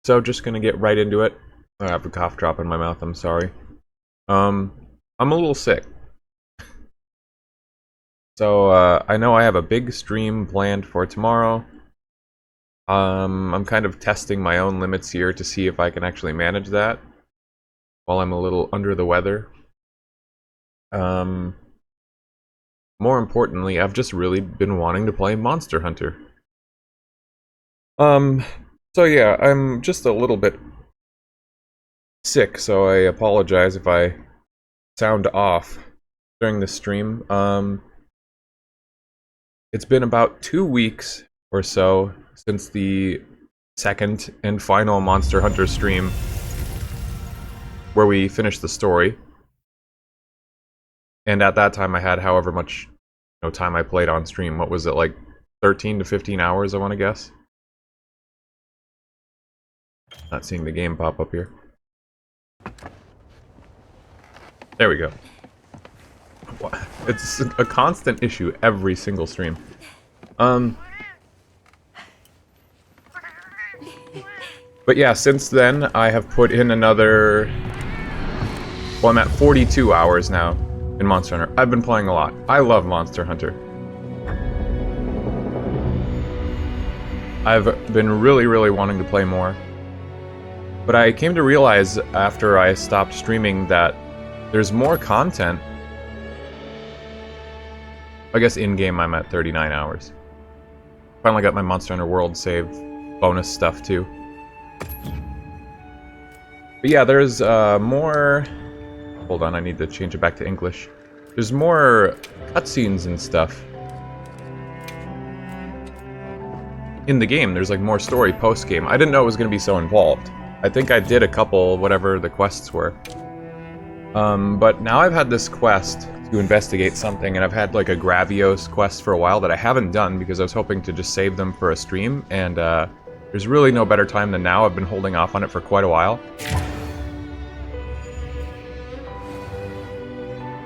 So just gonna get right into it. I have a cough drop in my mouth, I'm sorry. I'm a little sick. So, I know I have a big stream planned for tomorrow. I'm kind of testing my own limits here to see if I can actually manage that while I'm a little under the weather. Um, More importantly, I've just really been wanting to play Monster Hunter. Um, so yeah, I'm just a little bit sick, so I apologize if I sound off during the stream. It's been about 2 weeks or so since the second and final Monster Hunter stream where we finished the story. And at that time I had however much time I played on stream. What was it, like 13 to 15 hours, I want to guess? Not seeing the game pop up here. There we go. It's a constant issue every single stream. But yeah, since then I have put in another... Well, I'm at 42 hours now in Monster Hunter. I've been playing a lot. I love Monster Hunter. I've been really wanting to play more. But I came to realize after I stopped streaming that there's more content. I guess in-game I'm at 39 hours. Finally got my Monster Hunter World save bonus stuff too. But yeah, there's more... Hold on, I need to change it back to English. There's more cutscenes and stuff. In the game, there's like more story post-game. I didn't know it was going to be so involved. I think I did a couple, whatever the quests were. But now I've had this quest to investigate something, and I've had like a Gravios quest for a while that I haven't done because I was hoping to just save them for a stream, and there's really no better time than now. I've been holding off on it for quite a while.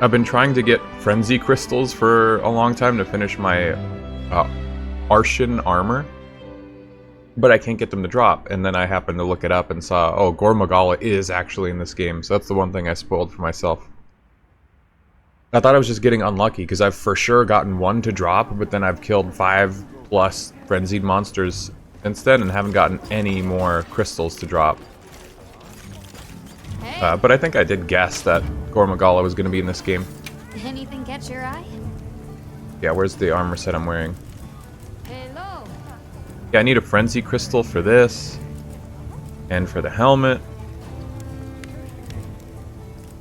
I've been trying to get Frenzy Crystals for a long time to finish my Arshan armor, but I can't get them to drop, and then I happened to look it up and saw, oh, Gormagala is actually in this game, so that's the one thing I spoiled for myself. I thought I was just getting unlucky, because I've for sure gotten one to drop, but then I've killed 5+ frenzied monsters since then and haven't gotten any more crystals to drop. But I think I did guess that Gormagala was going to be in this game. Anything catch your eye? Yeah, where's the armor set I'm wearing? Hello. Yeah, I need a Frenzy Crystal for this, and for the helmet.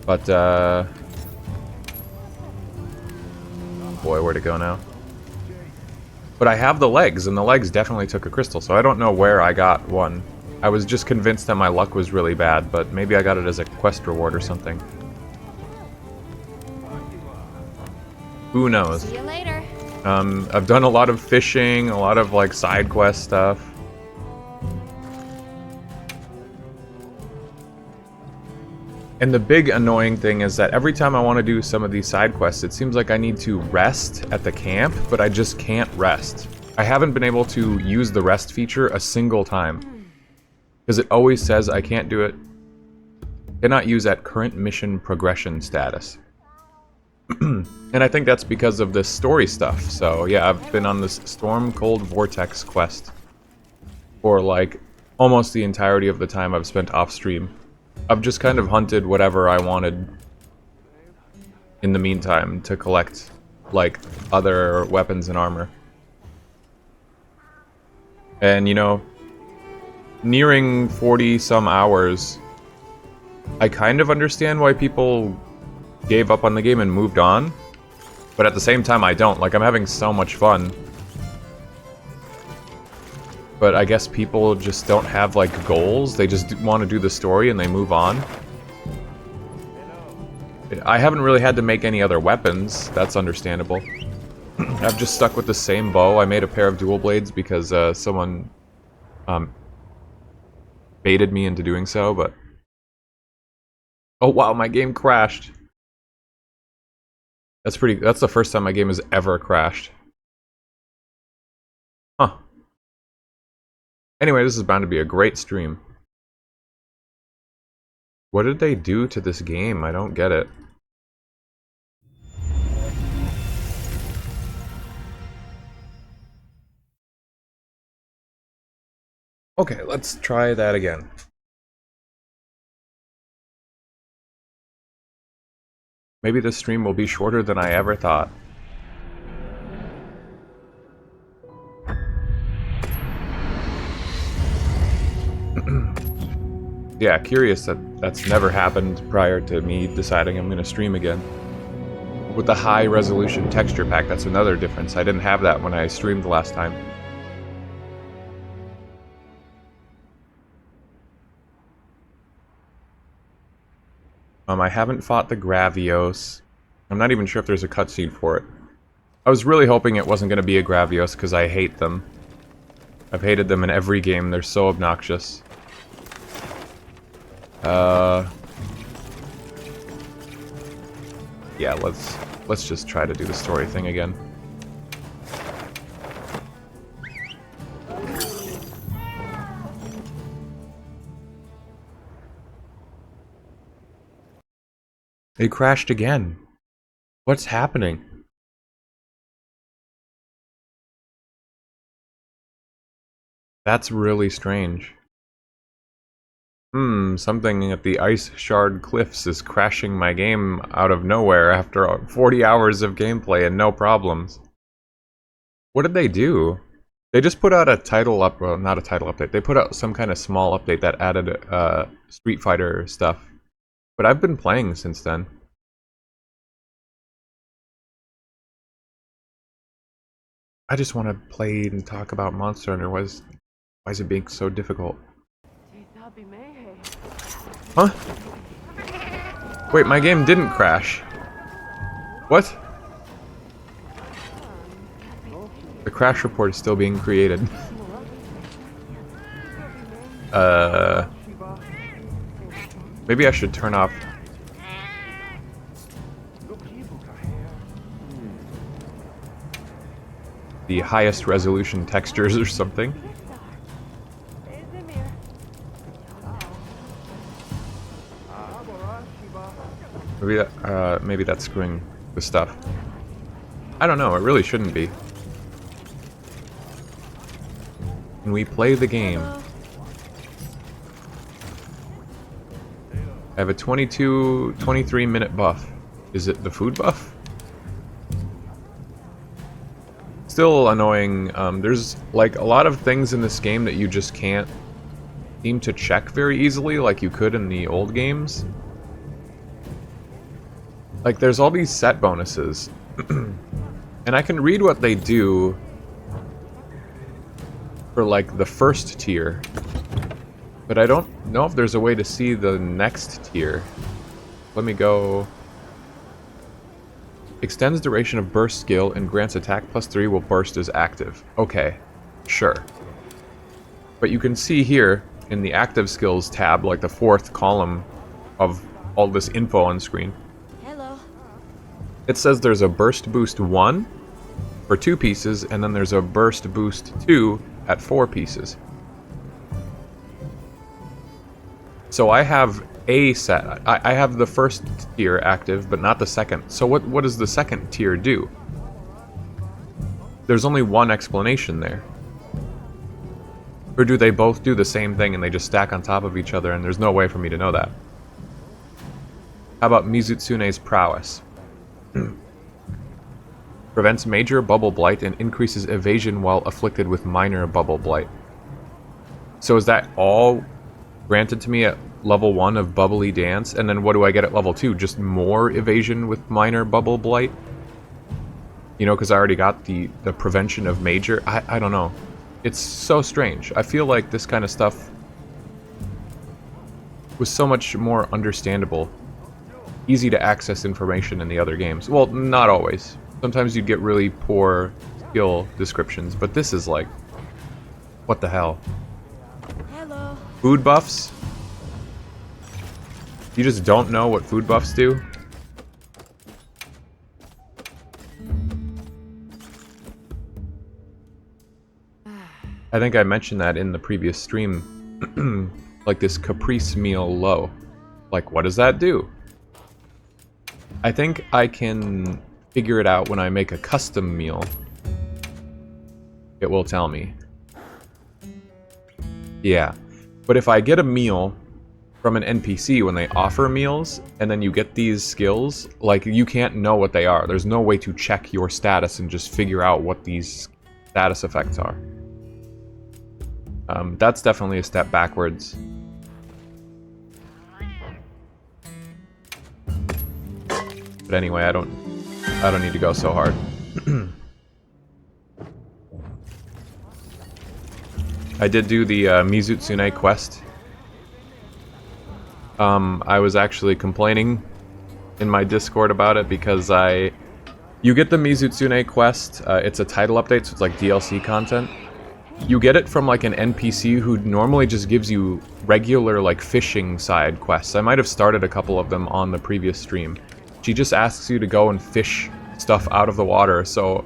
But, oh boy, where to go now? But I have the legs, and the legs definitely took a crystal, so I don't know where I got one. I was just convinced that my luck was really bad, but maybe I got it as a quest reward or something. Who knows? See you later. I've done a lot of fishing, a lot of like side quest stuff. And the big annoying thing is that every time I want to do some of these side quests, it seems like I need to rest at the camp, but I just can't rest. I haven't been able to use the rest feature a single time. Because it always says I can't do it. Cannot use at current mission progression status. And I think that's because of this story stuff. So yeah, I've been on this Storm Cold Vortex quest for like almost the entirety of the time I've spent off stream. I've just kind of hunted whatever I wanted in the meantime to collect like other weapons and armor. And you know, nearing 40 some hours, I kind of understand why people gave up on the game and moved on, but at the same time I don't. Like, I'm having so much fun, but I guess people just don't have like goals. They just want to do the story and they move on. I haven't really had to make any other weapons. That's understandable. I've just stuck with the same bow. I made a pair of dual blades because someone baited me into doing so, but... Oh wow, my game crashed. That's the first time my game has ever crashed. Huh. Anyway, this is bound to be a great stream. What did they do to this game? I don't get it. Okay, let's try that again. Maybe this stream will be shorter than I ever thought. Yeah, curious that that's never happened prior to me deciding I'm gonna stream again. With the high resolution texture pack, that's another difference. I didn't have that when I streamed last time. I haven't fought the Gravios. I'm not even sure if there's a cutscene for it. I was really hoping it wasn't gonna be a Gravios because I hate them. I've hated them in every game, they're so obnoxious. Yeah, let's just try to do the story thing again. It crashed again. What's happening? That's really strange. Something at the Ice Shard Cliffs is crashing my game out of nowhere after 40 hours of gameplay and no problems. What did they do? They just put out a title up, well, not a title update. They put out some kind of small update that added Street Fighter stuff. But I've been playing since then. I just want to play and talk about Monster Hunter. Why is it being so difficult? Huh? Wait, my game didn't crash. What? The crash report is still being created. Maybe I should turn off. The highest resolution textures or something. Maybe that's screwing with stuff. I don't know, it really shouldn't be. Can we play the game? I have a 23 minute buff. Is it the food buff? Still annoying. There's like a lot of things in this game that you just can't seem to check very easily like you could in the old games. Like, there's all these set bonuses, and I can read what they do for, like, the first tier, but I don't know if there's a way to see the next tier. Let me go. Extends duration of burst skill and grants attack +3 while burst is active. Okay, sure. But you can see here, in the active skills tab, like the fourth column of all this info on screen, it says there's a Burst Boost 1 for 2 pieces, and then there's a Burst Boost 2 at 4 pieces. So I have a set. I have the first tier active, but not the second. So what does the second tier do? There's only one explanation there. Or do they both do the same thing and they just stack on top of each other and there's no way for me to know that? How about Mizutsune's prowess? Prevents major bubble blight and increases evasion while afflicted with minor bubble blight. So is that all granted to me at level 1 of Bubbly Dance? And then what do I get at level 2? Just more evasion with minor bubble blight? You know, because I already got the prevention of major. I don't know. It's so strange. I feel like this kind of stuff was so much more understandable. Easy to access information in the other games. Well, not always. Sometimes you'd get really poor skill descriptions, but this is like, what the hell? Hello. Food buffs? You just don't know what food buffs do? I think I mentioned that in the previous stream. Like this caprice meal low. Like, what does that do? I think I can figure it out when I make a custom meal. It will tell me. Yeah. But if I get a meal from an NPC when they offer meals, and then you get these skills, like, you can't know what they are. There's no way to check your status and just figure out what these status effects are. That's definitely a step backwards. But anyway, I don't need to go so hard. I did do the Mizutsune quest. I was actually complaining in my Discord about it because you get the Mizutsune quest. It's a title update, so it's like DLC content. You get it from like an NPC who normally just gives you regular like fishing side quests. I might have started a couple of them on the previous stream. She just asks you to go and fish stuff out of the water, so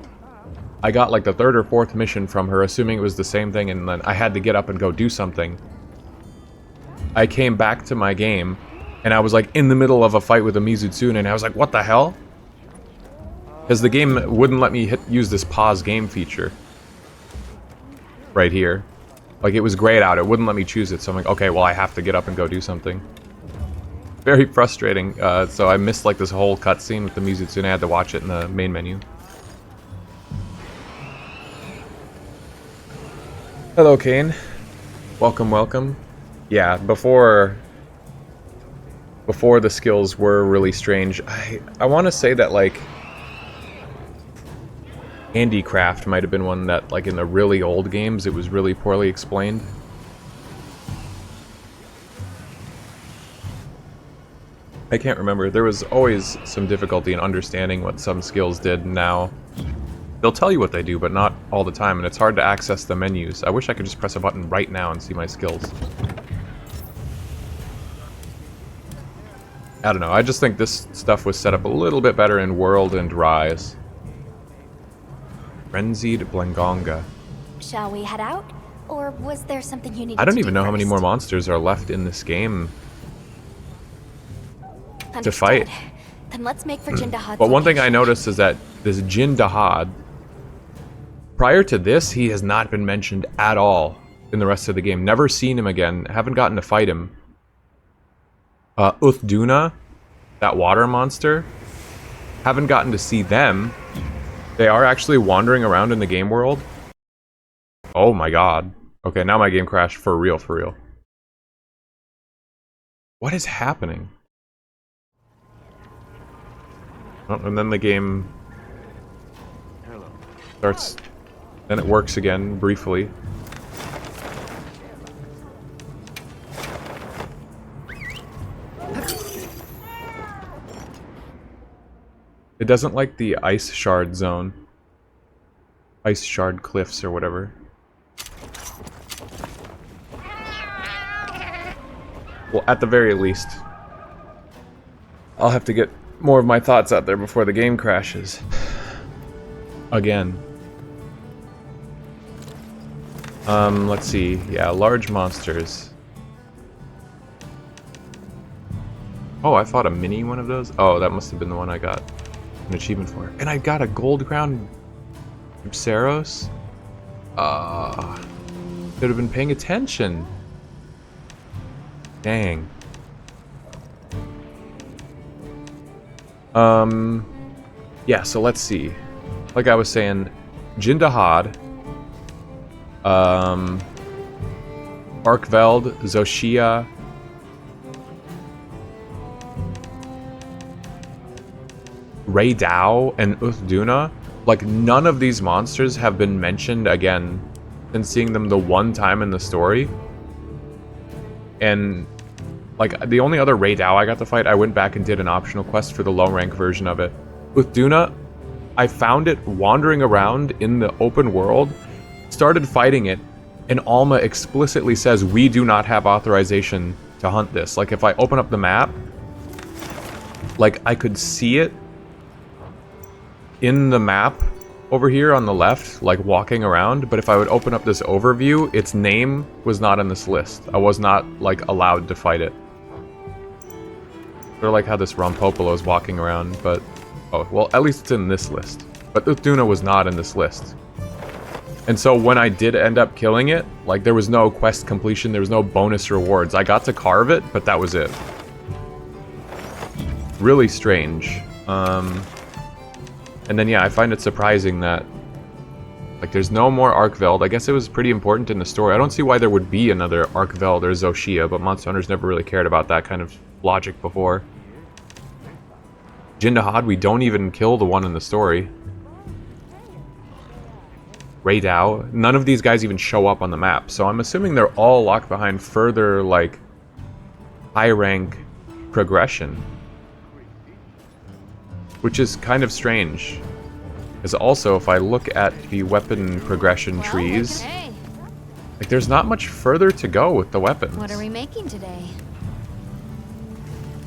I got like the 3rd or 4th mission from her, assuming it was the same thing, and then I had to get up and go do something. I came back to my game, and I was like in the middle of a fight with a Mizutsune, and I was like, what the hell? Because the game wouldn't let me use this pause game feature. Right here. Like, it was grayed out, it wouldn't let me choose it, so I'm like, okay, well I have to get up and go do something. Very frustrating, so I missed like this whole cutscene with the Mizutsune. I had to watch it in the main menu. Hello, Kane. Welcome, welcome. Yeah, before the skills were really strange. I want to say that, like, handicraft might have been one that, like, in the really old games, it was really poorly explained. I can't remember. There was always some difficulty in understanding what some skills did. Now they'll tell you what they do, but not all the time, and it's hard to access the menus. I wish I could just press a button right now and see my skills. I don't know, I just think this stuff was set up a little bit better in World and Rise. Frenzied Blangonga. Shall we head out? Or was there something you needed I don't to even do know how many first? more monsters are left in this game to Understood. fight. Then let's make for Jindahad's But one thing I location. noticed is that this Jindahad, prior to this, he has not been mentioned at all in the rest of the game. Never seen him again. Haven't gotten to fight him. Uthduna, that water monster, haven't gotten to see them. They are actually wandering around in the game world. Oh my god. Okay, now my game crashed for real, for real. What is happening? Oh, and then the game starts, then it works again, briefly. It doesn't like the ice shard zone. Ice shard cliffs or whatever. Well, at the very least, I'll have to get more of my thoughts out there before the game crashes. Again. Let's see. Yeah, large monsters. Oh, I fought a mini one of those? Oh, that must have been the one I got an achievement for. And I got a gold crown from Saros? Should have been paying attention. Dang. Yeah, so let's see. Like I was saying, Jindahad, Arkveld, Zoshia, Raydao, and Uthduna. Like, none of these monsters have been mentioned again since seeing them the one time in the story. And, like, the only other Raydao I got to fight, I went back and did an optional quest for the low-rank version of it. Uthduna, I found it wandering around in the open world, started fighting it, and Alma explicitly says, we do not have authorization to hunt this. Like, if I open up the map, like, I could see it in the map over here on the left, like walking around, but if I would open up this overview, its name was not in this list. I was not, like, allowed to fight it. Sort of like how this Rompopolo is walking around, but... Oh, well, at least it's in this list. But Uthduna was not in this list. And so when I did end up killing it, like, there was no quest completion, there was no bonus rewards. I got to carve it, but that was it. Really strange. And then, yeah, I find it surprising that... Like, there's no more Arkveld. I guess it was pretty important in the story. I don't see why there would be another Arkveld or Zoshia, but Monster Hunters never really cared about that kind of logic before. Jindahad, we don't even kill the one in the story. Raydao. None of these guys even show up on the map, so I'm assuming they're all locked behind further, like, high-rank progression. Which is kind of strange. Because also, if I look at the weapon progression trees, like, there's not much further to go with the weapons. What are we making today?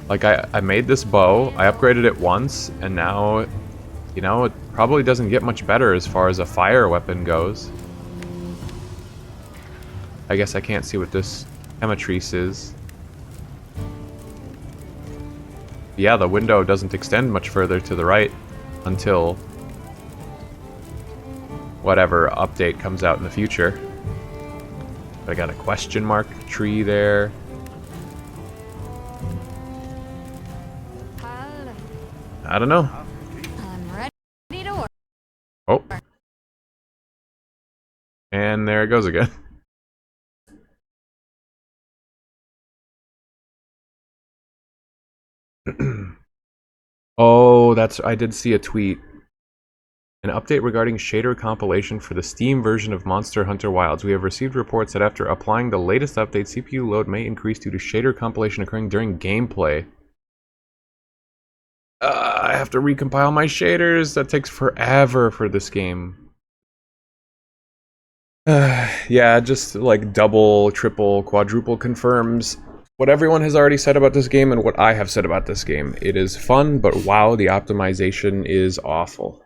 Like, I made this bow, I upgraded it once, and now, you know, it probably doesn't get much better as far as a fire weapon goes. I guess I can't see what this Hematrice is. Yeah, the window doesn't extend much further to the right until whatever update comes out in the future. I got a question mark tree there. I don't know. I'm ready to work. Oh. And there it goes again. Oh, I did see a tweet. An update regarding shader compilation for the Steam version of Monster Hunter Wilds. We have received reports that after applying the latest update, CPU load may increase due to shader compilation occurring during gameplay. I have to recompile my shaders. That takes forever for this game. Yeah, just like double, triple, quadruple confirms what everyone has already said about this game and what I have said about this game. It is fun, but wow, the optimization is awful.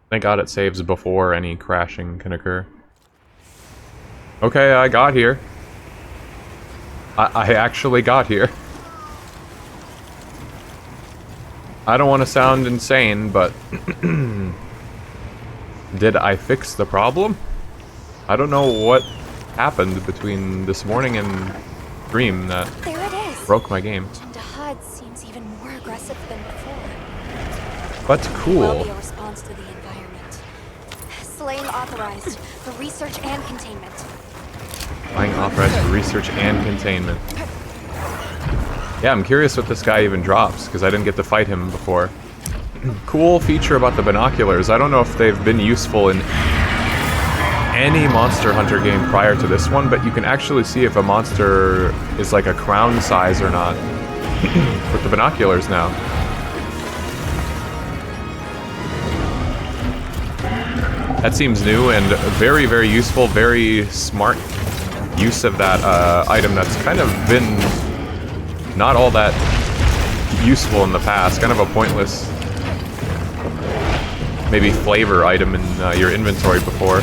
Thank God it saves before any crashing can occur. Okay, I got here. I actually got here. I don't want to sound insane, but did I fix the problem? I don't know what happened between this morning and stream that There it is. broke my game. Jindahad seems even more aggressive than before. But Will cool. be a response to the environment. Slaying authorized for research and containment. Flying authorized for research and containment. Yeah, I'm curious what this guy even drops, because I didn't get to fight him before. Cool feature about the binoculars. I don't know if they've been useful in any Monster Hunter game prior to this one, but you can actually see if a monster is like a crown size or not with the binoculars now. That seems new and very, very useful, very smart use of that item that's kind of been not all that useful in the past. Kind of a pointless, maybe flavor item in your inventory before.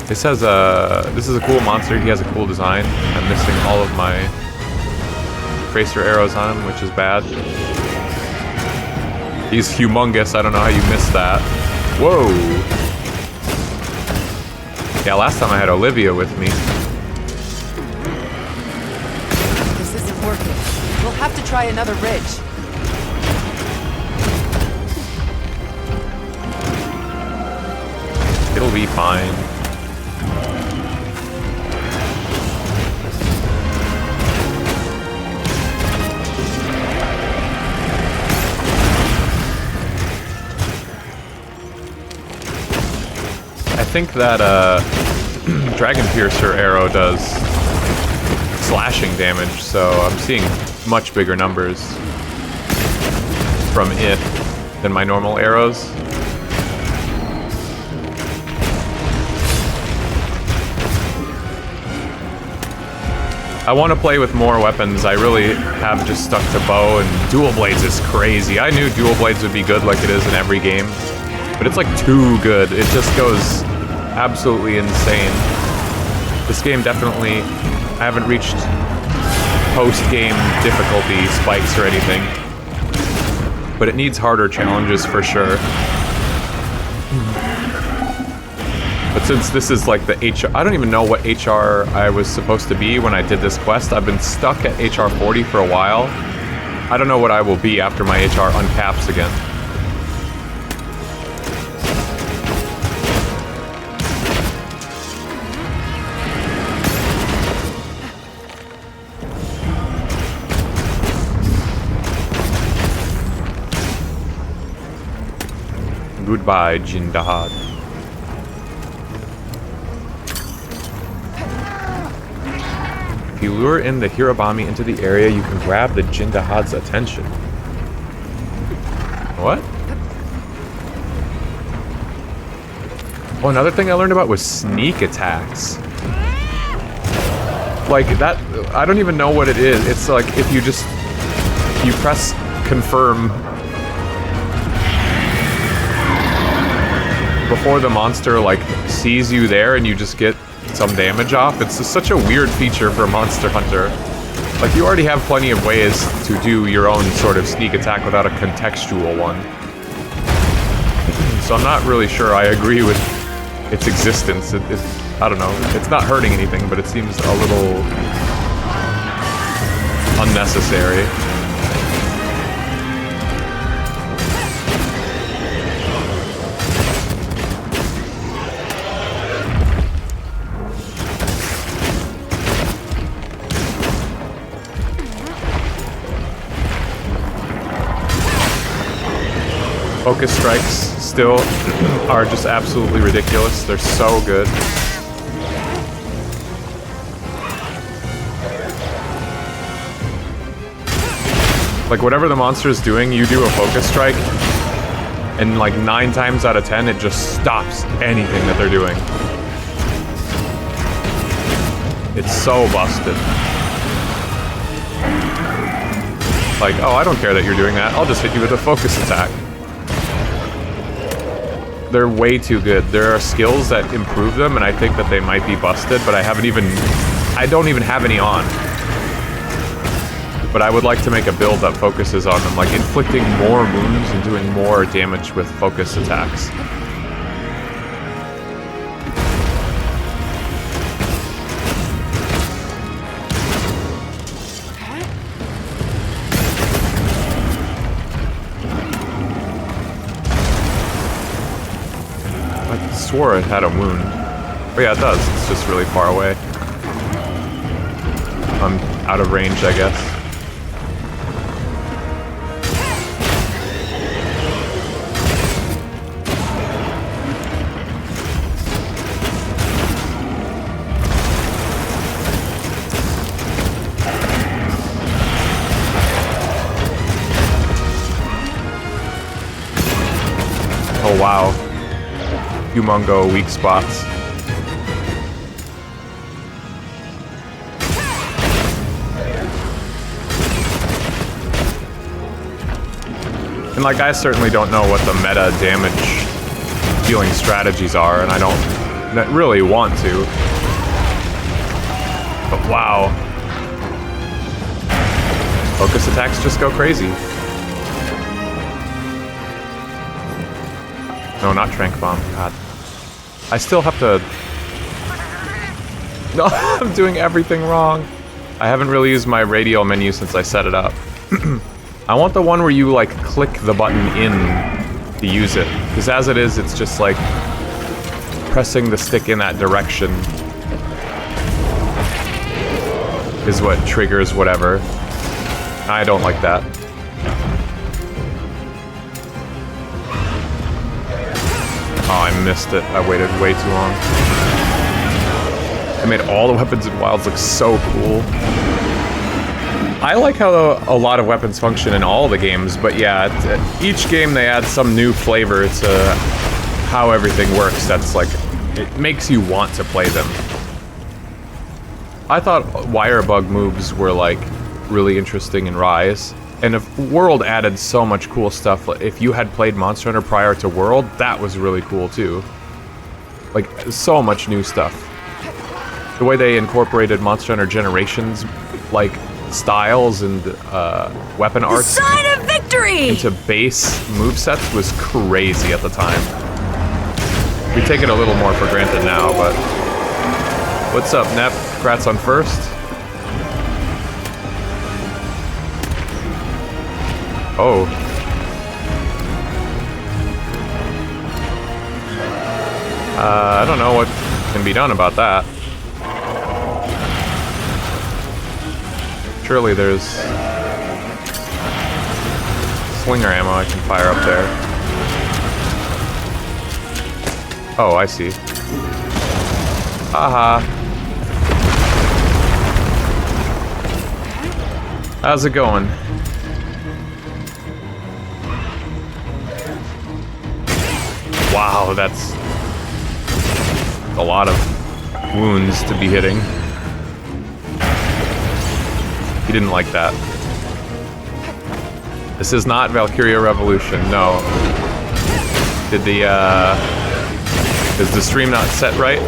This has this is a cool monster. He has a cool design. I'm missing all of my tracer arrows on him, which is bad. He's humongous. I don't know how you missed that. Whoa. Yeah, last time I had Olivia with me. This isn't working. We'll have to try another ridge. It'll be fine. I think that Dragon Piercer arrow does slashing damage, so I'm seeing much bigger numbers from it than my normal arrows. I want to play with more weapons. I really have just stuck to bow, and dual blades is crazy. I knew dual blades would be good like it is in every game, but it's like too good. It just goes absolutely insane. This game definitely, I haven't reached post-game difficulty spikes or anything, but it needs harder challenges for sure. But since this is like the HR, I don't even know what HR I was supposed to be when I did this quest. I've been stuck at HR 40 for a while. I don't know what I will be after my HR uncaps again. Goodbye, Jindahad. If you lure in the Hirabami into the area, you can grab the Jindahad's attention. What? Oh, another thing I learned about was sneak attacks. Like that, I don't even know what it is. It's like if you press confirm before the monster like sees you there and you just get some damage off. It's just such a weird feature for Monster Hunter. Like you already have plenty of ways to do your own sort of sneak attack without a contextual one. So I'm not really sure I agree with its existence. I don't know. It's not hurting anything, but it seems a little unnecessary. Focus strikes still are just absolutely ridiculous. They're so good. Like whatever the monster is doing, you do a focus strike, and like 9 times out of 10, it just stops anything that they're doing. It's so busted. Like, oh, I don't care that you're doing that. I'll just hit you with a focus attack. They're way too good. There are skills that improve them, and I think that they might be busted, but I don't even have any on. But I would like to make a build that focuses on them, like inflicting more wounds and doing more damage with focus attacks. I swore it had a wound. Oh yeah, it does. It's just really far away. I'm out of range, I guess. Oh wow. Humongo weak spots. And like, I certainly don't know what the meta damage dealing strategies are, and I don't really want to. But wow. Focus attacks just go crazy. No, not Trank Bomb. God. I still have to... No, I'm doing everything wrong. I haven't really used my radial menu since I set it up. I want the one where you, like, click the button in to use it. Because as it is, it's just, like, pressing the stick in that direction is what triggers whatever. I don't like that. Oh, I missed it. I waited way too long. I made all the weapons in Wilds look so cool. I like how a lot of weapons function in all the games, but yeah, each game they add some new flavor to how everything works that's like, it makes you want to play them. I thought wire bug moves were like really interesting in Rise. And if World added so much cool stuff, if you had played Monster Hunter prior to World, that was really cool too. Like, so much new stuff. The way they incorporated Monster Hunter Generations, like, styles and weapon arts Sign of victory! into base movesets was crazy at the time. We take it a little more for granted now, but... What's up, Nep? Congrats on first. Oh. I don't know what can be done about that. Surely there's slinger ammo I can fire up there. Oh, I see. Haha. How's it going? Wow, that's a lot of wounds to be hitting. He didn't like that. This is not Valkyria Revolution, no. Did the, is the stream not set right?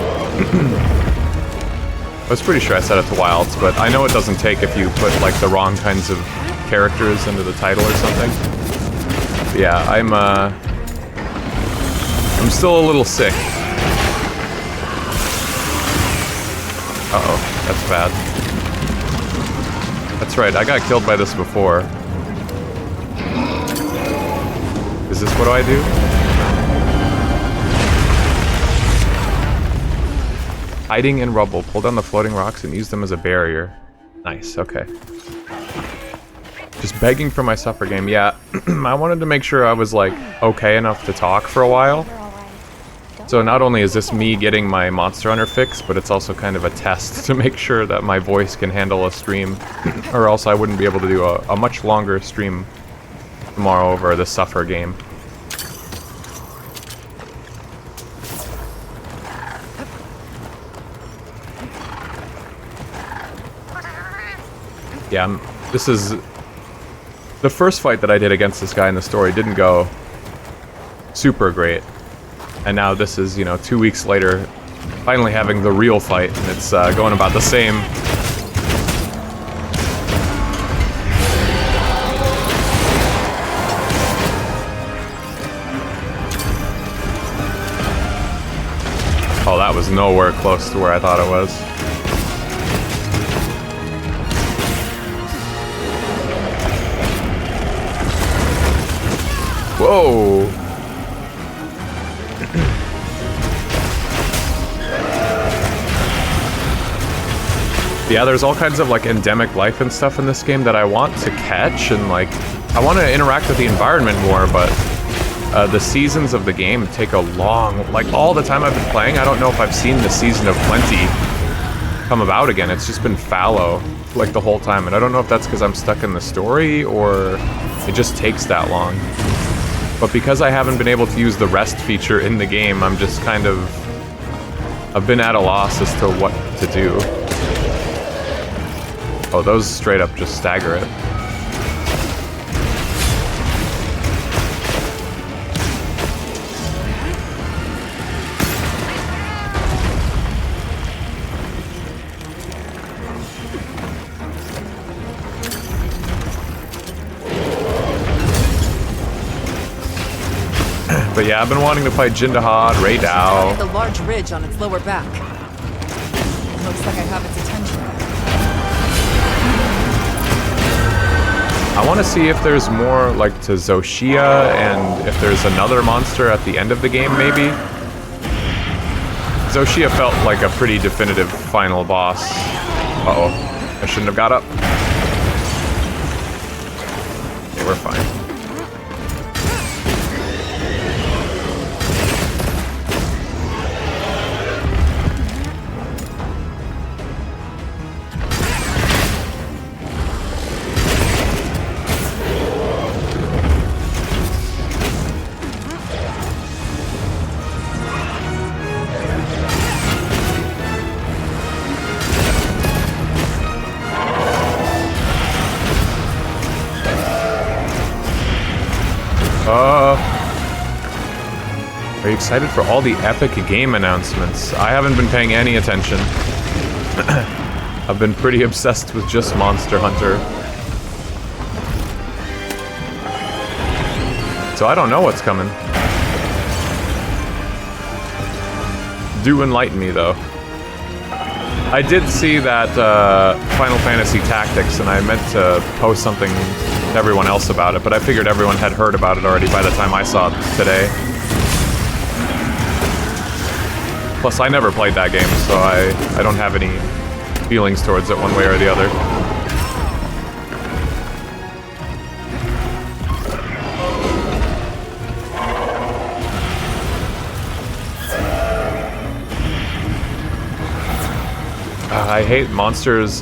I was pretty sure I set it to Wilds, but I know it doesn't take if you put, like, the wrong kinds of characters into the title or something. But yeah, I'm still a little sick. Uh-oh, that's bad. That's right, I got killed by this before. Is this what do I do? Hiding in rubble. Pull down the floating rocks and use them as a barrier. Nice, okay. Just begging for my suffer game. Yeah, I wanted to make sure I was, like, okay enough to talk for a while. So not only is this me getting my Monster Hunter fix, but it's also kind of a test to make sure that my voice can handle a stream, or else I wouldn't be able to do a much longer stream tomorrow over the Suffer game. Yeah, this is... The first fight that I did against this guy in the story didn't go super great. And now this is, you know, 2 weeks later, finally having the real fight, and it's going about the same. Oh, that was nowhere close to where I thought it was. Whoa! Yeah, there's all kinds of, like, endemic life and stuff in this game that I want to catch, and, like, I want to interact with the environment more, but the seasons of the game take a long... Like, all the time I've been playing, I don't know if I've seen the Season of Plenty come about again. It's just been fallow, like, the whole time, and I don't know if that's because I'm stuck in the story, or it just takes that long. But because I haven't been able to use the rest feature in the game, I'm just kind of... I've been at a loss as to what to do. Oh, those straight up just stagger it. But yeah, I've been wanting to fight Jindahad, Rei Dao. The large ridge on its lower back. Looks like I have its attention. I want to see if there's more, like, to Zoshia, and if there's another monster at the end of the game, maybe. Zoshia felt like a pretty definitive final boss. Uh-oh. I shouldn't have got up. Okay, we're fine. Are you excited for all the epic game announcements? I haven't been paying any attention. I've been pretty obsessed with just Monster Hunter. So I don't know what's coming. Do enlighten me, though. I did see that Final Fantasy Tactics, and I meant to post something to everyone else about it, but I figured everyone had heard about it already by the time I saw it today. Plus, I never played that game, so I don't have any feelings towards it one way or the other. I hate monsters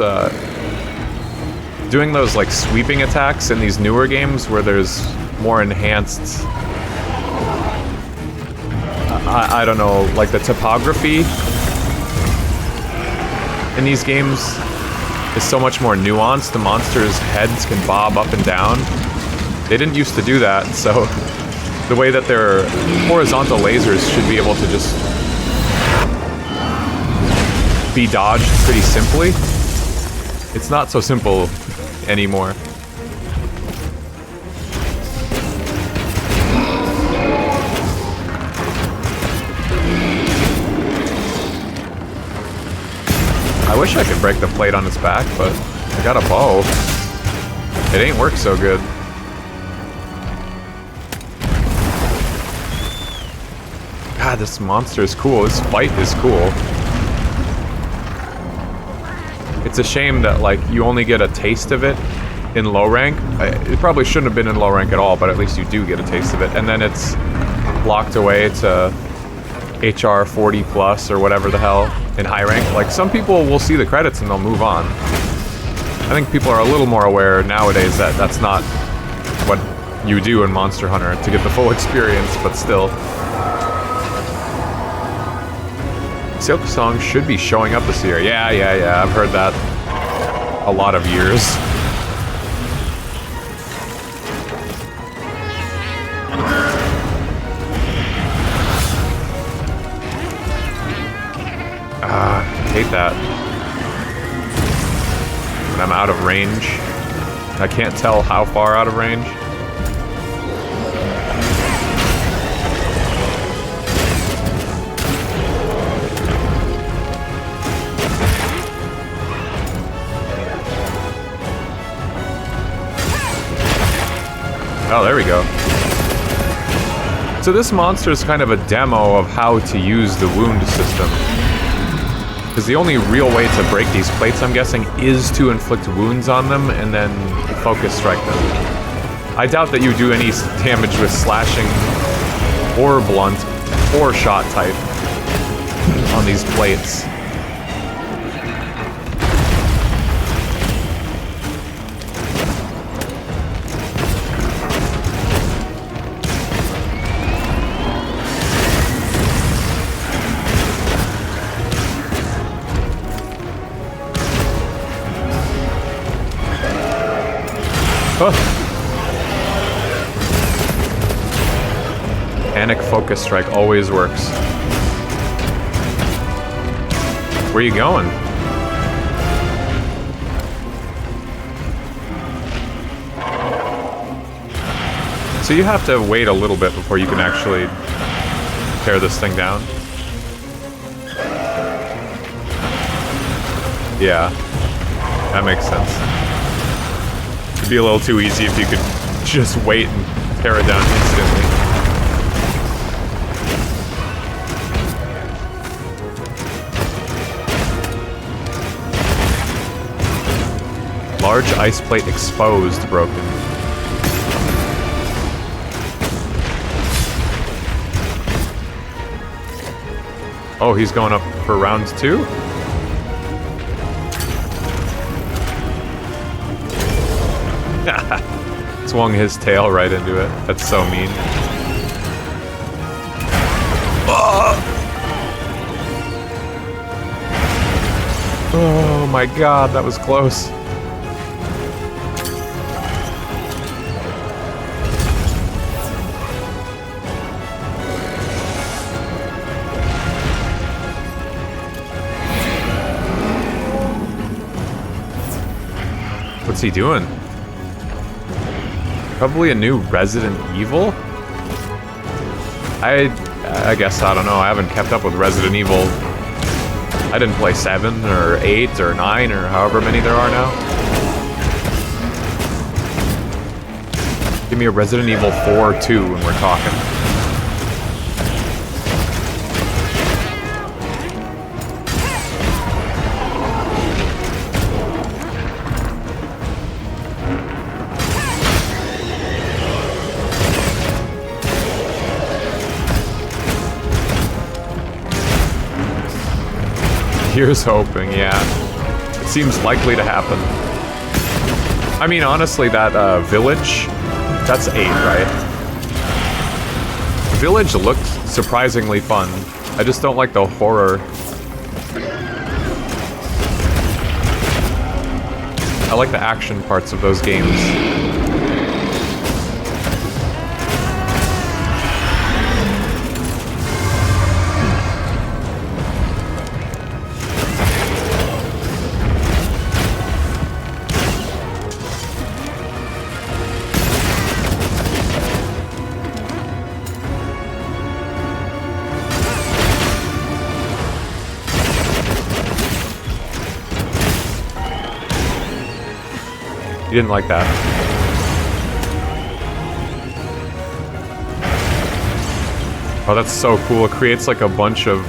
doing those like sweeping attacks in these newer games where there's more enhanced I don't know, like the topography in these games is so much more nuanced. The monsters' heads can bob up and down. They didn't used to do that, so the way that their horizontal lasers should be able to just be dodged pretty simply. It's not so simple anymore. I wish I could break the plate on its back, but I got a bow. It ain't worked so good. God, this monster is cool. This fight is cool. It's a shame that, like, you only get a taste of it in low rank. It probably shouldn't have been in low rank at all, but at least you do get a taste of it. And then it's locked away to HR 40 plus or whatever the hell in high rank. Like, some people will see the credits and they'll move on. I think people are a little more aware nowadays that that's not what you do in Monster Hunter to get the full experience, but still. Silk Song should be showing up this year. Yeah, I've heard that a lot of years. Hate that. When I'm out of range. I can't tell how far out of range. Oh, there we go. So this monster is kind of a demo of how to use the wound system. Because the only real way to break these plates, I'm guessing, is to inflict wounds on them and then focus strike them. I doubt that you do any damage with slashing or blunt or shot type on these plates. Huh. Panic focus strike always works. Where are you going? So you have to wait a little bit before you can actually tear this thing down. Yeah, that makes sense. It'd be a little too easy if you could just wait and tear it down instantly. Large ice plate exposed, broken. Oh, he's going up for round 2? Swung his tail right into it. That's so mean. Oh my god, that was close. What's he doing? Probably a new Resident Evil? I guess, I don't know, I haven't kept up with Resident Evil. I didn't play 7 or 8 or 9 or however many there are now. Give me a Resident Evil 4 2 when we're talking. Here's hoping, yeah. It seems likely to happen. I mean, honestly, that village, that's 8, right? Village looked surprisingly fun. I just don't like the horror. I like the action parts of those games. You didn't like that. Oh, that's so cool. It creates like a bunch of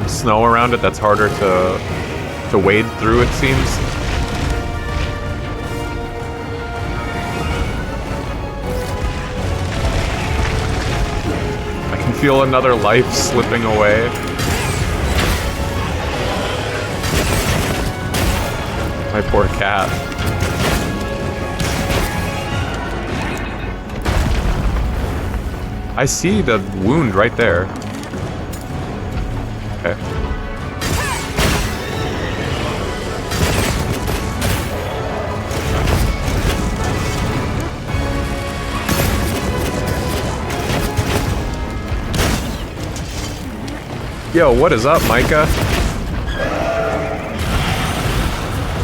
snow around it that's harder to wade through, it seems. I can feel another life slipping away. My poor cat. I see the wound right there. Okay. Yo, what is up, Micah?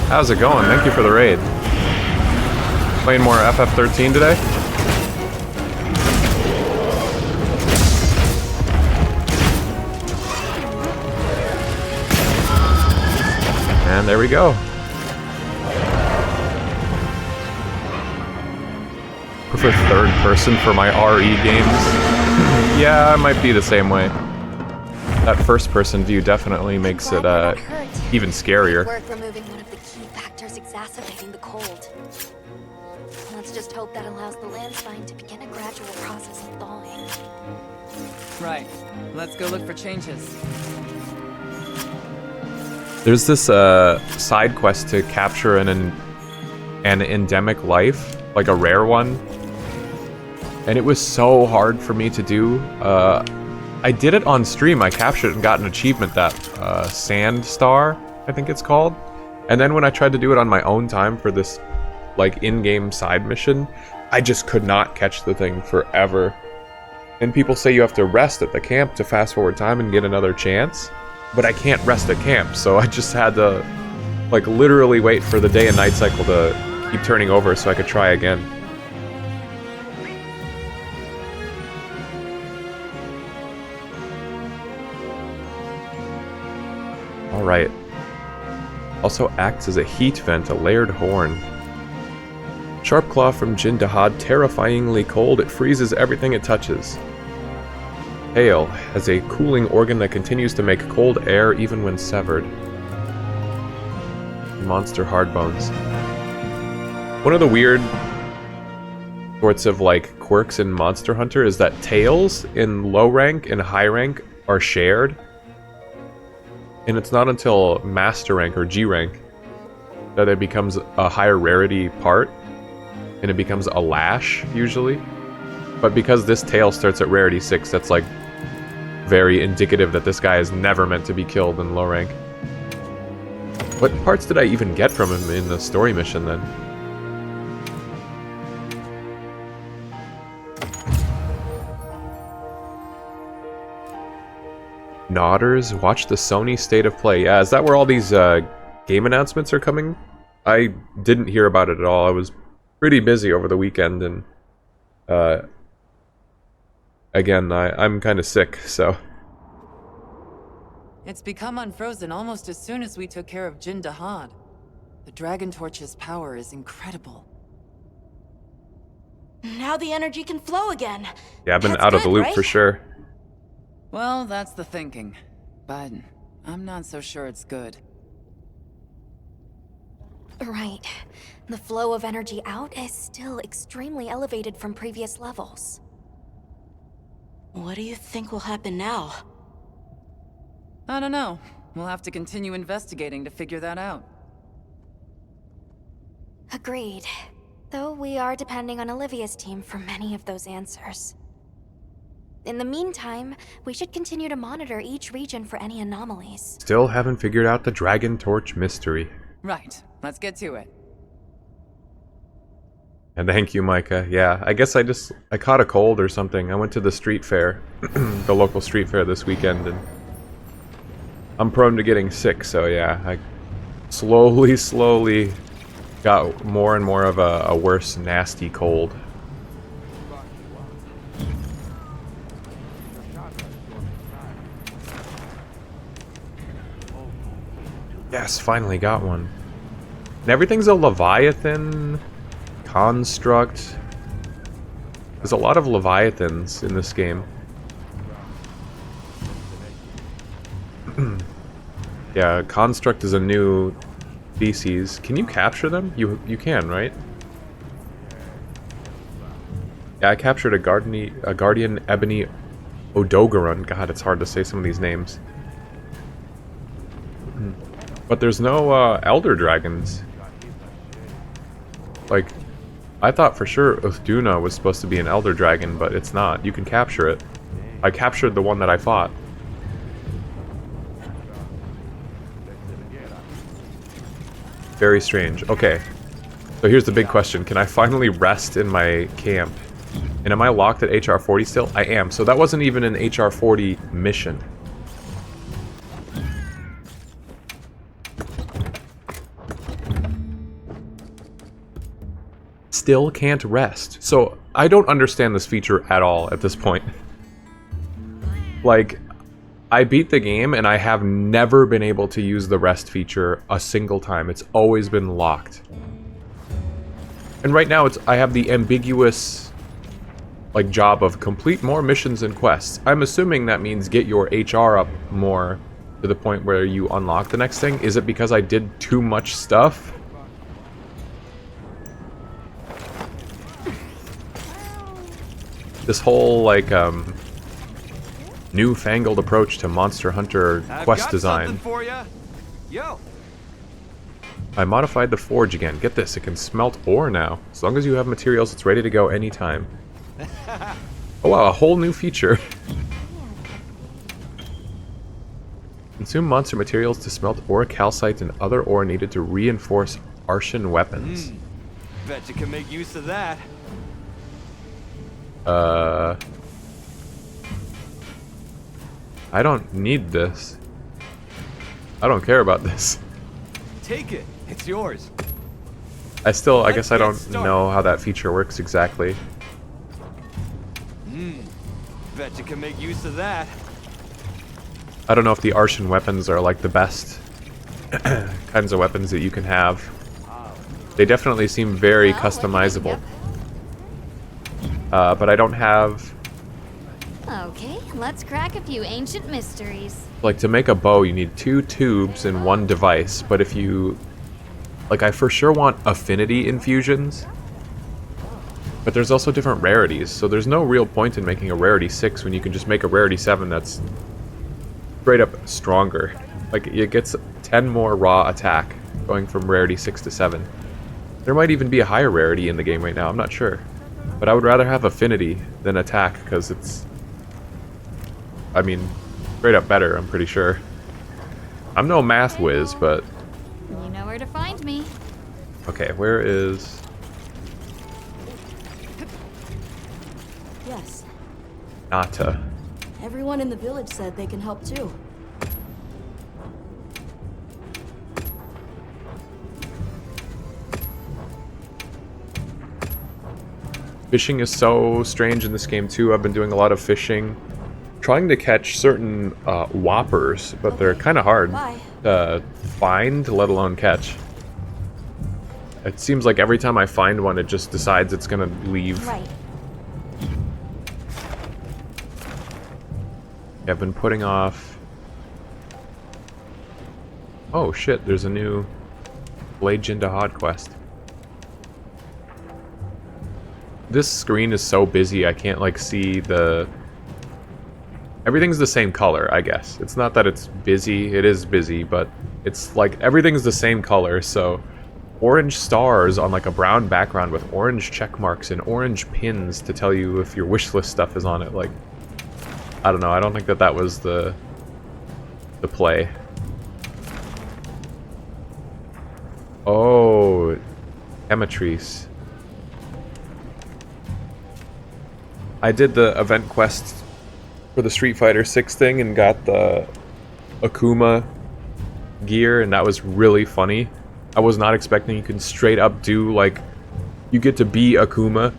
How's it going? Thank you for the raid. Playing more FF13 today? And there we go. Prefer third person for my RE games. Yeah, I might be the same way. That first person view definitely makes it even scarier. Worth removing one of the key factors exacerbating the cold. Let's just hope that allows the landslide to begin a gradual process of thawing. Right. Let's go look for changes. There's this side quest to capture an endemic life, like a rare one. And it was so hard for me to do. I did it on stream. I captured it and got an achievement, that Sand Star, I think it's called. And then when I tried to do it on my own time for this like in-game side mission, I just could not catch the thing forever. And people say you have to rest at the camp to fast forward time and get another chance. But I can't rest at camp, so I just had to like literally wait for the day and night cycle to keep turning over so I could try again. Alright. Also acts as a heat vent, a layered horn. Sharp claw from Jin Dahad, terrifyingly cold, it freezes everything it touches. Hail has a cooling organ that continues to make cold air even when severed. Monster Hardbones. One of the weird sorts of like quirks in Monster Hunter is that tails in low rank and high rank are shared. And it's not until Master Rank or G Rank that it becomes a higher rarity part. And it becomes a lash, usually. But because this tail starts at rarity 6, that's like very indicative that this guy is never meant to be killed in low rank. What parts did I even get from him in the story mission then? Nodders, watch the Sony State of Play. Yeah, is that where all these game announcements are coming I didn't hear about it at all. I was pretty busy over the weekend, and again, I'm kind of sick, so... It's become unfrozen almost as soon as we took care of Jin Dahad. The Dragon Torch's power is incredible. Now the energy can flow again. Yeah, I've been That's out of the good, loop right? for sure. Well, that's the thinking. But I'm not so sure it's good. Right. The flow of energy out is still extremely elevated from previous levels. What do you think will happen now? I don't know. We'll have to continue investigating to figure that out. Agreed. Though we are depending on Olivia's team for many of those answers. In the meantime, we should continue to monitor each region for any anomalies. Still haven't figured out the Dragon Torch mystery. Right. Let's get to it. And thank you, Micah. Yeah, I guess I caught a cold or something. I went to the street fair, the local street fair this weekend, and I'm prone to getting sick, so yeah, I slowly got more and more of a worse, nasty cold. Yes, finally got one. And everything's a Leviathan construct. There's a lot of Leviathans in this game. Yeah, construct is a new species. Can you capture them? You can, right? Yeah, I captured a guardian ebony Odogaron. God, it's hard to say some of these names. But there's no elder dragons. Like, I thought for sure Uthduna was supposed to be an elder dragon, but it's not. You can capture it. I captured the one that I fought. Very strange. Okay. So here's the big question. Can I finally rest in my camp? And am I locked at HR 40 still? I am. So that wasn't even an HR 40 mission. Still can't rest. So I don't understand this feature at all at this point. Like, I beat the game and I have never been able to use the rest feature a single time. It's always been locked. And right now I have the ambiguous like job of complete more missions and quests. I'm assuming that means get your HR up more to the point where you unlock the next thing. Is it because I did too much stuff? This whole like newfangled approach to Monster Hunter quest design. For ya. Yo. I modified the forge again. Get this, it can smelt ore now. As long as you have materials, it's ready to go anytime. Oh wow, a whole new feature. Consume monster materials to smelt ore, calcite, and other ore needed to reinforce Arshan weapons. Bet you can make use of that. I don't need this. I don't care about this. Take it. It's yours. I guess I don't get started. know how that feature works exactly. Bet you can make use of that. I don't know if the Arshan weapons are like the best kinds of weapons that you can have. They definitely seem very Well, what do you customizable. think? But I don't have... Okay, let's crack a few ancient mysteries. Like, to make a bow, you need 2 tubes and 1 device. But if you... Like, I for sure want affinity infusions. But there's also different rarities, so there's no real point in making a rarity 6 when you can just make a rarity 7 that's straight up stronger. Like, it gets 10 more raw attack, going from rarity 6 to 7. There might even be a higher rarity in the game right now, I'm not sure. But I would rather have affinity than attack, because it's... I mean, straight up better, I'm pretty sure. I'm no math whiz, but... You know where to find me. Okay, where is... Yes. Nata? Everyone in the village said they can help too. Fishing is so strange in this game too. I've been doing a lot of fishing, trying to catch certain whoppers, but they're kind of hard Bye. to find, let alone catch. It seems like every time I find one, it just decides it's gonna leave. Right. I've been putting off... Oh shit, there's a new Blade Jindahad quest. This screen is so busy, I can't like see the... Everything's the same color, I guess. It's not that it's busy, it is busy, but it's like everything's the same color, so... Orange stars on like a brown background with orange check marks and orange pins to tell you if your wishlist stuff is on it, like... I don't know, I don't think that that was the play. Oh, Ematrice. I did the event quest for the Street Fighter 6 thing and got the Akuma gear, and that was really funny. I was not expecting you can straight up do, like, you get to be Akuma.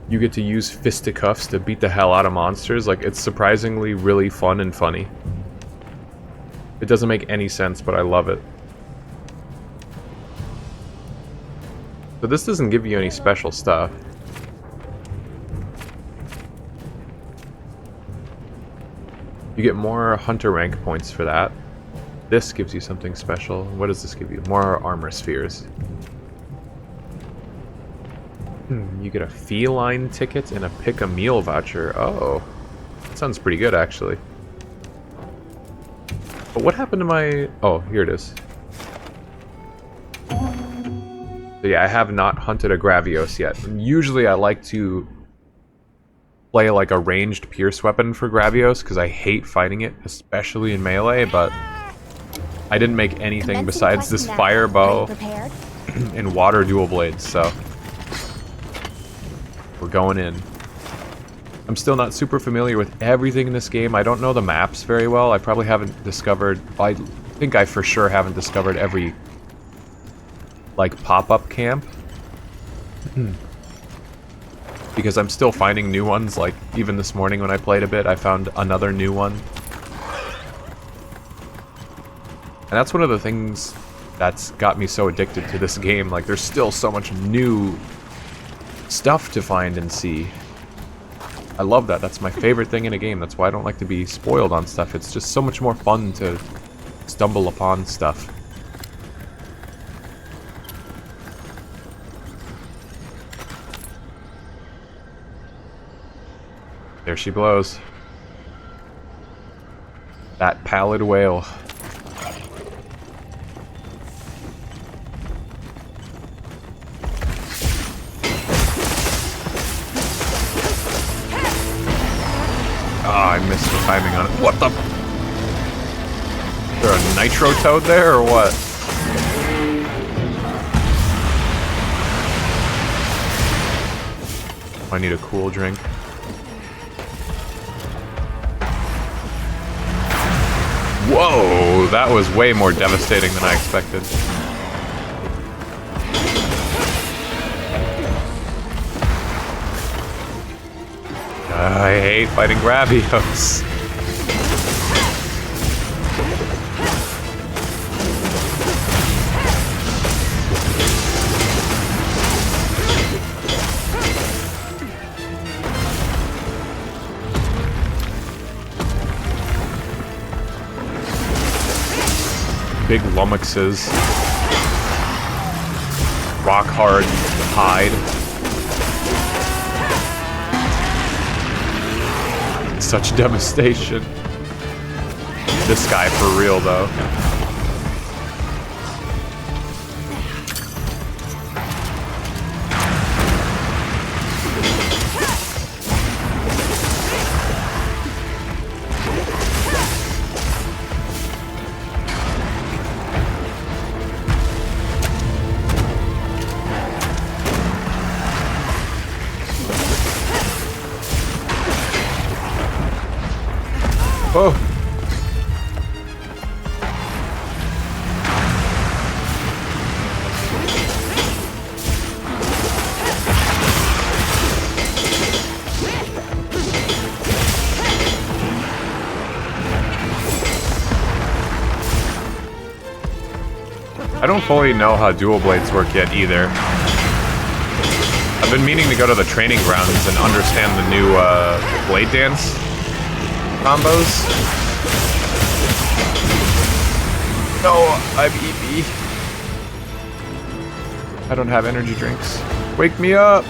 You get to use fisticuffs to beat the hell out of monsters. Like, it's surprisingly really fun and funny. It doesn't make any sense, but I love it. So this doesn't give you any special stuff. You get more hunter rank points for that. This gives you something special. What does this give you? More armor spheres. You get a feline ticket and a pick a meal voucher. Oh, that sounds pretty good actually. But what happened to my... Oh, here it is. So yeah, I have not hunted a Gravios yet. Usually I like to play like a ranged Pierce weapon for Gravios because I hate fighting it, especially in melee, but I didn't make anything besides this fire bow and water dual blades, so we're going in. I'm still not super familiar with everything in this game. I don't know the maps very well. I probably haven't discovered... I think I for sure haven't discovered every like pop-up camp. Because I'm still finding new ones, like even this morning when I played a bit, I found another new one. And that's one of the things that's got me so addicted to this game. Like, there's still so much new stuff to find and see. I love that. That's my favorite thing in a game. That's why I don't like to be spoiled on stuff. It's just so much more fun to stumble upon stuff. There she blows. That pallid whale. I missed the timing on it. What the? Is there a nitro toad there or what? I need a cool drink. Whoa, that was way more devastating than I expected. I hate fighting Gravios. Big lummoxes. Rock hard hide. Such devastation. This guy for real though. Oh. I don't fully know how dual blades work yet either. I've been meaning to go to the training grounds and understand the new blade dance combos. No, I'm EB. I don't have energy drinks. Wake me up!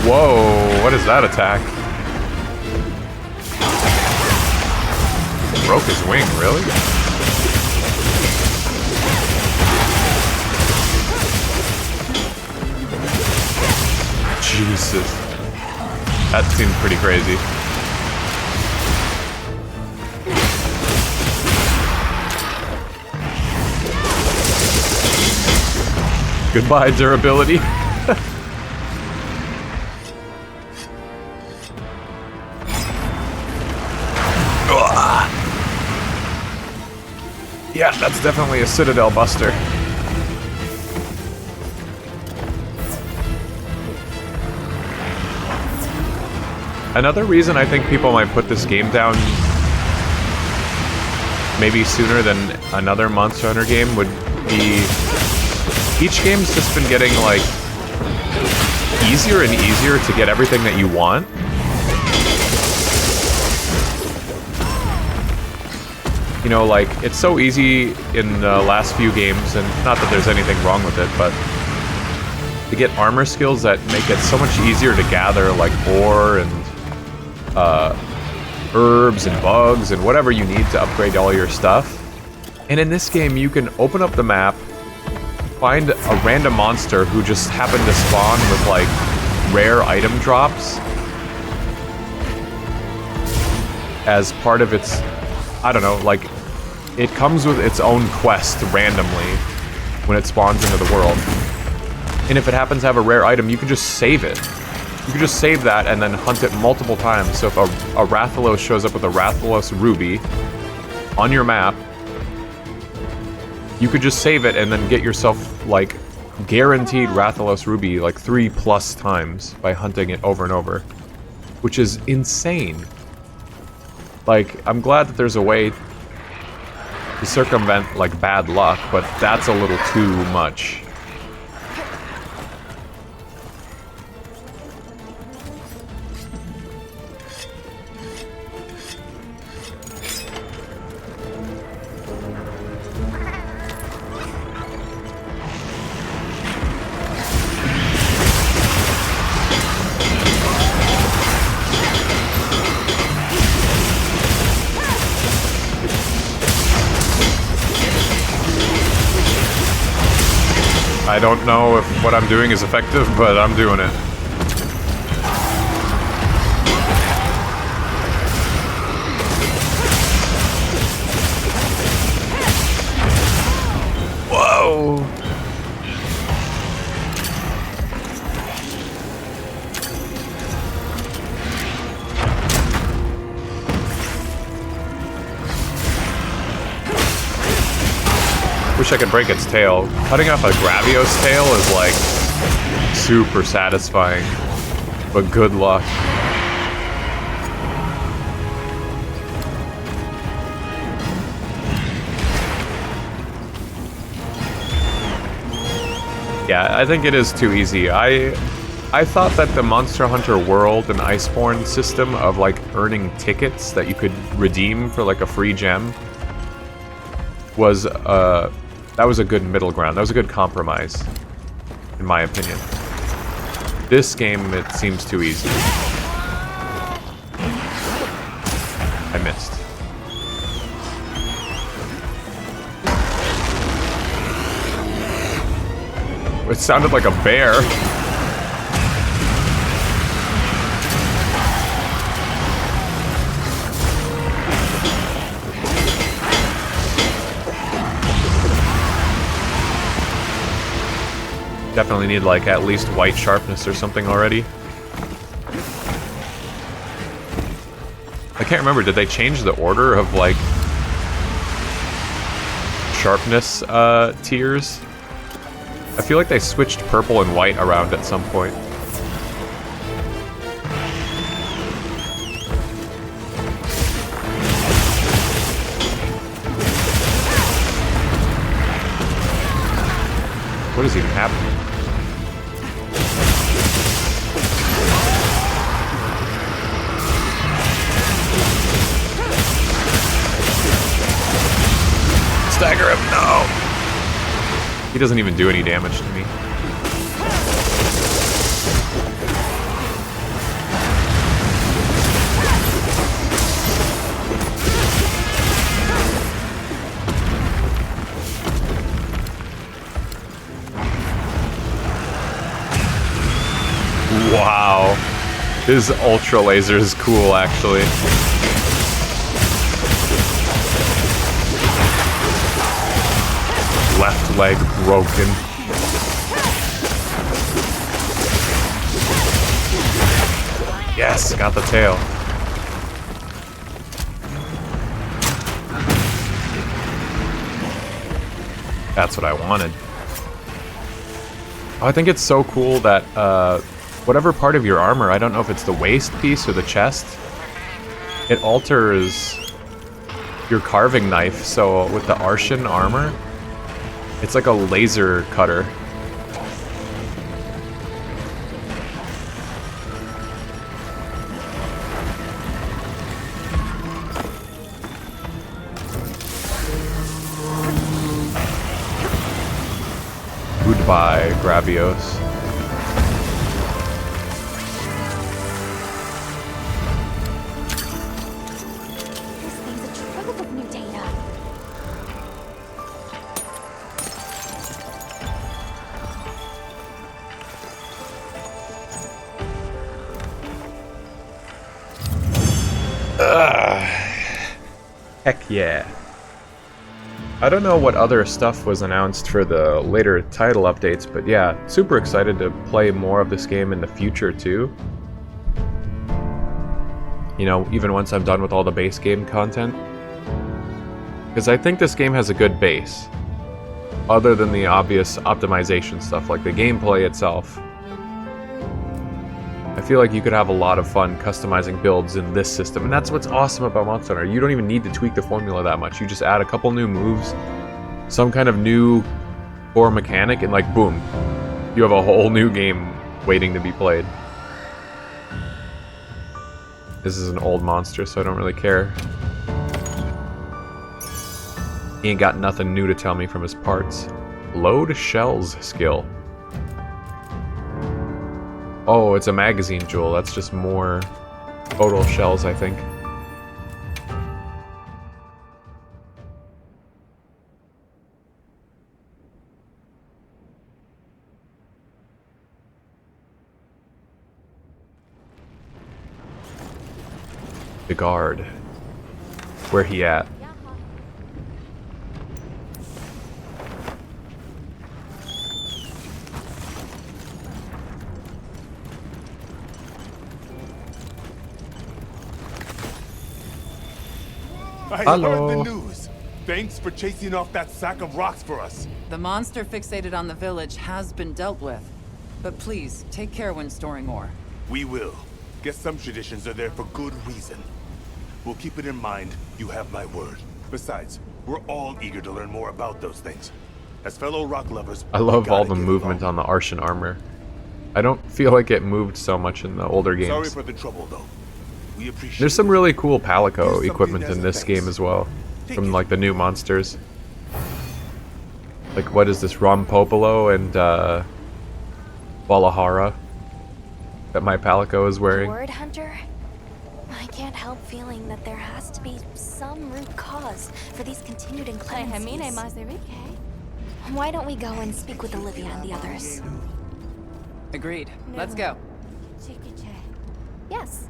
Whoa, what is that attack? Broke his wing, really? Jesus. That seemed pretty crazy. Goodbye, durability. Yeah, that's definitely a Citadel buster. Another reason I think people might put this game down maybe sooner than another Monster Hunter game would be each game's just been getting like easier and easier to get everything that you want. You know, like, it's so easy in the last few games, and not that there's anything wrong with it, but to get armor skills that make it so much easier to gather, like ore and herbs and bugs and whatever you need to upgrade all your stuff. And in this game, you can open up the map, find a random monster who just happened to spawn with, like, rare item drops as part of its... I don't know, like, it comes with its own quest randomly when it spawns into the world. And if it happens to have a rare item, you can just save it. You can just save that and then hunt it multiple times. So if a Rathalos shows up with a Rathalos Ruby on your map, you could just save it and then get yourself, like, guaranteed Rathalos Ruby, like, 3+ times by hunting it over and over. Which is insane. Like, I'm glad that there's a way to circumvent, like, bad luck, but that's a little too much. I don't know if what I'm doing is effective, but I'm doing it. Whoa! Wish I could break its tail. Cutting off a Gravios tail is, like, super satisfying. But good luck. Yeah, I think it is too easy. I thought that the Monster Hunter World and Iceborne system of, like, earning tickets that you could redeem for, like, a free gem was, that was a good middle ground. That was a good compromise, in my opinion. This game, it seems too easy. I missed. It sounded like a bear. Definitely need, like, at least white sharpness or something already. I can't remember, did they change the order of, like, sharpness tiers? I feel like they switched purple and white around at some point. What is even happening? Stagger him, no! He doesn't even do any damage to me. Wow. His ultra laser is cool, actually. Left leg broken. Yes, got the tail. That's what I wanted. Oh, I think it's so cool that whatever part of your armor, I don't know if it's the waist piece or the chest, it alters your carving knife. So with the Arshan armor, it's like a laser cutter. Goodbye, Gravios. This thing's a trove of new data. Heck yeah. I don't know what other stuff was announced for the later title updates, but yeah, super excited to play more of this game in the future too. You know, even once I'm done with all the base game content. Because I think this game has a good base. Other than the obvious optimization stuff, like the gameplay itself. I feel like you could have a lot of fun customizing builds in this system, and that's what's awesome about Monster Hunter. You don't even need to tweak the formula that much. You just add a couple new moves, some kind of new core mechanic, and like, boom, you have a whole new game waiting to be played. This is an old monster, so I don't really care. He ain't got nothing new to tell me from his parts. Load shells skill. Oh, it's a magazine jewel. That's just more total shells, I think. The guard. Where he at? I Hello. heard the news. Thanks for chasing off that sack of rocks for us. The monster fixated on the village has been dealt with. But please, take care when storing ore. We will. Guess some traditions are there for good reason. We'll keep it in mind. You have my word. Besides, we're all eager to learn more about those things. As fellow rock lovers, I love all the movement on the Arshan armor. I don't feel like it moved so much in the older games. Sorry for the trouble, though. We appreciate There's some really cool Palico Here's something equipment as in a this thanks. game as well. Take From it. like the new monsters. Like what is this, Rompopolo and Valahara that my Palico is wearing. Word Hunter? I can't help feeling that there has to be some root cause for these continued inclemencies. Why don't we go and speak with Olivia and the others? Agreed. Let's go. Yes,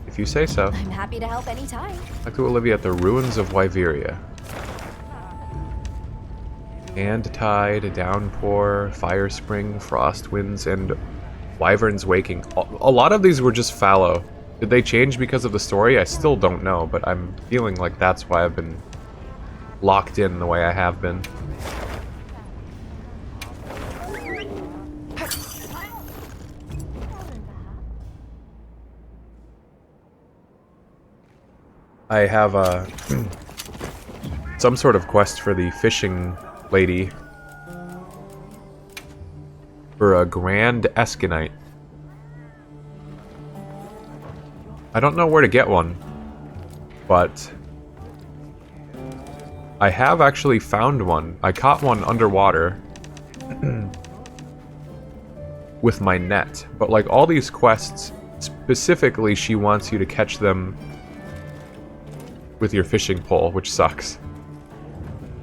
If you say so. I'm happy to help anytime. Talk to Olivia at the ruins of Wyveria. Hand Tide, Downpour, Fire Spring, Frost Winds, and Wyvern's Waking. A lot of these were just fallow. Did they change because of the story? I still don't know, but I'm feeling like that's why I've been locked in the way I have been. I have some sort of quest for the fishing lady. for a Grand Esconite. I don't know where to get one, but I have actually found one. I caught one underwater with my net, but like all these quests, specifically she wants you to catch them with your fishing pole, which sucks.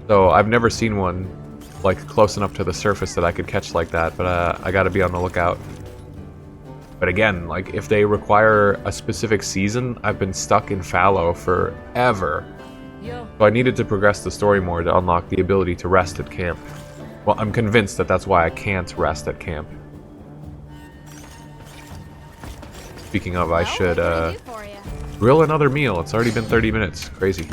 So I've never seen one like close enough to the surface that I could catch like that, but I gotta be on the lookout. But again, like, if they require a specific season, I've been stuck in fallow forever. So I needed to progress the story more to unlock the ability to rest at camp. Well, I'm convinced that that's why I can't rest at camp. Speaking of, I should grill another meal. It's already been 30 minutes. Crazy.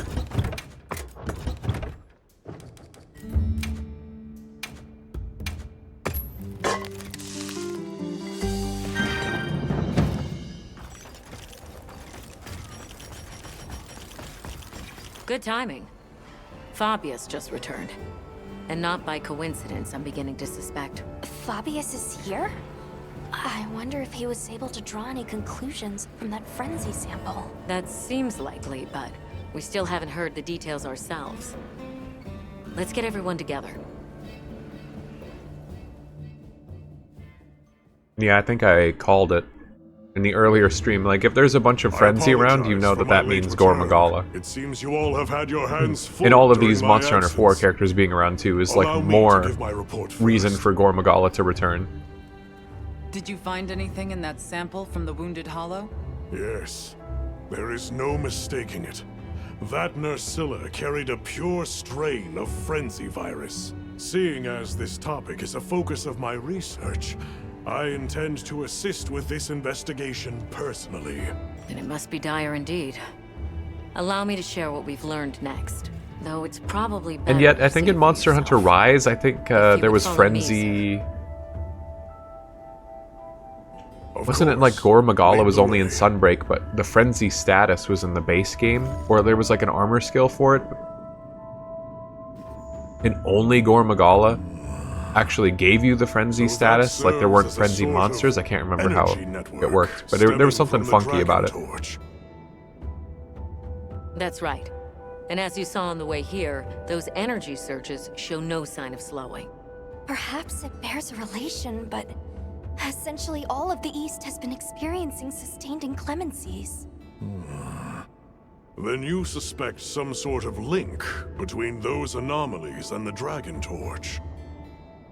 Good timing. Fabius just returned. And not by coincidence, I'm beginning to suspect. Fabius is here? I wonder if he was able to draw any conclusions from that frenzy sample. That seems likely, but we still haven't heard the details ourselves. Let's get everyone together. Yeah, I think I called it in the earlier stream. Like, if there's a bunch of frenzy around, you know that that means Gore Magala. It seems you all have had your hands full And all of during these my Monster Hunter 4 absence. characters being around too is Allow like me more to give my report reason first. for Gore Magala to return. Did you find anything in that sample from the Wounded Hollow? Yes, there is no mistaking it. That Nursilla carried a pure strain of frenzy virus. Seeing as this topic is a focus of my research, I intend to assist with this investigation personally. Then it must be dire indeed. Allow me to share what we've learned next. Though it's probably better And yet, to I think save in Monster yourself. Hunter Rise, I think you there would was follow me, frenzy. Of Wasn't it like course, Gore Magala lead was the only in way. Sunbreak, but the frenzy status was in the base game, or there was like an armor skill for it? And only Gore Magala actually gave you the frenzy So that status? Like there weren't serves as a frenzy sort of monsters? I can't remember how energy network it worked, but there was something stemming from funky the about it. Dragon Torch. That's right. And as you saw on the way here, those energy surges show no sign of slowing. Perhaps it bears a relation, but essentially all of the East has been experiencing sustained inclemencies. Then you suspect some sort of link between those anomalies and the Dragon Torch.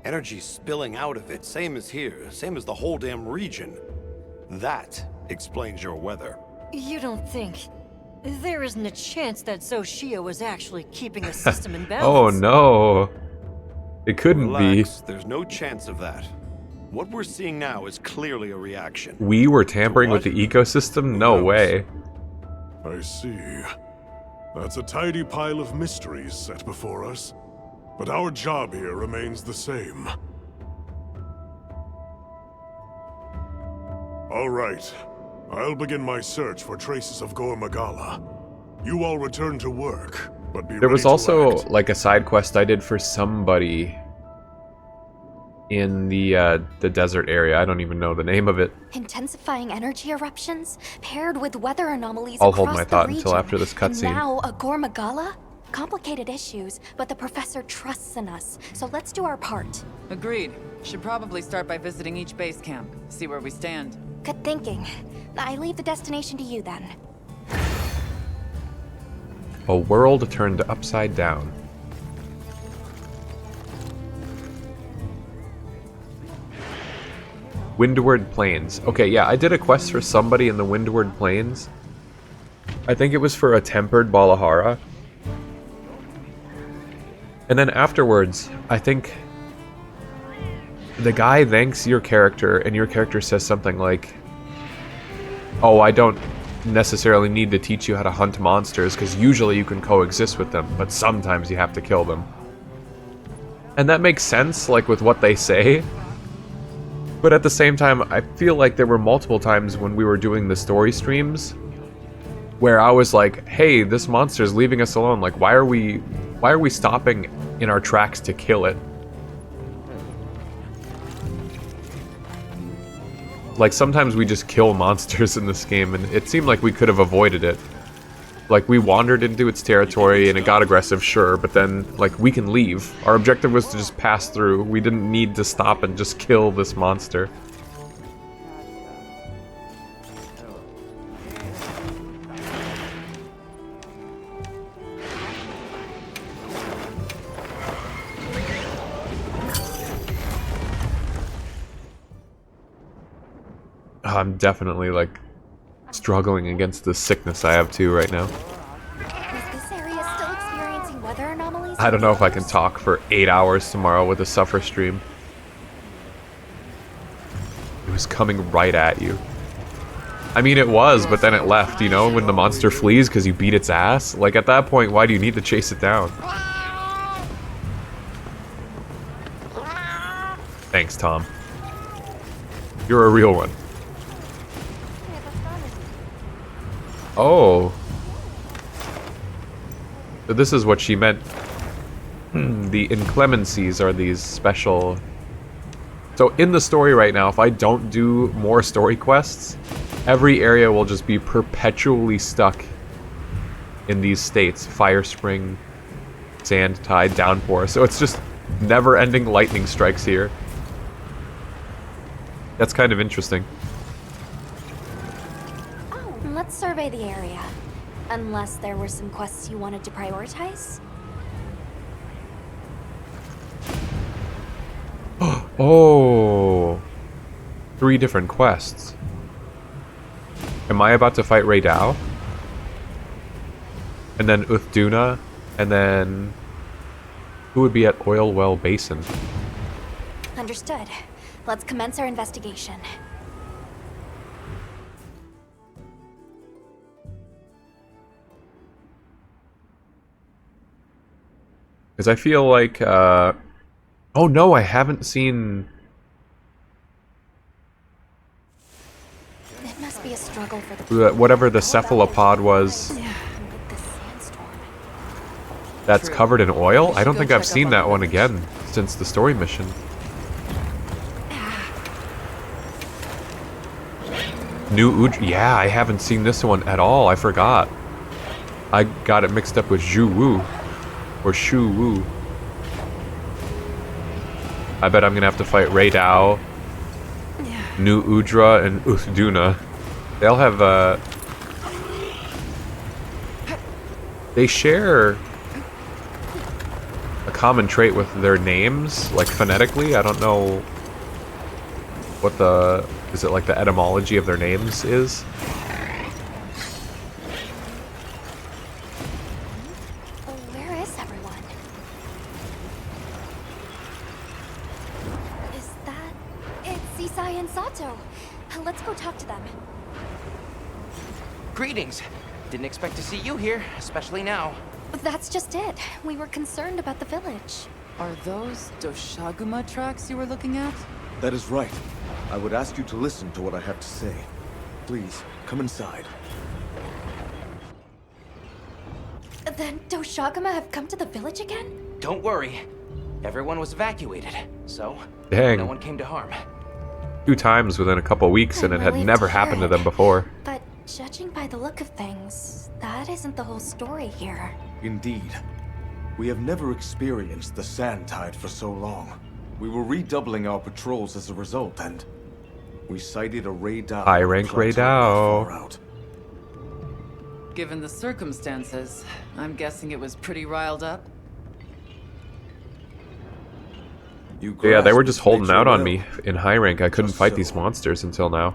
Energy spilling out of it, same as here, same as the whole damn region. That explains your weather. You don't think... There isn't a chance that Xochitl was actually keeping the system in balance. Oh no. It couldn't Relax, there's no chance of that. What we're seeing now is clearly a reaction. be. We were tampering with the ecosystem? No way. I see. That's a tidy pile of mysteries set before us. But our job here remains the same. All right. I'll begin my search for traces of Gore Magala. You all return to work, but be There was ready to also act. like a side quest I did for somebody in the desert area. I don't even know the name of it. Intensifying energy eruptions paired with weather anomalies I'll across hold my the thought region. until after this And cutscene. now a Gore Magala? Complicated issues, but the professor trusts in us, so let's do our part. Agreed. Should probably start by visiting each base camp, see where we stand. Good thinking. I leave the destination to you then. A world turned upside down. Windward Plains. Okay, yeah, I did a quest for somebody in the Windward Plains. I think it was for a tempered Balahara. And then afterwards, I think the guy thanks your character, and your character says something like, "Oh, I don't necessarily need to teach you how to hunt monsters, because usually you can coexist with them, but sometimes you have to kill them." And that makes sense, like, with what they say. But at the same time, I feel like there were multiple times when we were doing the story streams where I was like, hey, this monster's leaving us alone. Like, why are we stopping in our tracks to kill it? Like, sometimes we just kill monsters in this game, and it seemed like we could have avoided it. Like, we wandered into its territory, and it got aggressive, sure, but then, like, we can leave. Our objective was to just pass through. We didn't need to stop and just kill this monster. I'm definitely, like, struggling against the sickness I have too right now. Is this area still experiencing weather anomalies? I don't know if I can talk for 8 hours tomorrow with a suffer stream. It was coming right at you. I mean, it was, but then it left, you know, when the monster flees because you beat its ass. Like, at that point, why do you need to chase it down? Thanks, Tom. You're a real one. Oh. So this is what she meant. The inclemencies are these special... So in the story right now, if I don't do more story quests, every area will just be perpetually stuck in these states. Fire spring, sand, tide, downpour. So it's just never-ending lightning strikes here. That's kind of interesting. Let's survey the area. Unless there were some quests you wanted to prioritize? Oh, 3 different quests. Am I about to fight Raydao? And then Uthduna? And then... who would be at Oil Well Basin? Understood. Let's commence our investigation. Because I feel like, oh no, I haven't seen... It must be a struggle for the whatever the cephalopod was with this sandstorm. that's covered in oil? I don't think I've seen that one again since the story mission. New Uj... yeah, I haven't seen this one at all. I forgot. I got it mixed up with Zhu Wu. Or Shu Wu. I bet I'm gonna have to fight Raydao, New Udra, and Uthduna. They'll have, they share a common trait with their names, like phonetically. I don't know what the... is it like the etymology of their names is? Where is everyone? Is that... it's Isai and Sato. Let's go talk to them. Greetings. Didn't expect to see you here, especially now. That's just it. We were concerned about the village. Are those Doshaguma tracks you were looking at? That is right. I would ask you to listen to what I have to say. Please, come inside. Then Doshaguma have come to the village again? Don't worry. Everyone was evacuated, so Dang. no one came to harm. 2 times within a couple weeks, and I'm it had relieved never to hear happened to it. them before. But judging by the look of things, that isn't the whole story here. Indeed. We have never experienced the sand tide for so long. We were redoubling our patrols as a result, and we sighted a Raydao. High rank Raydao. Far out. Given the circumstances, I'm guessing it was pretty riled up. Yeah, they were just Grasp holding nature out on well. me in high rank. I couldn't Just fight so. these monsters until now.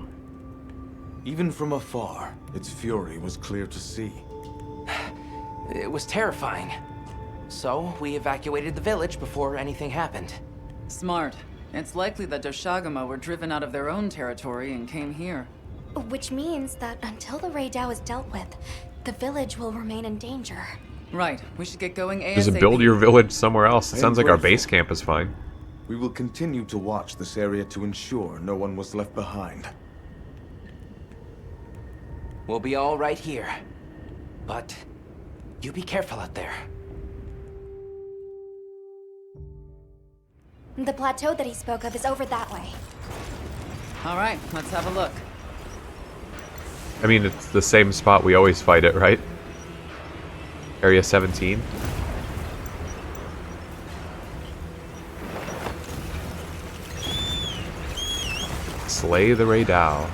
Even from afar, its fury was clear to see. It was terrifying. So we evacuated the village before anything happened. Smart. It's likely that Doshaguma were driven out of their own territory and came here. Which means that until the Raydao is dealt with, the village will remain in danger. Right. We should get going ASAP. Just build your village somewhere else. It I am sounds like our grateful. base camp is fine. We will continue to watch this area to ensure no one was left behind. We'll be all right here. But you be careful out there. The plateau that he spoke of is over that way. All right, let's have a look. I mean, it's the same spot we always fight it, right? Area 17. Slay the Raidao.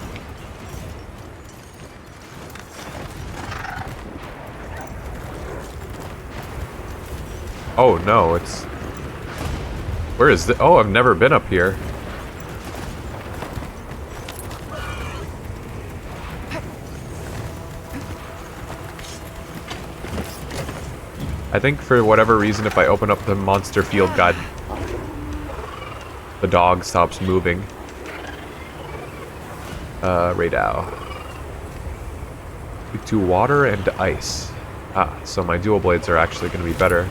Oh no, it's... Where is the... Oh, I've never been up here. I think for whatever reason, if I open up the monster field guide, the dog stops moving. Raidao. To water and ice. Ah, so my dual blades are actually going to be better.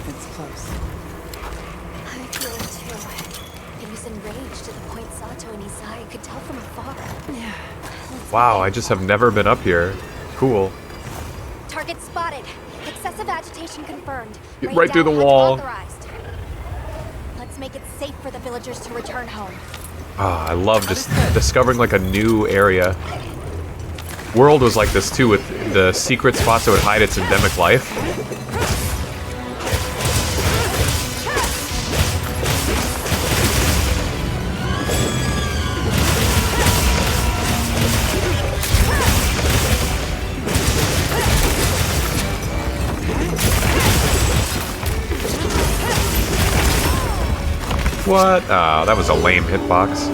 It's close. I feel it too. It was enraged to the point Sato and Isai could tell from afar. Yeah. Wow, I just have never been up here. Cool. Target spotted. Excessive agitation confirmed. Get right through the wall. Authorized. Let's make it safe for the villagers to return home. Ah, I love just discovering like a new area. World was like this too, with the secret spots that would hide its endemic life. What? Ah, that was a lame hitbox.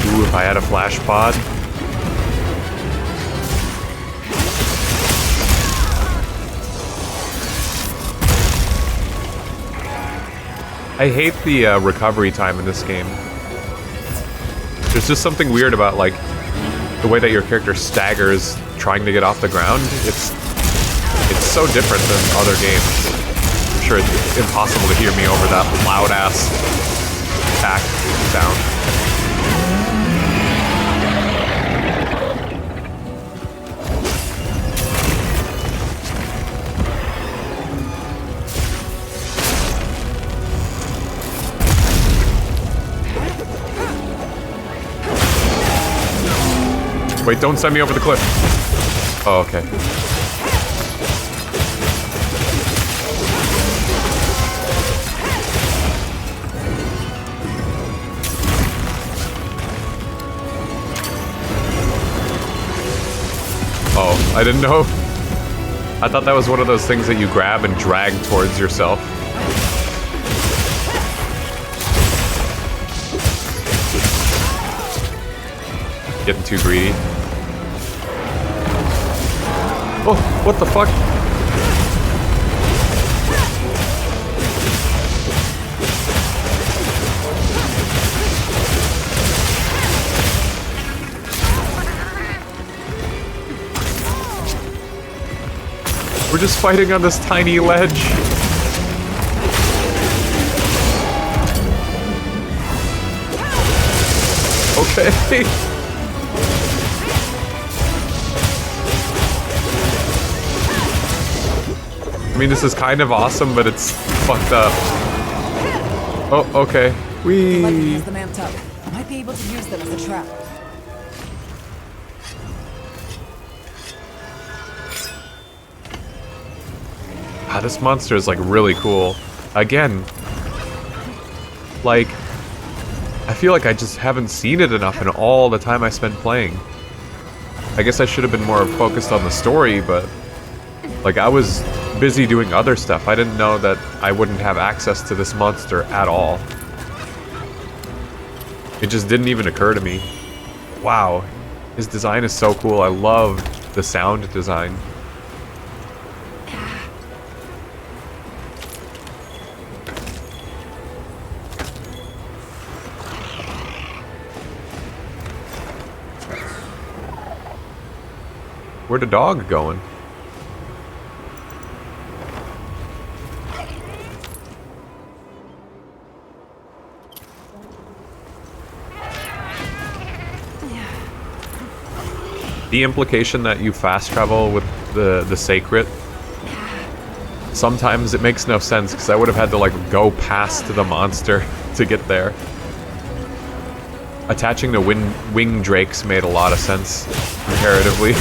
Ooh, if I had a flash pod. I hate the recovery time in this game. There's just something weird about like the way that your character staggers trying to get off the ground. It's so different than other games. I'm sure it's impossible to hear me over that loud ass attack sound. Wait, don't send me over the cliff. Oh, okay. Oh, I didn't know. I thought that was one of those things that you grab and drag towards yourself. Getting too greedy. Oh, what the fuck? We're just fighting on this tiny ledge. Okay. I mean, this is kind of awesome, but it's fucked up. Oh, okay. The lightning Whee! has them amped up. Might be able to use them as a trap. Ah, this monster is like really cool. Again, like, I feel like I just haven't seen it enough in all the time I spent playing. I guess I should have been more focused on the story, but like I was busy doing other stuff. I didn't know that I wouldn't have access to this monster at all. It just didn't even occur to me. Wow, his design is so cool. I love the sound design. Where'd the dog going? The implication that you fast travel with the sacred, sometimes it makes no sense because I would have had to like go past the monster to get there. Attaching the wing drakes made a lot of sense comparatively.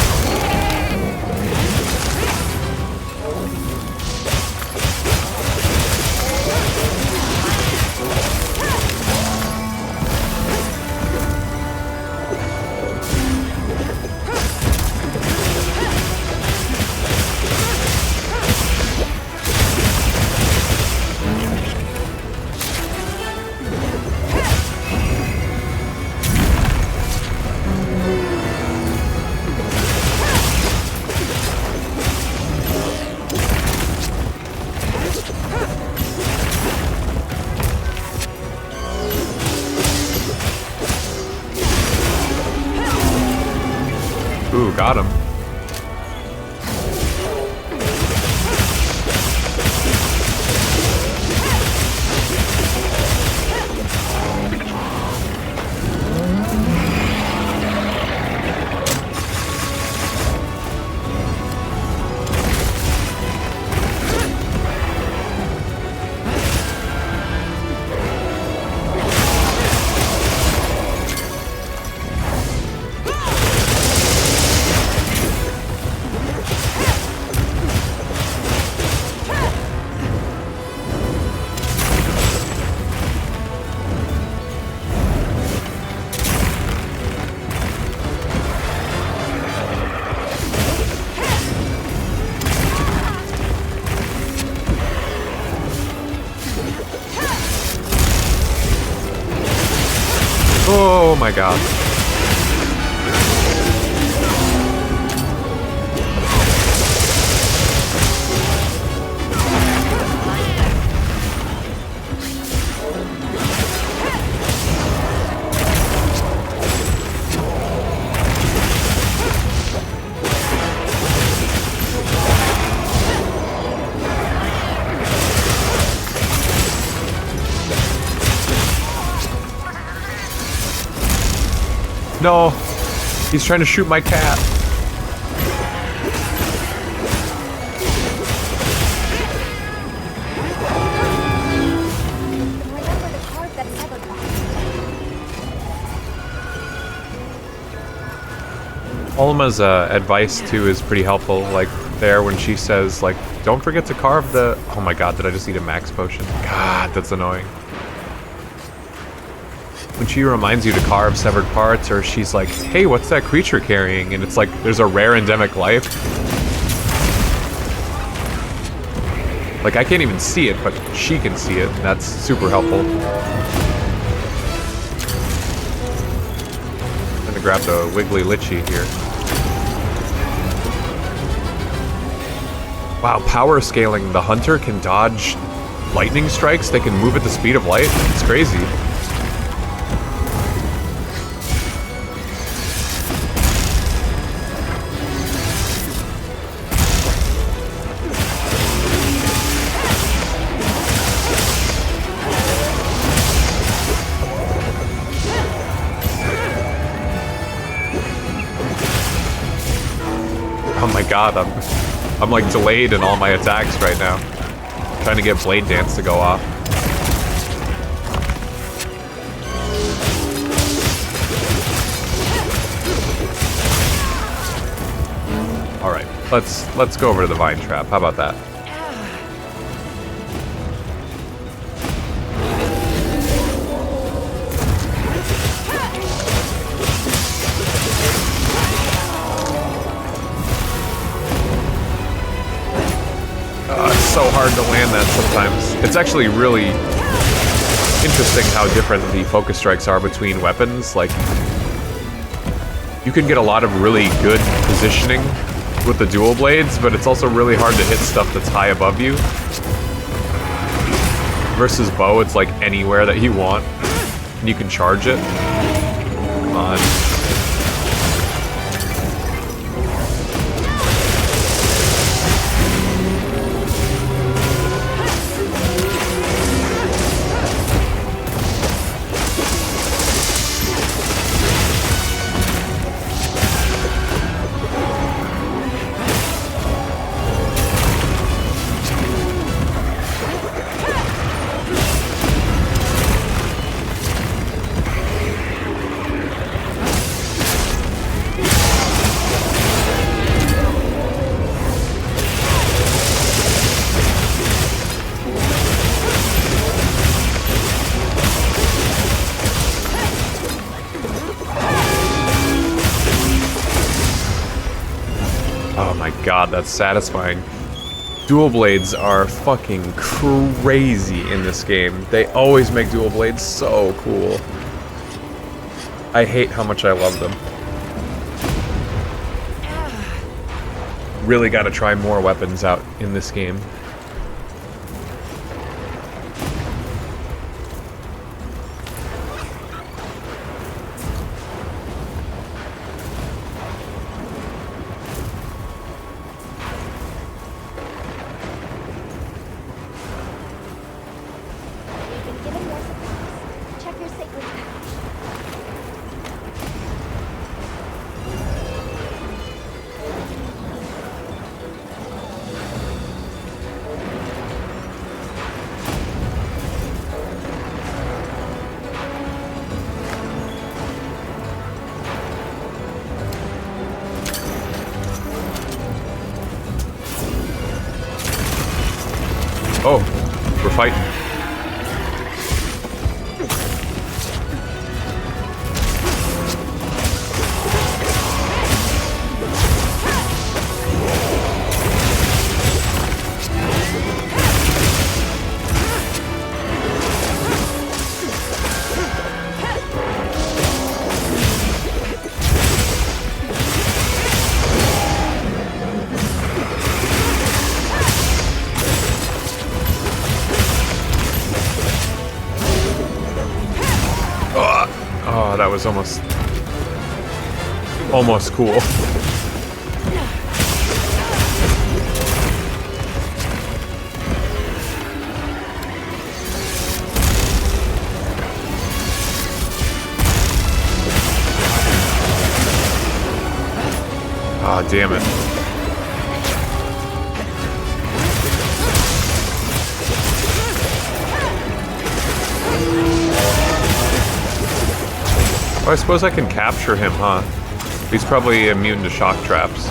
Ooh, got him. Oh my god. No, he's trying to shoot my cat. Alma's advice too is pretty helpful. Like there when she says like, don't forget to carve the. Oh my god, did I just eat a max potion? God, that's annoying. When she reminds you to carve severed parts, or she's like, hey, what's that creature carrying? And it's like, there's a rare endemic life. Like, I can't even see it, but she can see it, and that's super helpful. I'm gonna grab the Wiggly Litchi here. Wow, power scaling. The hunter can dodge lightning strikes. They can move at the speed of light. It's crazy. Oh my god, I'm like delayed in all my attacks right now. Trying to get Blade Dance to go off. Alright, let's go over to the Vine Trap. How about that? hard to land that sometimes. It's actually really interesting how different the focus strikes are between weapons. Like, you can get a lot of really good positioning with the dual blades, but it's also really hard to hit stuff that's high above you. Versus bow, it's like anywhere that you want, and you can charge it. Come on. God, that's satisfying. Dual blades are fucking crazy in this game. They always make dual blades so cool. I hate how much I love them. Really gotta try more weapons out in this game. Oh, we're fighting. Oh, that was almost cool. Ah, damn it. Oh, I suppose I can capture him, huh? He's probably immune to shock traps.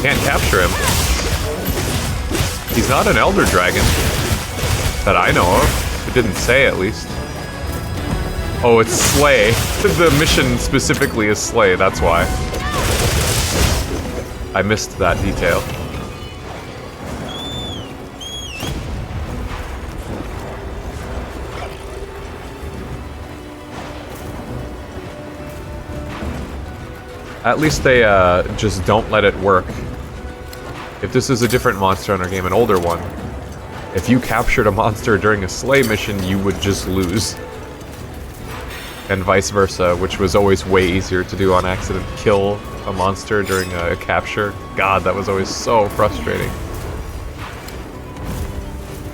Can't capture him. He's not an Elder Dragon. That I know of. It didn't say, at least. Oh, it's Slay. The mission specifically is Slay, that's why. I missed that detail. At least they just don't let it work. If this is a different Monster Hunter game, an older one, if you captured a monster during a Slay mission, you would just lose. And vice versa, which was always way easier to do on accident. Kill a monster during a capture. God, that was always so frustrating.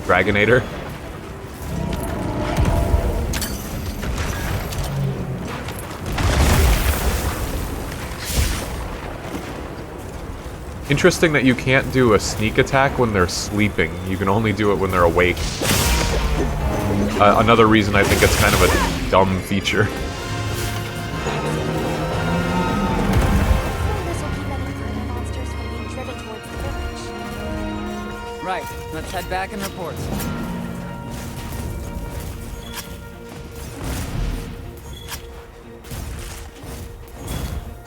Dragonator. Interesting that you can't do a sneak attack when they're sleeping. You can only do it when they're awake. Another reason I think it's kind of a dumb feature. Right, let's head back and report.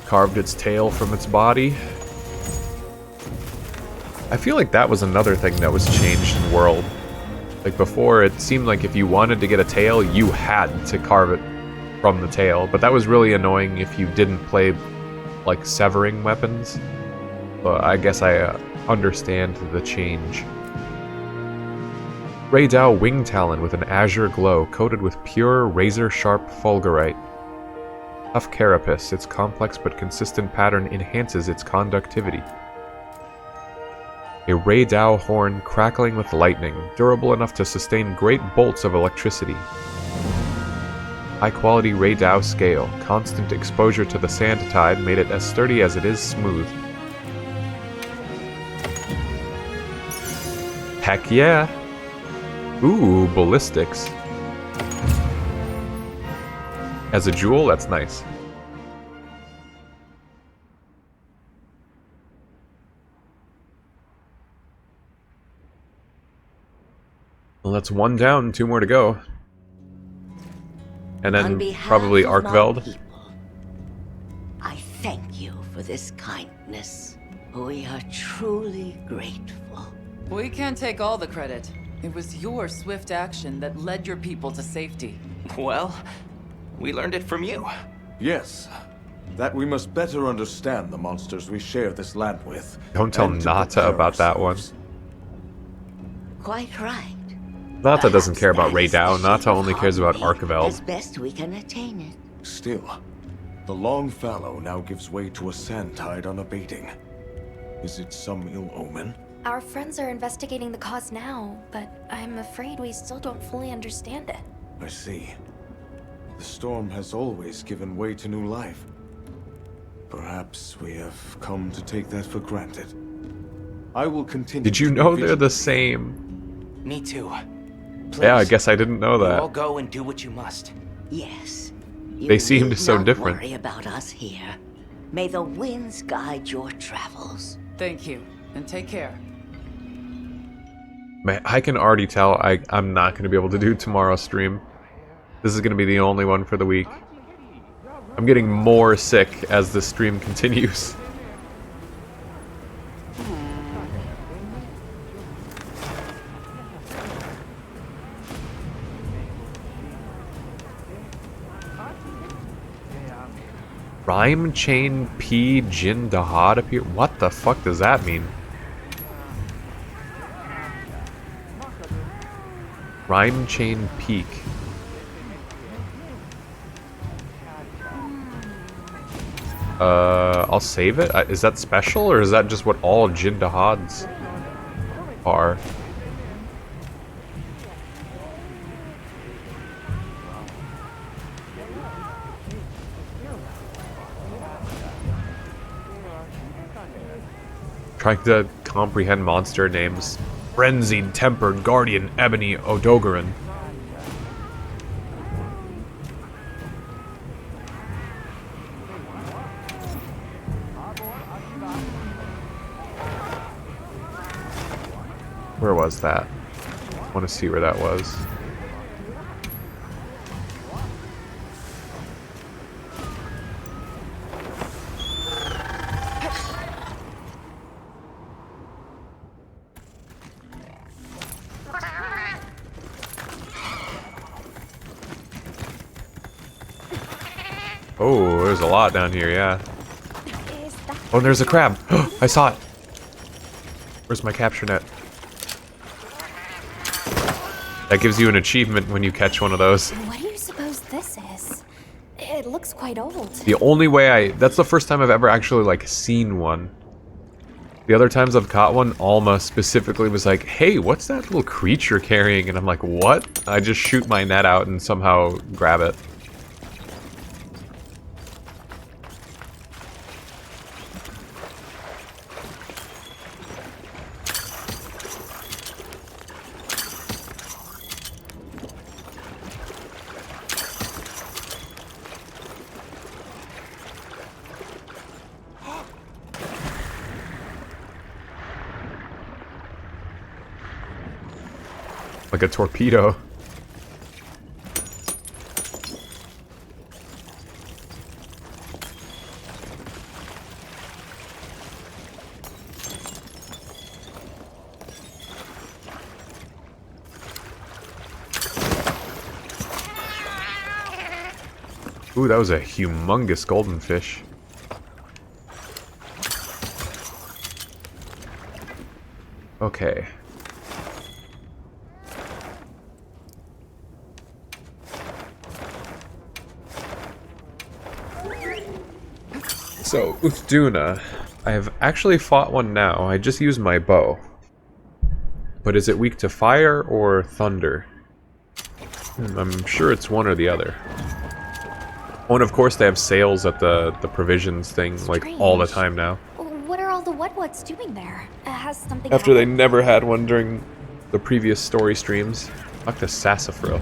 Carved its tail from its body. I feel like that was another thing that was changed in World. Like before, it seemed like if you wanted to get a tail, you had to carve it from the tail. But that was really annoying if you didn't play like severing weapons. But I guess I understand the change. Raydao Wing Talon with an azure glow, coated with pure razor-sharp fulgurite. Tough carapace, its complex but consistent pattern enhances its conductivity. A Raydao horn crackling with lightning, durable enough to sustain great bolts of electricity. High-quality Raydao scale, constant exposure to the sand tide made it as sturdy as it is smooth. Heck yeah! Ooh, ballistics. As a jewel, that's nice. Well, that's one down, 2 more to go. And then probably Arkveld. I thank you for this kindness. We are truly grateful. We can't take all the credit. It was your swift action that led your people to safety. Well, we learned it from you. Yes. That we must better understand the monsters we share this land with. Don't tell and to Nata prepare about that one. ourselves. Quite right. Nata doesn't care about Perhaps that Raydao. is the Nata shape of only cares about harmony Arkveld. As best we can attain it. Still, the long fallow now gives way to a sand tide unabating. Is it some ill omen? Our friends are investigating the cause now, but I'm afraid we still don't fully understand it. I see. The storm has always given way to new life. Perhaps we have come to take that for granted. I will continue. Did you to know be they're the vigilant. same? Me too. Please, Yeah, I guess I didn't know you all that. go and do what you must. Yes. You They seemed need so not different. Worry about us here. May the winds guide your travels. Thank you, and take care. Man, I can already tell I'm not going to be able to do tomorrow's stream. This is going to be the only one for the week. I'm getting more sick as the stream continues. Rhyme Chain P Jin Dahad appear. What the fuck does that mean? Rhyme Chain Peak. I'll save it. Is that special, or is that just what all Jin Dahads are? Trying to comprehend monster names. Frenzied, Tempered, Guardian, Ebony, Odogaran. Where was that? I want to see where that was. Oh, there's a lot down here, yeah. Oh, and there's a crab. I saw it. Where's my capture net? That gives you an achievement when you catch one of those. What do you suppose this is? It looks quite old. The only way that's the first time I've ever actually, like, seen one. The other times I've caught one, Alma specifically was like, hey, what's that little creature carrying? And I'm like, what? I just shoot my net out and somehow grab it. Like a torpedo. Ooh, that was a humongous golden fish. Okay. So, Uthduna. I have actually fought one now. I just used my bow. But is it weak to fire or thunder? I'm sure it's one or the other. Oh, and of course they have sales at the provisions thing, like, all the time now. What are all the what-what's doing there? Has something After they happened? never had one during the previous story streams. Fuck the sassafras.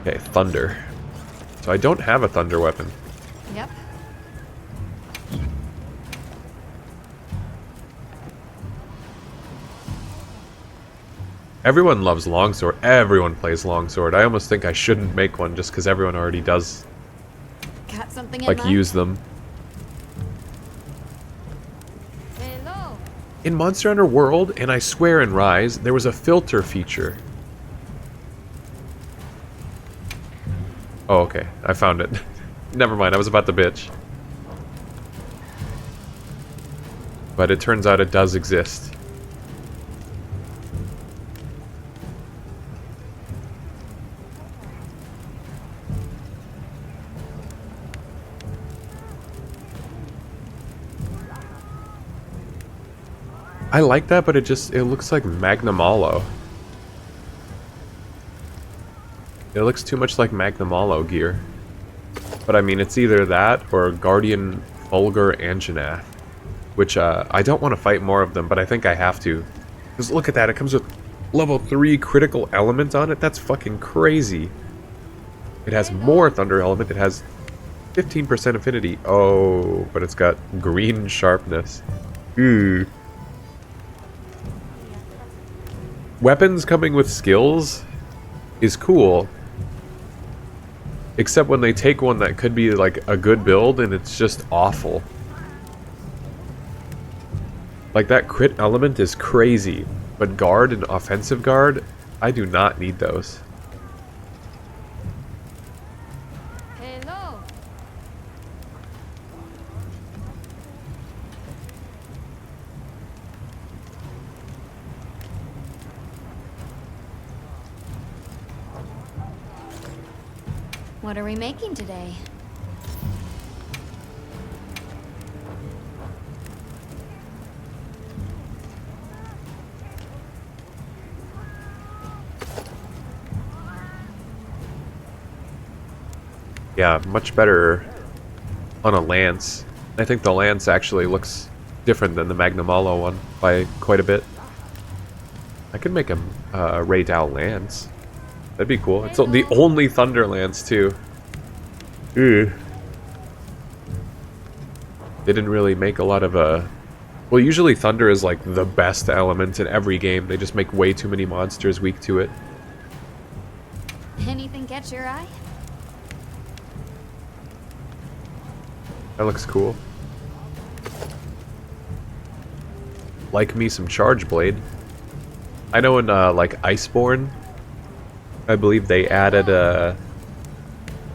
Okay, thunder. So I don't have a thunder weapon. Yep. Everyone loves longsword. Everyone plays longsword. I almost think I shouldn't make one just because everyone already does, Got something in like, mind? use them. Hello. In Monster Hunter World, and I swear in Rise, there was a filter feature. Oh, okay. I found it. Never mind, I was about to bitch. But it turns out it does exist. I like that, but it looks like Magnum Alo. It looks too much like Magnum Alo gear. But I mean, it's either that or Guardian Fulgur Anjanath. Which, I don't want to fight more of them, but I think I have to. Because look at that, it comes with level 3 critical element on it. That's fucking crazy. It has more Thunder Element. It has 15% affinity. Oh, but it's got green sharpness. Ooh. Weapons coming with skills is cool. Except when they take one that could be like a good build and it's just awful. Like that crit element is crazy, but guard and offensive guard, I do not need those. Hello. What are we making today? Yeah, much better on a lance. I think the lance actually looks different than the Magnum Alo one by quite a bit. I could make a Ray Dow lance. That'd be cool. It's the only Thunder Lance too. Ew. They didn't really make a lot of well, usually Thunder is like the best element in every game. They just make way too many monsters weak to it. Anything catch your eye? That looks cool. Like me some Charge Blade. I know in like Iceborne, I believe they added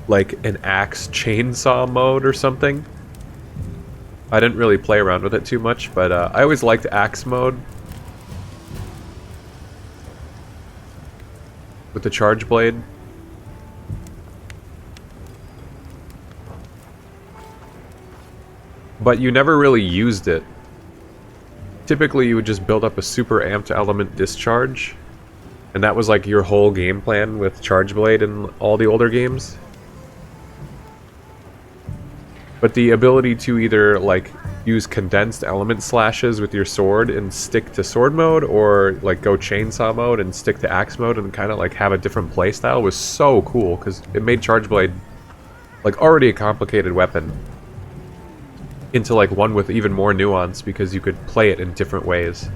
like an axe chainsaw mode or something. I didn't really play around with it too much, but I always liked axe mode with the Charge Blade. But you never really used it. Typically you would just build up a super amped element discharge, and that was like your whole game plan with Charge Blade in all the older games. But the ability to either like use condensed element slashes with your sword and stick to sword mode, or like go chainsaw mode and stick to axe mode and kind of like have a different playstyle was so cool, because it made Charge Blade like already a complicated weapon into like one with even more nuance, because you could play it in different ways.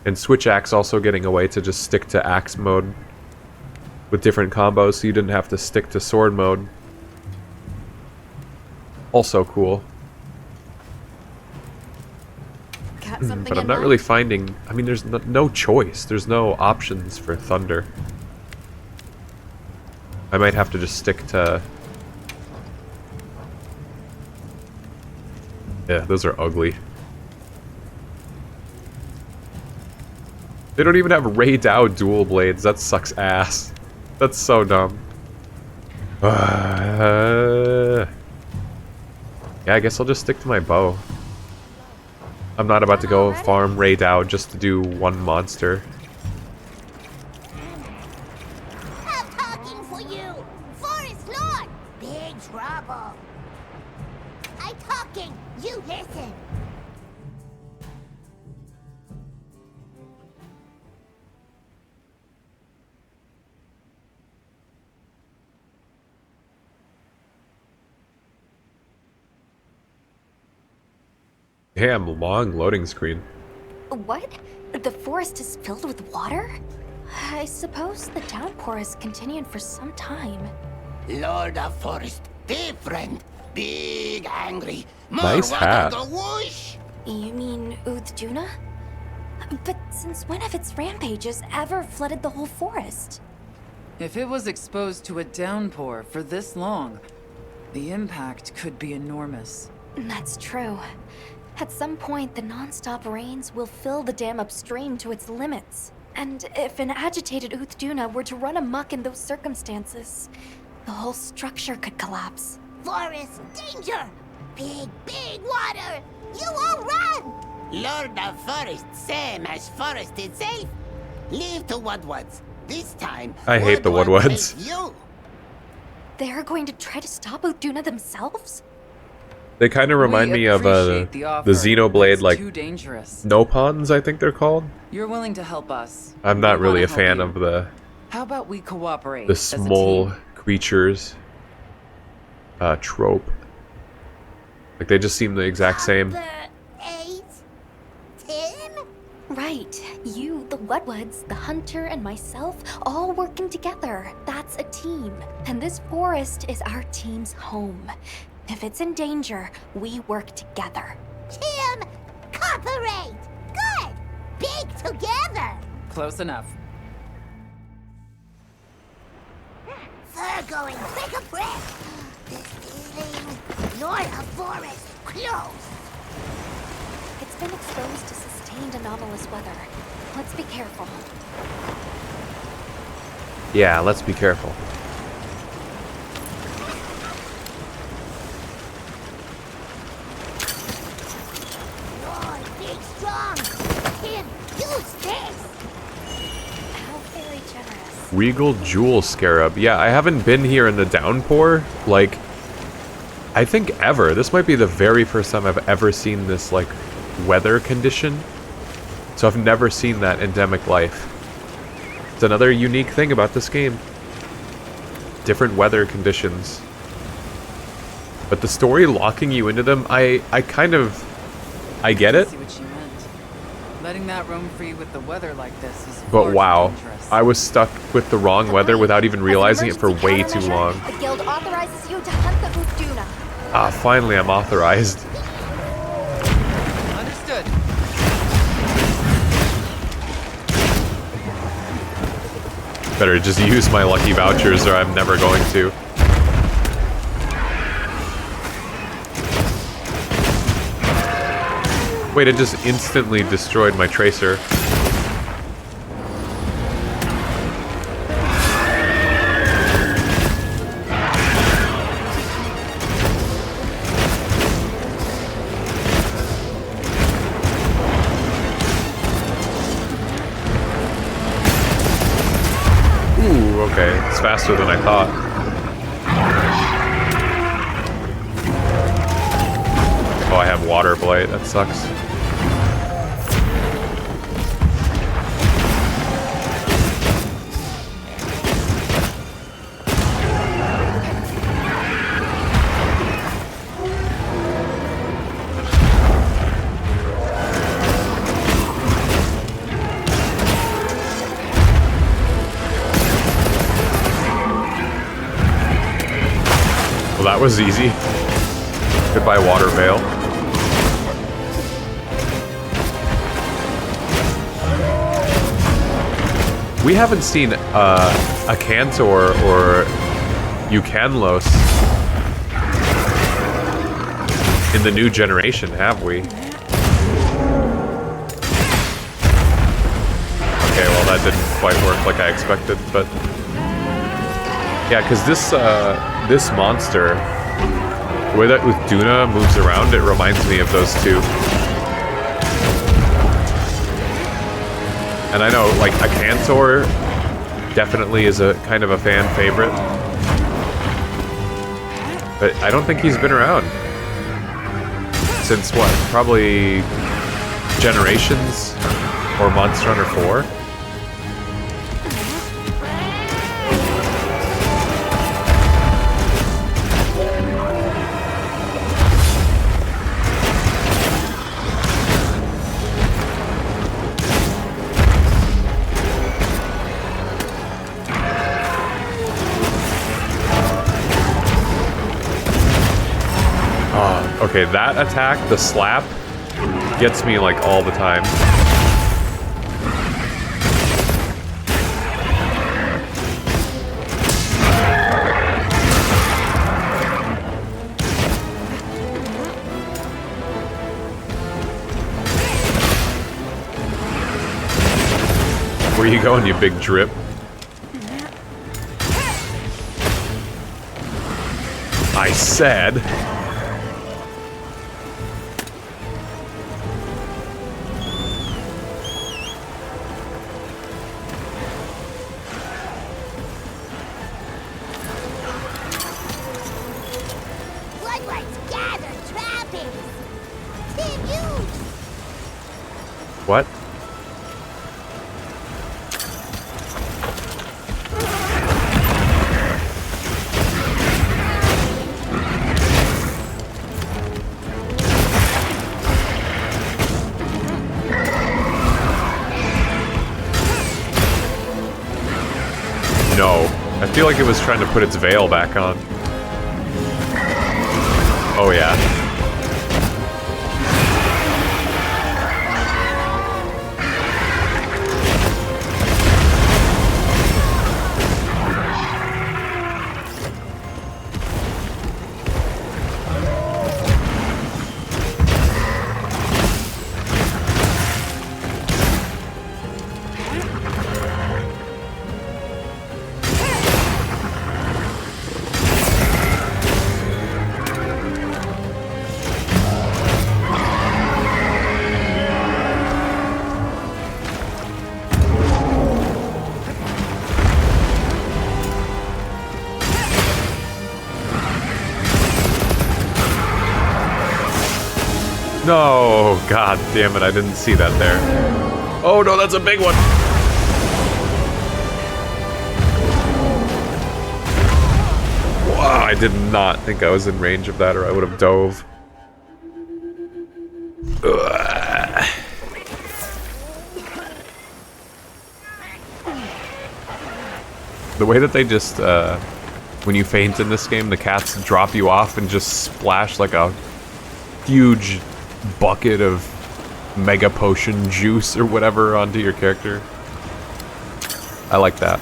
And Switch Axe also getting a way to just stick to axe mode with different combos, so you didn't have to stick to sword mode. Also cool. got something But I'm in not mind? really finding... I mean, there's no choice. There's no options for thunder. I might have to just stick to... Yeah, those are ugly. They don't even have Ray Dow dual blades. That sucks ass. That's so dumb. Yeah, I guess I'll just stick to my bow. I'm not about to go farm Ray Dow just to do one monster. I'm talking for you! Forest Lord! Big trouble! I'm talking, you listen! Damn, long loading screen. What? The forest is filled with water? I suppose the downpour has continued for some time. Lord of Forest, different, big, angry, more Nice water hat. go whoosh! You mean Udjuna? But since when have its rampages ever flooded the whole forest? If it was exposed to a downpour for this long, the impact could be enormous. That's true. At some point, the non-stop rains will fill the dam upstream to its limits. And if an agitated Udjuna were to run amok in those circumstances, the whole structure could collapse. Forest, danger! Big, big water! You all run! Lord of Forest, same as forest itself. Leave to Woodwoods. This time, I hate the Woodwoods. take you. They're going to try to stop Udjuna themselves? They kind of remind me of appreciate the the offer, Xenoblade, it's like, too dangerous. Nopons, I think they're called. You're willing to help us. I'm not We really a wanna fan help of you. How about we cooperate the as a small team? creatures trope. Like, they just seem the exact same. 8, 10? Right. You, the Woodwoods, the hunter, and myself, all working together. That's a team. And this forest is our team's home. If it's in danger, we work together. Team, cooperate! Good! Big together! Close enough. Fur going quick a breath. This feeling, north of forest, close. It's been exposed to sustained anomalous weather. Let's be careful. Yeah, let's be careful. Lord, big strong. Tim, use this. How very generous. Regal Jewel Scarab. Yeah, I haven't been here in the downpour, like, I think ever. This might be the very first time I've ever seen this, like, weather condition. So I've never seen that endemic life. It's another unique thing about this game. Different weather conditions. But the story locking you into them, I get it. See what you meant. Letting that roam free with the weather like this is But far too wow, dangerous. I was stuck with the wrong weather without even realizing it for way too long. The guild authorizes you to hunt the Udjuna. Ah, finally I'm authorized. Understood. Better just use my lucky vouchers or I'm never going to. Wait, it just instantly destroyed my tracer. Ooh, okay. It's faster than I thought. Oh, I have water blight. That sucks. Well, that was easy. Goodbye, water veil. We haven't seen a Cantor or Eucanlos in the new generation, have we? Okay, well that didn't quite work like I expected, but yeah, because this monster, the way that Uthduna moves around, it reminds me of those two. And I know, like, a Cantor definitely is a kind of a fan favorite, but I don't think he's been around since what? Probably Generations or Monster Hunter 4. Okay, that attack, the slap, gets me like all the time. Where you going, you big drip? I said... What? No. I feel like it was trying to put its veil back on. Oh yeah. No, god damn it, I didn't see that there. Oh no, that's a big one! Wow, I did not think I was in range of that or I would have dove. Ugh. The way that they just, when you faint in this game, the cats drop you off and just splash like a huge bucket of mega potion juice or whatever onto your character. I like that.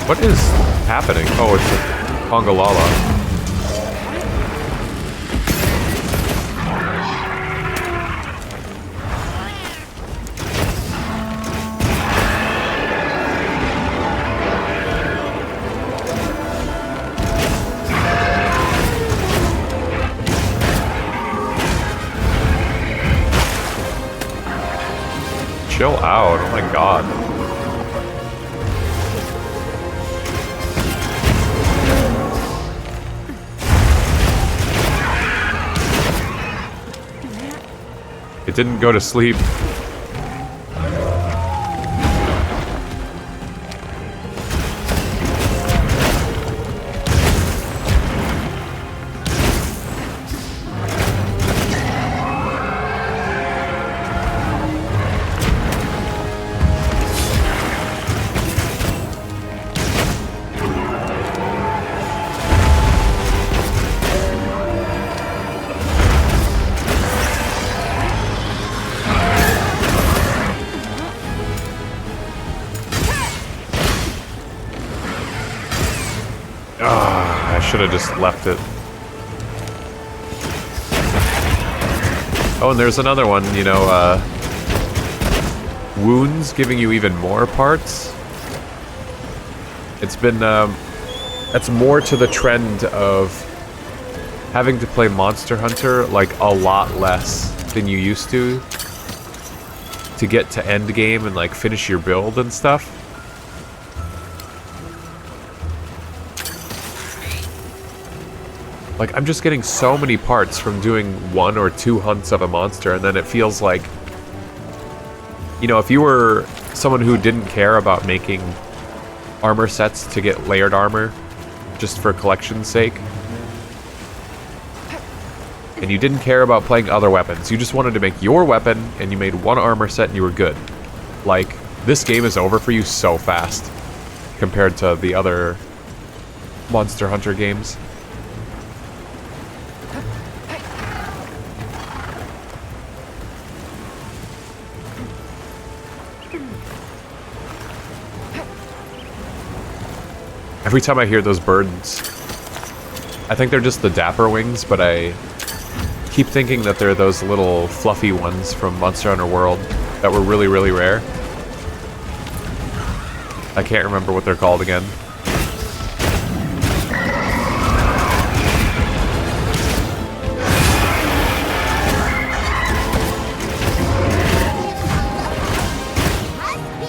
What is happening? Oh, it's a Congalala. Chill out, oh my god. It didn't go to sleep. should have just left it. Oh, and there's another one, you know, wounds giving you even more parts. It's been, that's more to the trend of having to play Monster Hunter, like, a lot less than you used to get to end game and, like, finish your build and stuff. Like, I'm just getting so many parts from doing 1 or 2 hunts of a monster, and then it feels like, you know, if you were someone who didn't care about making armor sets to get layered armor just for collection's sake, and you didn't care about playing other weapons, you just wanted to make your weapon, and you made 1 armor set and you were good. Like, this game is over for you so fast compared to the other Monster Hunter games. Every time I hear those birds, I think they're just the dapper wings, but I keep thinking that they're those little fluffy ones from Monster Hunter World that were really, really rare. I can't remember what they're called again.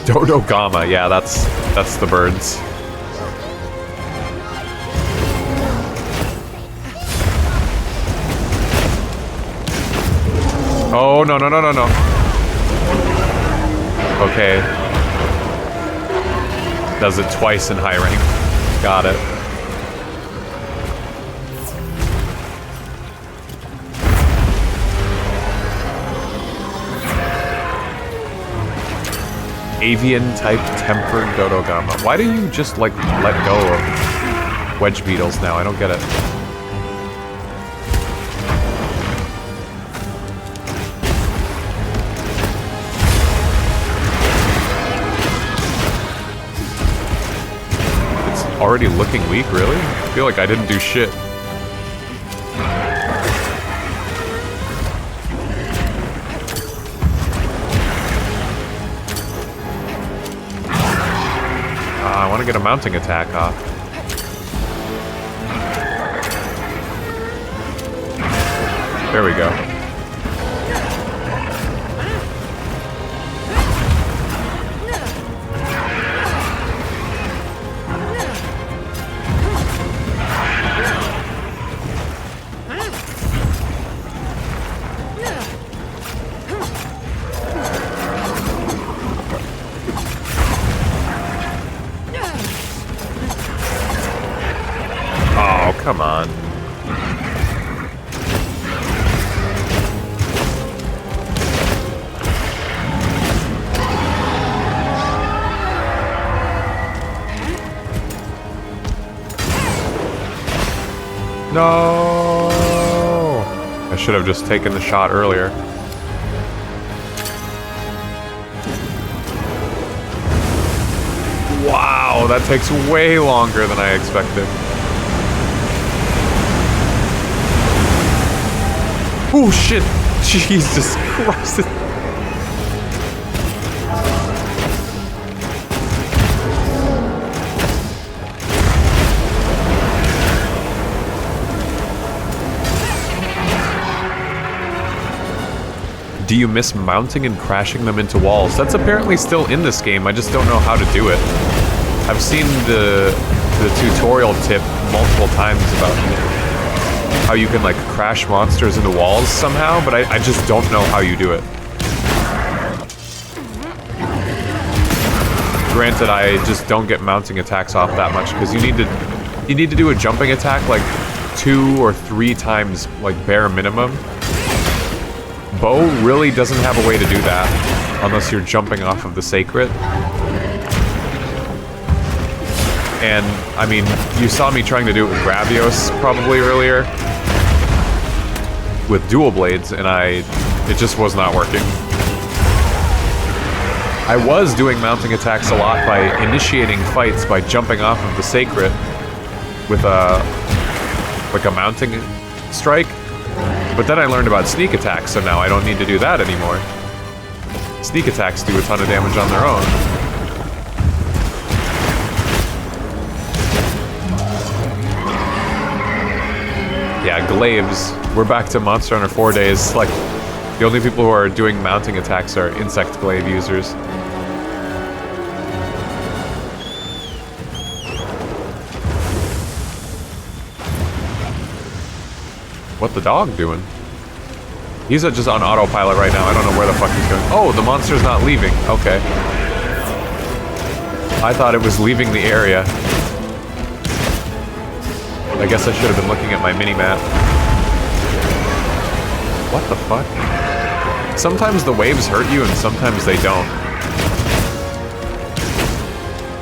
Dodogama, yeah, that's the birds. Oh, no, no, no, no, no. Okay. Does it twice in high rank. Got it. Avian type tempered Dodogama. Why do you just, like, let go of wedge beetles now? I don't get it. Already looking weak, really? I feel like I didn't do shit. I want to get a mounting attack off. There we go. Come on. No! I should have just taken the shot earlier. Wow, that takes way longer than I expected. Oh shit! Jesus Christ! Do you miss mounting and crashing them into walls? That's apparently still in this game, I just don't know how to do it. I've seen the tutorial tip multiple times about how you can, like, crash monsters into walls somehow, but I just don't know how you do it. Granted, I just don't get mounting attacks off that much, because you need to do a jumping attack, like, 2 or 3 times, like, bare minimum. Bow really doesn't have a way to do that, unless you're jumping off of the Sacred. And, I mean, you saw me trying to do it with Gravios probably earlier, with dual blades, and it just was not working. I was doing mounting attacks a lot by initiating fights by jumping off of the Sacred with like a mounting strike. But then I learned about sneak attacks, so now I don't need to do that anymore. Sneak attacks do a ton of damage on their own. Yeah, glaives. We're back to Monster Hunter 4 days. Like, the only people who are doing mounting attacks are insect glaive users. What the dog doing? He's just on autopilot right now. I don't know where the fuck he's going. Oh, the monster's not leaving. Okay. I thought it was leaving the area. I guess I should have been looking at my mini-map. What the fuck? Sometimes the waves hurt you and sometimes they don't.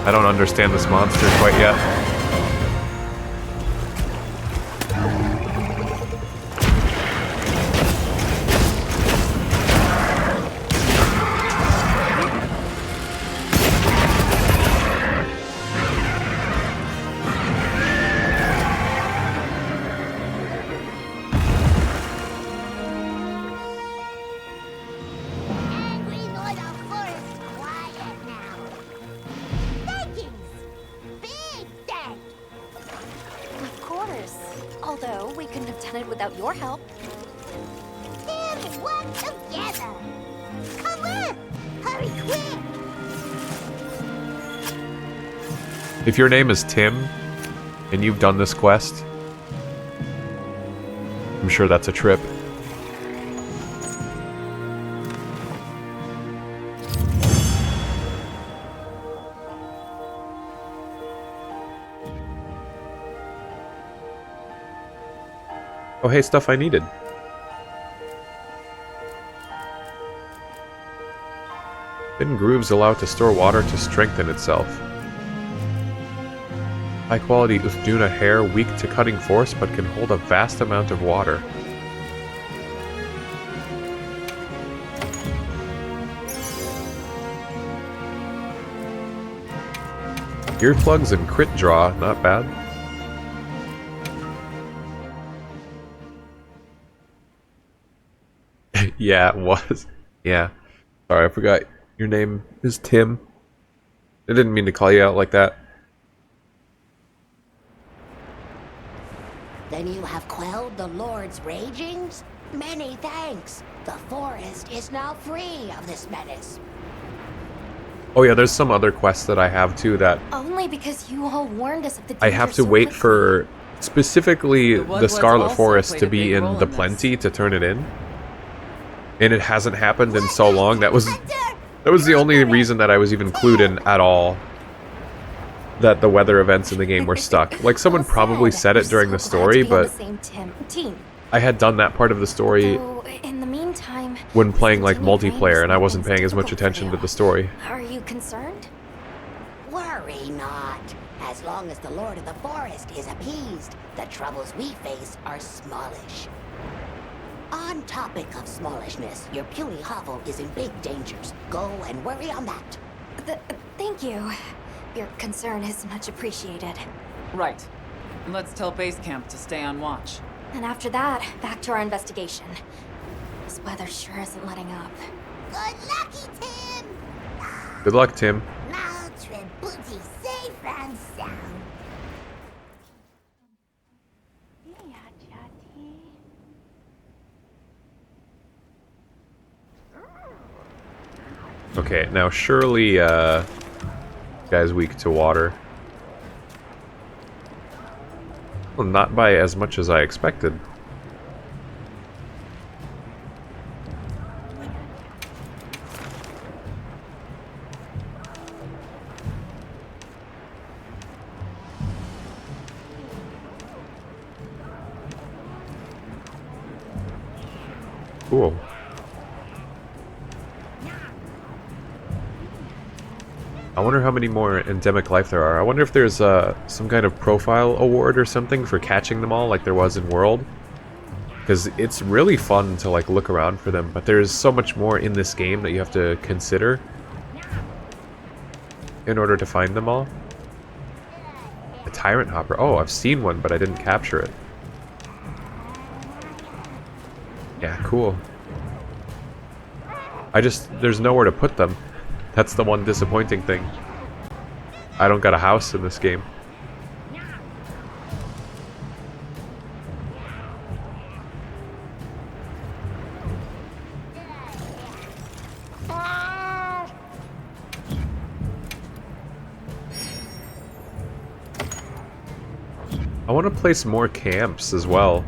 I don't understand this monster quite yet. Although, we couldn't have done it without your help. Let's work together. Come on, hurry quick. If your name is Tim, and you've done this quest, I'm sure that's a trip. Oh hey, stuff I needed. Hidden grooves allow it to store water to strengthen itself. High quality Uthduna hair, weak to cutting force, but can hold a vast amount of water. Earplugs and crit draw, not bad. Yeah, it was. Yeah. Sorry, I forgot your name is Tim. I didn't mean to call you out like that. Then you have quelled the Lord's ragings? Many thanks. The forest is now free of this menace. Oh yeah, there's some other quests that I have too that Only because you all warned us of the I danger have to so wait quickly. for specifically the Woodwoods Scarlet also Forest played to a be big in role the in this. Plenty to turn it in. And it hasn't happened in so long. That was the only reason that I was even clued in at all. That the weather events in the game were stuck. Like someone probably said it during the story, Glad to but be on the same team. I had done that part of the story Though, in the meantime, when playing like continued rain multiplayer, and I has wasn't made paying as things much difficult attention for to the story. Are you concerned? Worry not. As long as the Lord of the Forest is appeased, the troubles we face are smallish. On topic of smallishness, your puny hovel is in big dangers. Go and worry on that. Thank you. Your concern is much appreciated. Right. Let's tell base camp to stay on watch. And after that, back to our investigation. This weather sure isn't letting up. Good lucky, Tim! Good luck, Tim. Now tread booty safe and sound. Okay, now surely, guy's weak to water. Well, not by as much as I expected. Cool. I wonder how many more endemic life there are. I wonder if there's some kind of profile award or something for catching them all like there was in World. Because it's really fun to like look around for them, but there's so much more in this game that you have to consider in order to find them all. A Tyrant Hopper. Oh, I've seen one, but I didn't capture it. Yeah, cool. There's nowhere to put them. That's the one disappointing thing. I don't got a house in this game. I want to place more camps as well.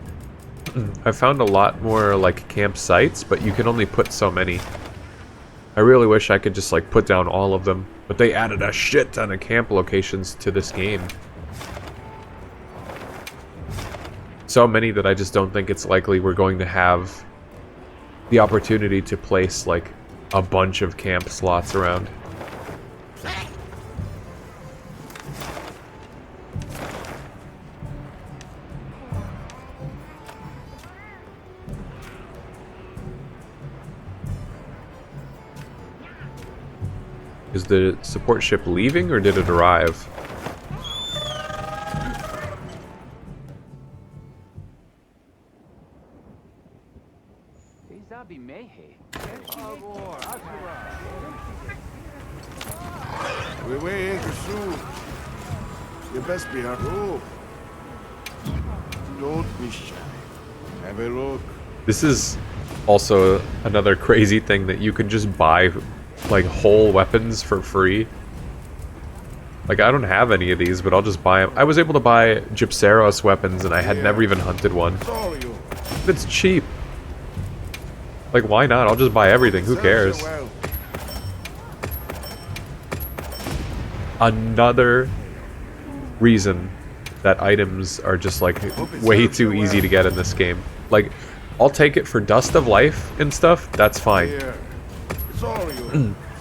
I found a lot more like campsites, but you can only put so many. I really wish I could just like put down all of them, but they added a shit ton of camp locations to this game. So many that I just don't think it's likely we're going to have the opportunity to place like a bunch of camp slots around. Is the support ship leaving or did it arrive? Don't be shy. Have a look. This is also another crazy thing that you can just buy like whole weapons for free. Like I don't have any of these, but I'll just buy them. I was able to buy Gypseros weapons and I had never even hunted one. It's cheap. Like why not? I'll just buy everything. Who cares? Another reason that items are just like way too easy to get in this game. Like I'll take it for Dust of Life and stuff. That's fine.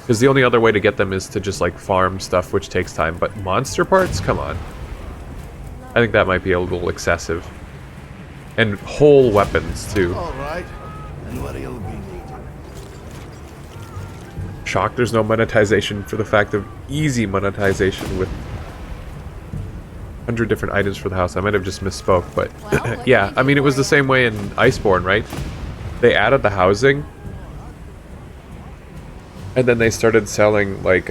Because the only other way to get them is to just like farm stuff, which takes time. But monster parts? Come on. I think that might be a little excessive. And whole weapons too. Alright. And what you'll be needing. Shocked there's no monetization for the fact of easy monetization with 100 different items for the house. I might have just misspoke, but yeah, I mean it was the same way in Iceborne, right? They added the housing and then they started selling like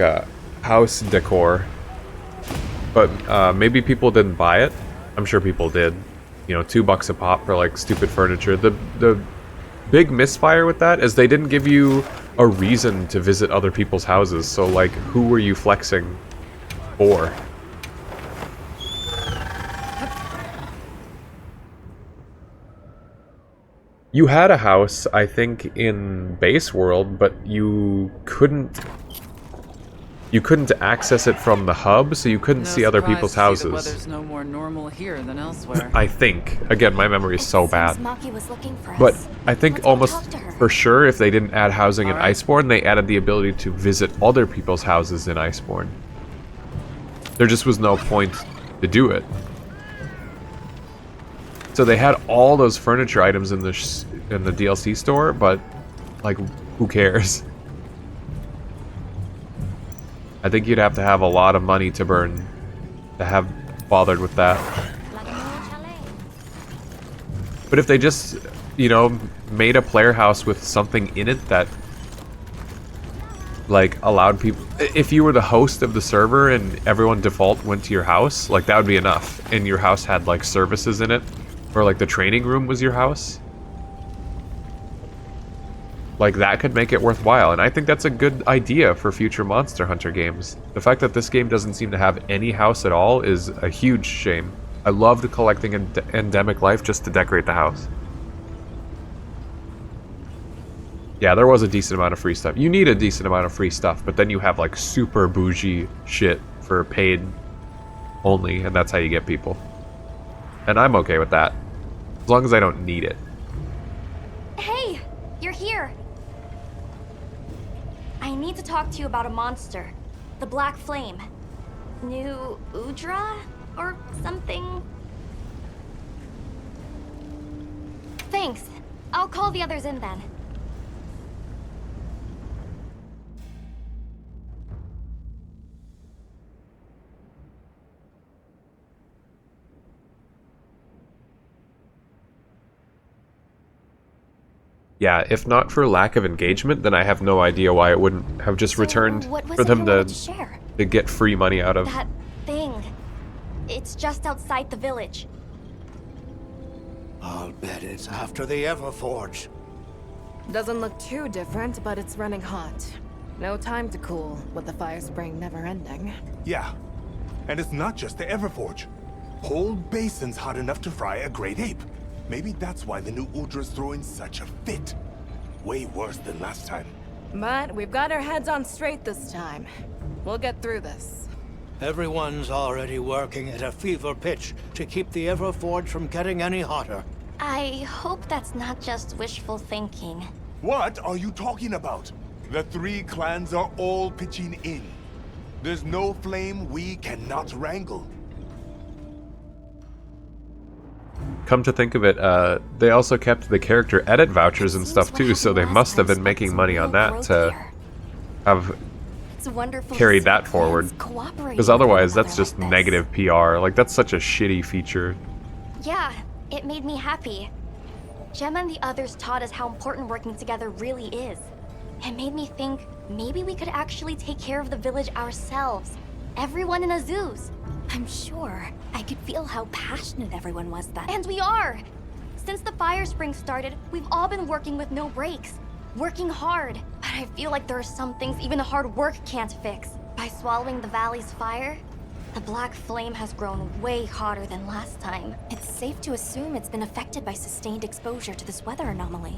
house decor, but maybe people didn't buy it. I'm sure people did. You know, $2 a pop for like stupid furniture. The big misfire with that is they didn't give you a reason to visit other people's houses. So like, who were you flexing for? You had a house, I think, in Base World, but you couldn't access it from the hub, so you couldn't see other people's houses. The weather's no more normal here than elsewhere. I think. Again, my memory is so bad. Maki was looking for us. But I think almost for sure, if they didn't add housing in Iceborne, they added the ability to visit other people's houses in Iceborne. There just was no point to do it. So they had all those furniture items in the DLC store, but like, who cares? I think you'd have to have a lot of money to burn to have bothered with that. But if they just, you know, made a player house with something in it that like allowed people, if you were the host of the server and everyone default went to your house, like that would be enough. And your house had like services in it. Or like the training room was your house. Like that could make it worthwhile, and I think that's a good idea for future Monster Hunter games. The fact that this game doesn't seem to have any house at all is a huge shame. I loved collecting endemic life just to decorate the house. Yeah, there was a decent amount of free stuff. You need a decent amount of free stuff, but then you have like super bougie shit for paid only, and that's how you get people. And I'm okay with that. As long as I don't need it. Hey! You're here! I need to talk to you about a monster. The Black Flame. New Udra? Or something? Thanks. I'll call the others in then. Yeah, if not for lack of engagement, then I have no idea why it wouldn't have just returned what was for it them you to wanted to share? get free money out of. That thing. It's just outside the village. I'll bet it's after the Everforge. Doesn't look too different, but it's running hot. No time to cool, with the fire spring never ending. Yeah, and it's not just the Everforge. Whole basin's hot enough to fry a great ape. Maybe that's why the new Udra's throwing such a fit. Way worse than last time. But we've got our heads on straight this time. We'll get through this. Everyone's already working at a fever pitch to keep the Everforge from getting any hotter. I hope that's not just wishful thinking. What are you talking about? The three clans are all pitching in. There's no flame we cannot wrangle. Come to think of it, they also kept the character edit vouchers and stuff too, so they must have been making money on that to have carried that forward. Because otherwise, that's just negative PR. Like, that's such a shitty feature. Yeah, it made me happy. Gemma and the others taught us how important working together really is. It made me think maybe we could actually take care of the village ourselves. Everyone in Azuz. I'm sure. I could feel how passionate everyone was then. And we are! Since the fire spring started, we've all been working with no breaks. Working hard. But I feel like there are some things even hard work can't fix. By swallowing the valley's fire, the black flame has grown way hotter than last time. It's safe to assume it's been affected by sustained exposure to this weather anomaly.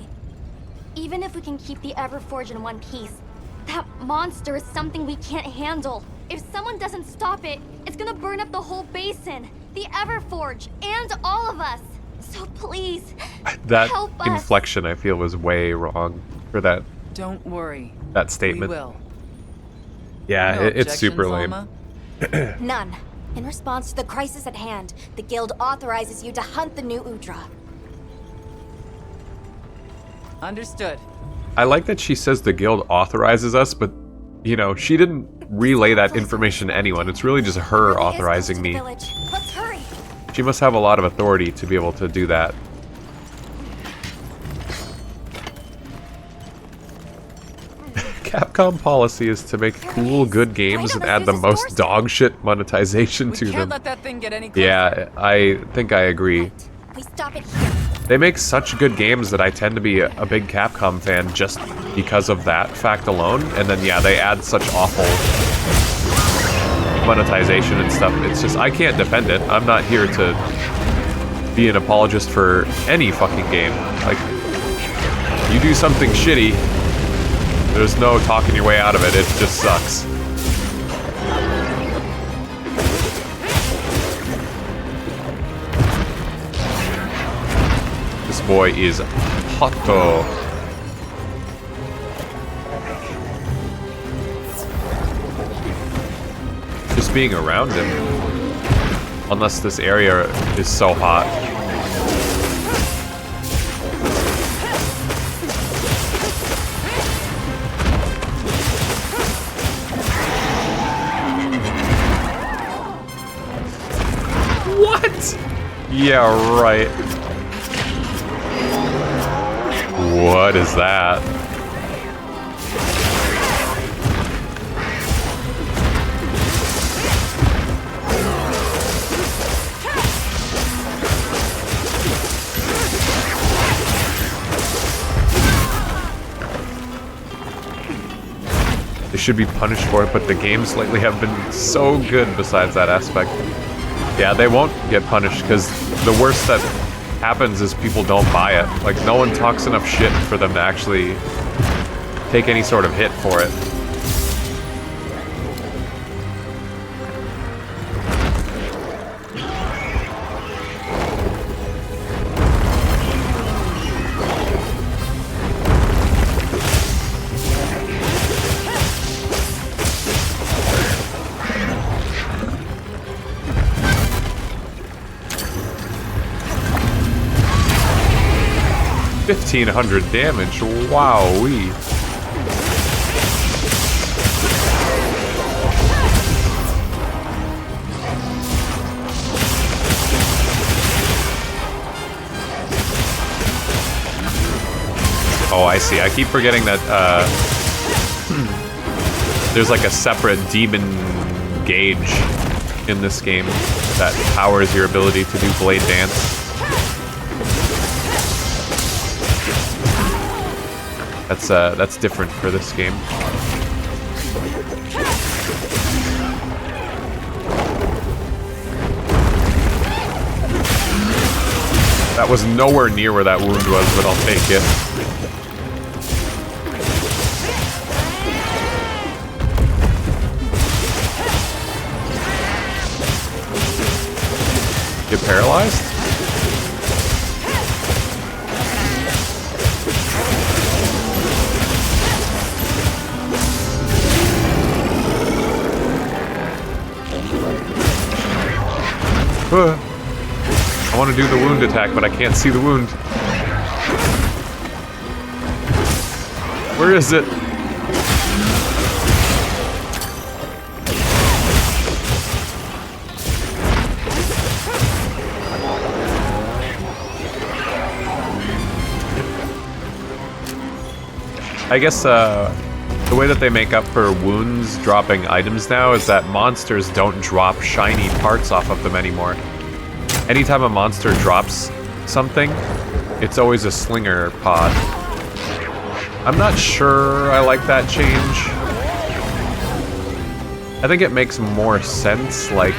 Even if we can keep the Everforge in one piece, that monster is something we can't handle. If someone doesn't stop it, it's gonna burn up the whole basin, the Everforge, and all of us. So please, That help us. inflection, I feel, was way wrong for that. Don't worry. That statement. We will. Yeah, No it's super objections, lame. Alma? None. In response to the crisis at hand, the guild authorizes you to hunt the new Udra. Understood. I like that she says the guild authorizes us, but, you know, she didn't relay that information to anyone. It's really just her authorizing me. Let's hurry. She must have a lot of authority to be able to do that. Capcom policy is to make cool, good games and add the most dog shit monetization to We them. can't let that thing get any closer. Yeah, I think I agree. We stop it here. They make such good games that I tend to be a big Capcom fan just because of that fact alone. And then, yeah, they add such awful monetization and stuff. It's just, I can't defend it. I'm not here to be an apologist for any fucking game. Like, you do something shitty, there's no talking your way out of it. It just sucks. This boy is hotto. Just being around him. Unless this area is so hot. What? Yeah, right. What is that? They should be punished for it, but the games lately have been so good besides that aspect. Yeah, they won't get punished because the worst that happens is people don't buy it. Like, no one talks enough shit for them to actually take any sort of hit for it. $1,500 damage. Wowee. Oh, I see. I keep forgetting that there's like a separate demon gauge in this game that powers your ability to do blade dance. That's different for this game. That was nowhere near where that wound was, but I'll take it. Get paralyzed? I want to do the wound attack, but I can't see the wound. Where is it? I guess the way that they make up for wounds dropping items now is that monsters don't drop shiny parts off of them anymore. Anytime a monster drops something, it's always a slinger pod. I'm not sure I like that change. I think it makes more sense, like,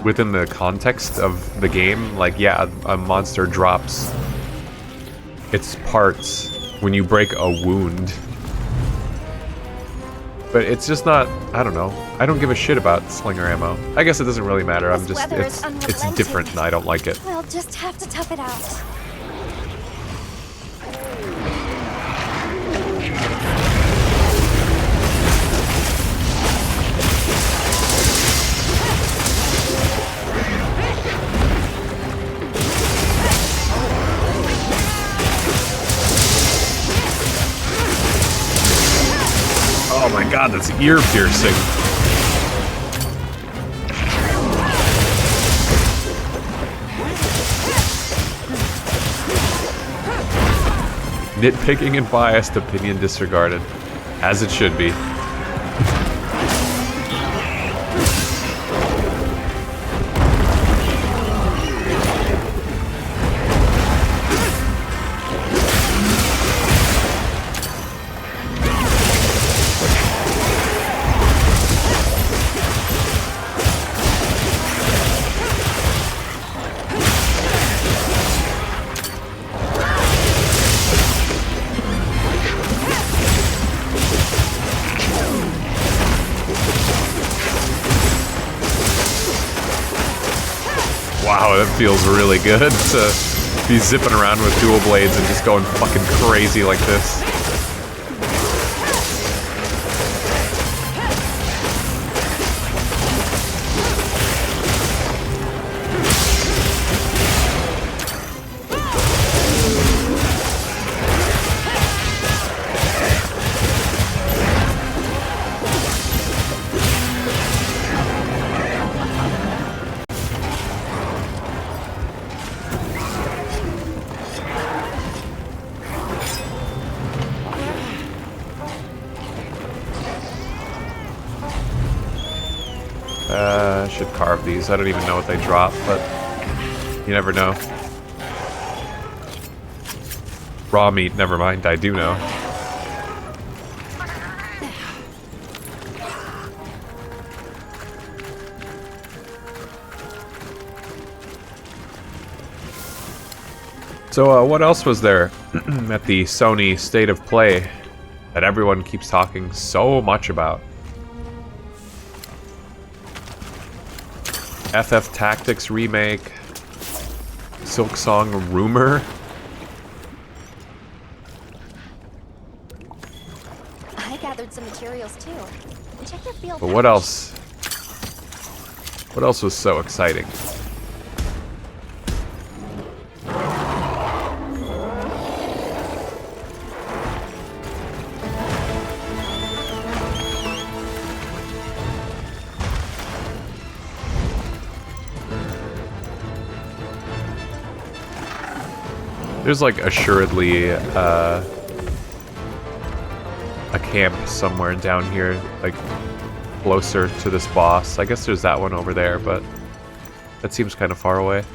within the context of the game. Like, yeah, a monster drops its parts when you break a wound. But it's just not, I don't know. I don't give a shit about slinger ammo. I guess it doesn't really matter. I'm just, it's different and I don't like it. We'll just have to tough it out. Oh my god, that's ear piercing. Nitpicking and biased, opinion disregarded. As it should be. Wow, that feels really good to be zipping around with dual blades and just going fucking crazy like this. I should carve these. I don't even know what they drop, but you never know. Raw meat, never mind, I do know. So what else was there at the Sony State of Play that everyone keeps talking so much about? FF Tactics remake, Silk Song rumor. I gathered some materials too. Check your field. But what else? What else was so exciting? There's like assuredly a camp somewhere down here, like closer to this boss. I guess there's that one over there, but that seems kind of far away.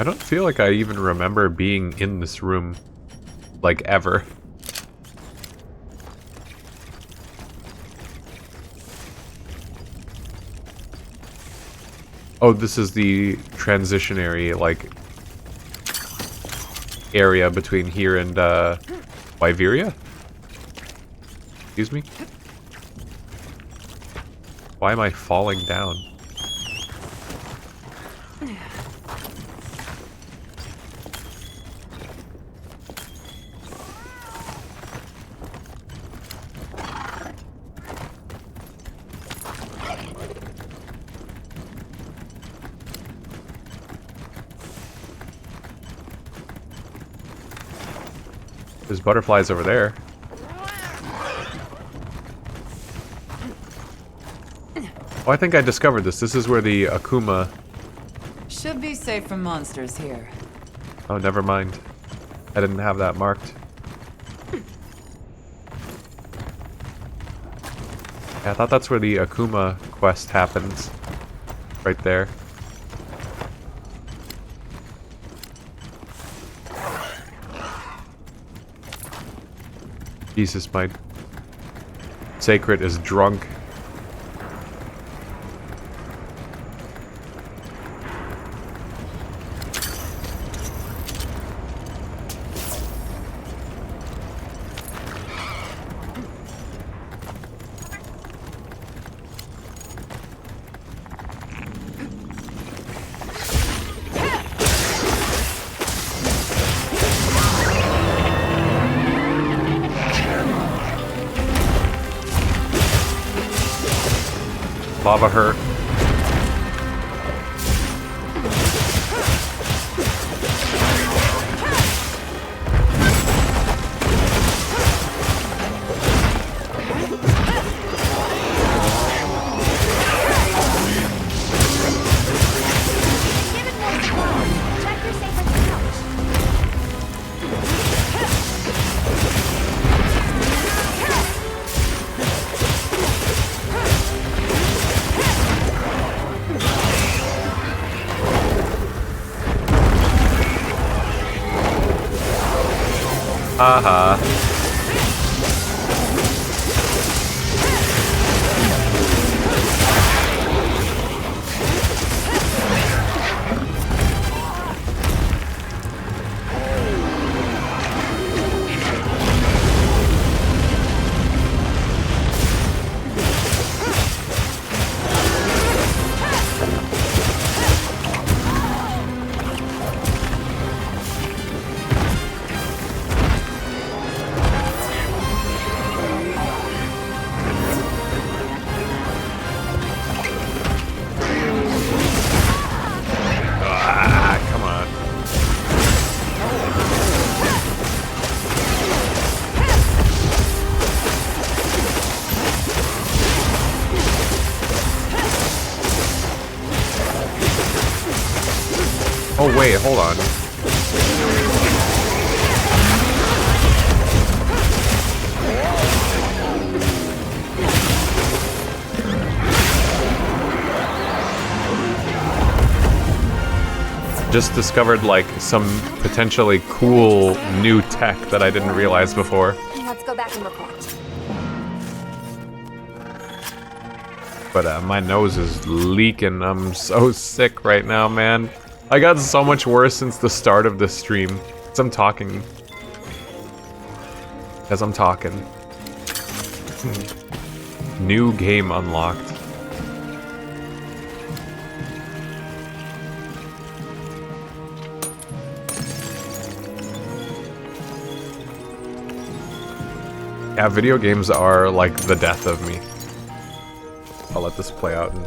I don't feel like I even remember being in this room, like, ever. Oh, this is the transitionary, like, area between here and, Wyveria? Excuse me? Why am I falling down? There's butterflies over there. Oh, I think I discovered this. This is where the Akuma... Should be safe from monsters here. Oh, never mind. I didn't have that marked. Yeah, I thought that's where the Akuma quest happens. Right there. Jesus, my sacred is drunk. Lava her. Haha. Oh wait, hold on. Just discovered like some potentially cool new tech that I didn't realize before. Let's go back and report. But my nose is leaking. I'm so sick right now, man. I got so much worse since the start of this stream. As I'm talking. New game unlocked. Yeah, video games are like the death of me. I'll let this play out and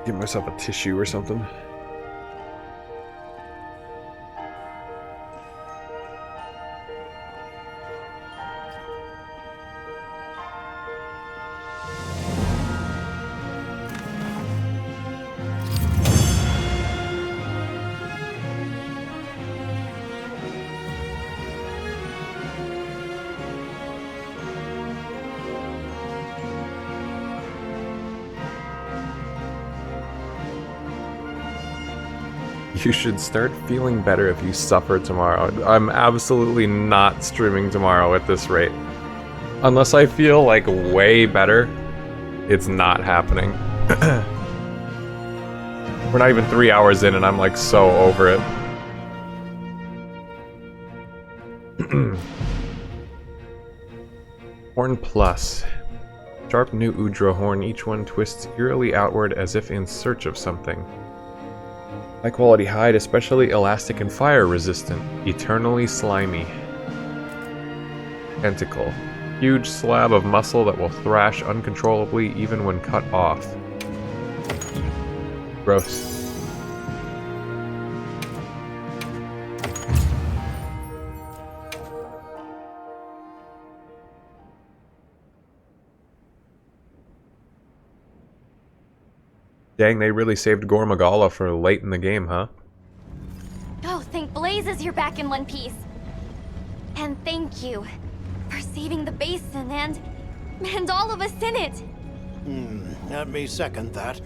give myself a tissue or something. You should start feeling better if you suffer tomorrow. I'm absolutely not streaming tomorrow at this rate. Unless I feel like way better, it's not happening. We're not even 3 hours in and I'm like so over it. Horn Plus. Sharp new Udra horn, each one twists eerily outward as if in search of something. High quality hide, especially elastic and fire resistant. Eternally slimy. Tentacle. Huge slab of muscle that will thrash uncontrollably even when cut off. Gross. Dang, they really saved Gormagala for late in the game, huh? Oh, thank blazes you're back in one piece. And thank you for saving the basin and all of us in it. Let me second that.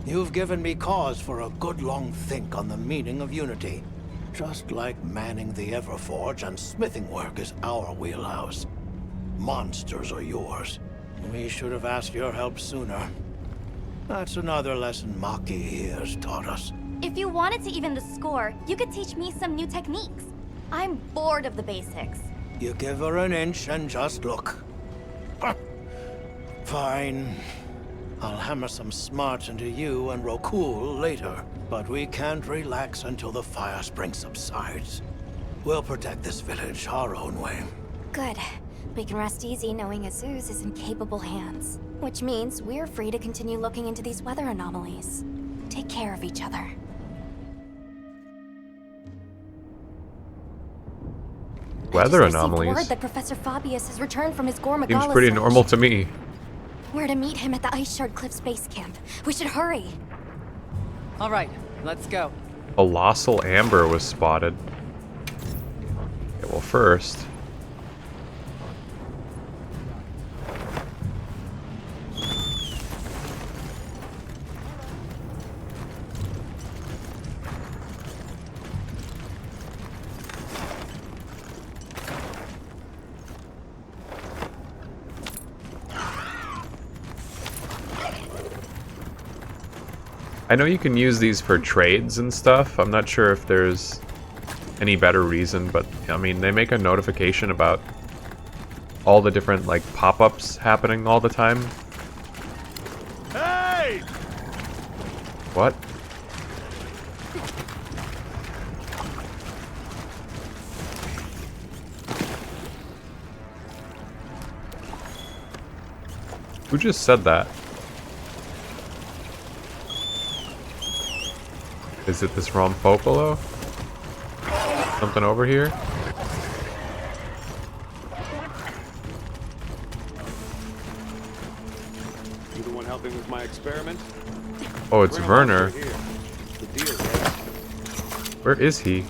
You've given me cause for a good long think on the meaning of unity. Just like manning the Everforge and smithing work is our wheelhouse. Monsters are yours. We should have asked your help sooner. That's another lesson Maki here's taught us. If you wanted to even the score, you could teach me some new techniques. I'm bored of the basics. You give her an inch and just look. Fine. I'll hammer some smarts into you and Rokul later. But we can't relax until the fire spring subsides. We'll protect this village our own way. Good. We can rest easy knowing Azuz is in capable hands. Which means we're free to continue looking into these weather anomalies. Take care of each other. Weather I just received anomalies? word that Professor Fabius has returned from his Gormagala Seems pretty search. normal to me. We're to meet him at the Ice Shard Cliffs base camp. We should hurry. All right, let's go. Colossal amber was spotted. Okay, well first... I know you can use these for trades and stuff. I'm not sure if there's any better reason, but I mean, they make a notification about all the different like pop-ups happening all the time. Hey! What? Who just said that? Is it this Rompopolo? Something over here? You the one helping with my experiment? Oh, it's Bring 'em Werner. over here. The deal, right? Where is he?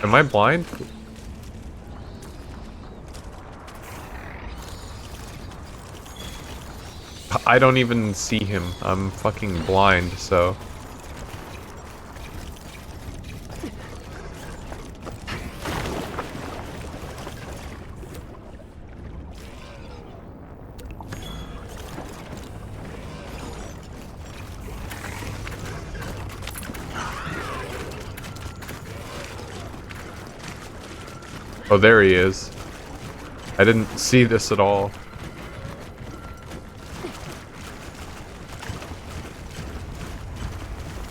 Am I blind? I don't even see him. I'm fucking blind, so... Oh, there he is. I didn't see this at all.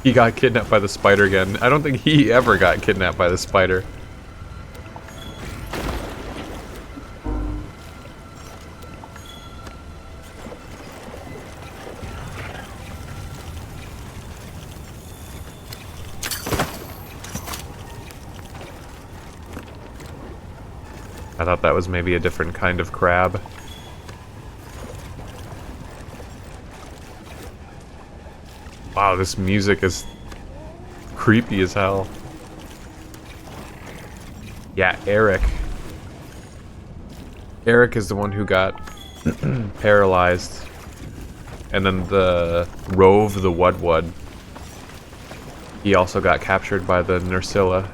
He got kidnapped by the spider again. I don't think he ever got kidnapped by the spider. I thought that was maybe a different kind of crab. Wow, this music is creepy as hell. Yeah, Eric. Eric is the one who got paralyzed. And then the Rove the Wudwud. He also got captured by the Nursilla.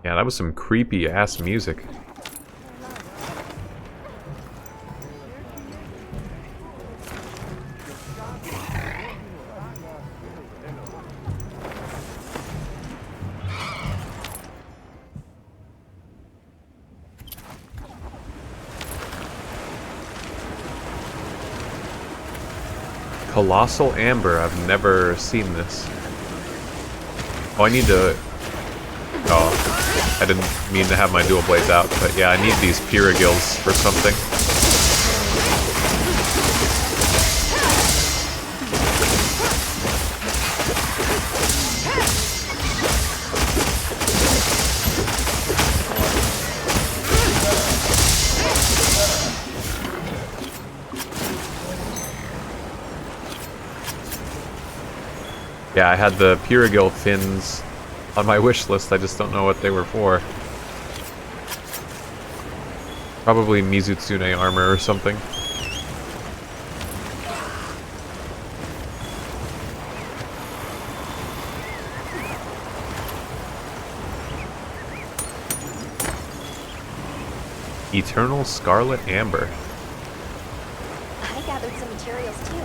Yeah, that was some creepy ass music. Colossal Amber, I've never seen this. Oh, I need to... Oh, I didn't mean to have my dual blades out, but yeah, I need these Pyragils for something. Yeah, I had the Pyragil fins on my wish list, I just don't know what they were for. Probably Mizutsune armor or something. Eternal Scarlet Amber. I gathered some materials too.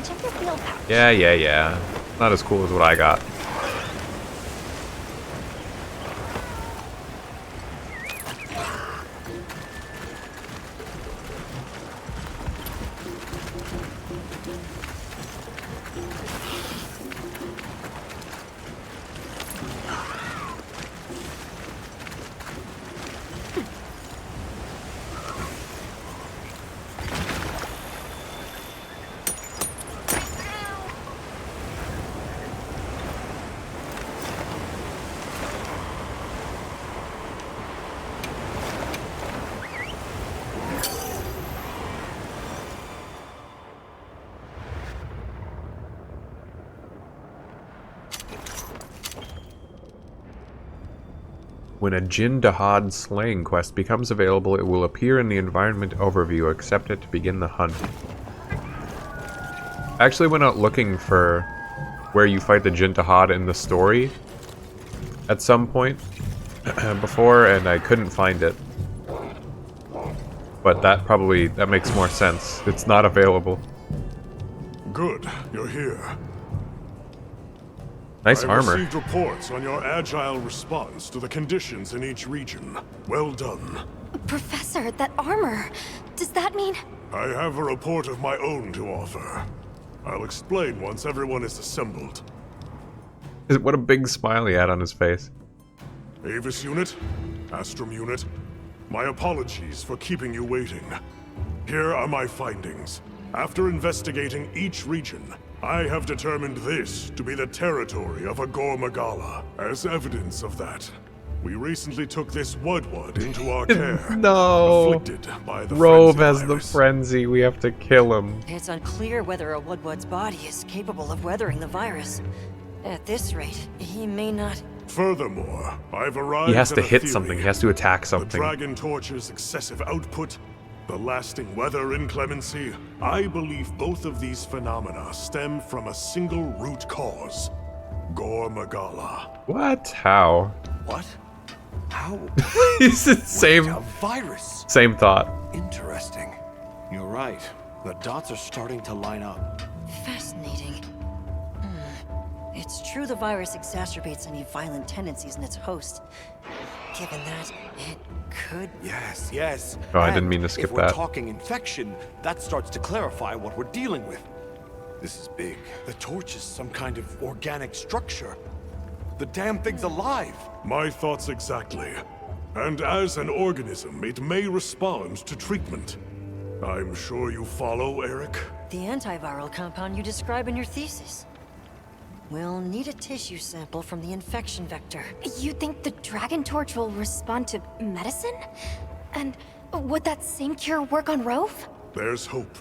Check the field pouch. Yeah. Not as cool as what I got. When a Jin Dahad slaying quest becomes available, it will appear in the environment overview. Accept it to begin the hunt. I actually went out looking for where you fight the Jin Dahad in the story at some point before, and I couldn't find it. But that makes more sense. It's not available. Good, you're here. Nice I've armor. received reports on your agile response to the conditions in each region. Well done. Professor, that armor. Does that mean... I have a report of my own to offer. I'll explain once everyone is assembled. What a big smile he had on his face. Avis unit, Astrum unit, my apologies for keeping you waiting. Here are my findings. After investigating each region, I have determined this to be the territory of Agor Magala. As evidence of that, we recently took this Wudwud into our care. No! Afflicted by the Rove frenzy has the virus. frenzy. We have to kill him. It's unclear whether a Wudwud's body is capable of weathering the virus. At this rate, he may not... Furthermore, I've arrived He has to at a hit theory. something. He has to attack The something. Dragon Torch's excessive output, the lasting weather inclemency, I believe both of these phenomena stem from a single root cause. Gor Magala. What? How? What? How? It's the same. A virus. Same thought. Interesting. You're right. The dots are starting to line up. Fascinating. It's true the virus exacerbates any violent tendencies in its host. Given that, it could... Yes. Oh, I didn't mean to skip if we're that. talking infection, that starts to clarify what we're dealing with. This is big. The torch is some kind of organic structure. The damn thing's alive. My thoughts exactly. And as an organism, it may respond to treatment. I'm sure you follow, Eric? The antiviral compound you describe in your thesis. We'll need a tissue sample from the infection vector. You think the Dragon Torch will respond to medicine? And would that same cure work on Rove? There's hope.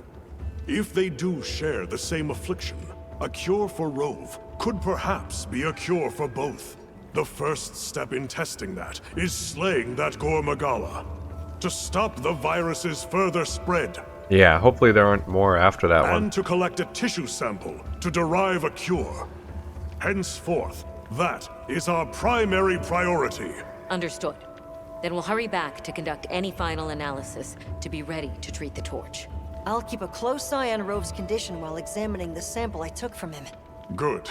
If they do share the same affliction, a cure for Rove could perhaps be a cure for both. The first step in testing that is slaying that Gore Magala to stop the virus's further spread. Yeah, hopefully there aren't more after that one. And to collect a tissue sample to derive a cure. Henceforth, that is our primary priority. Understood. Then we'll hurry back to conduct any final analysis to be ready to treat the torch. I'll keep a close eye on Rove's condition while examining the sample I took from him. Good.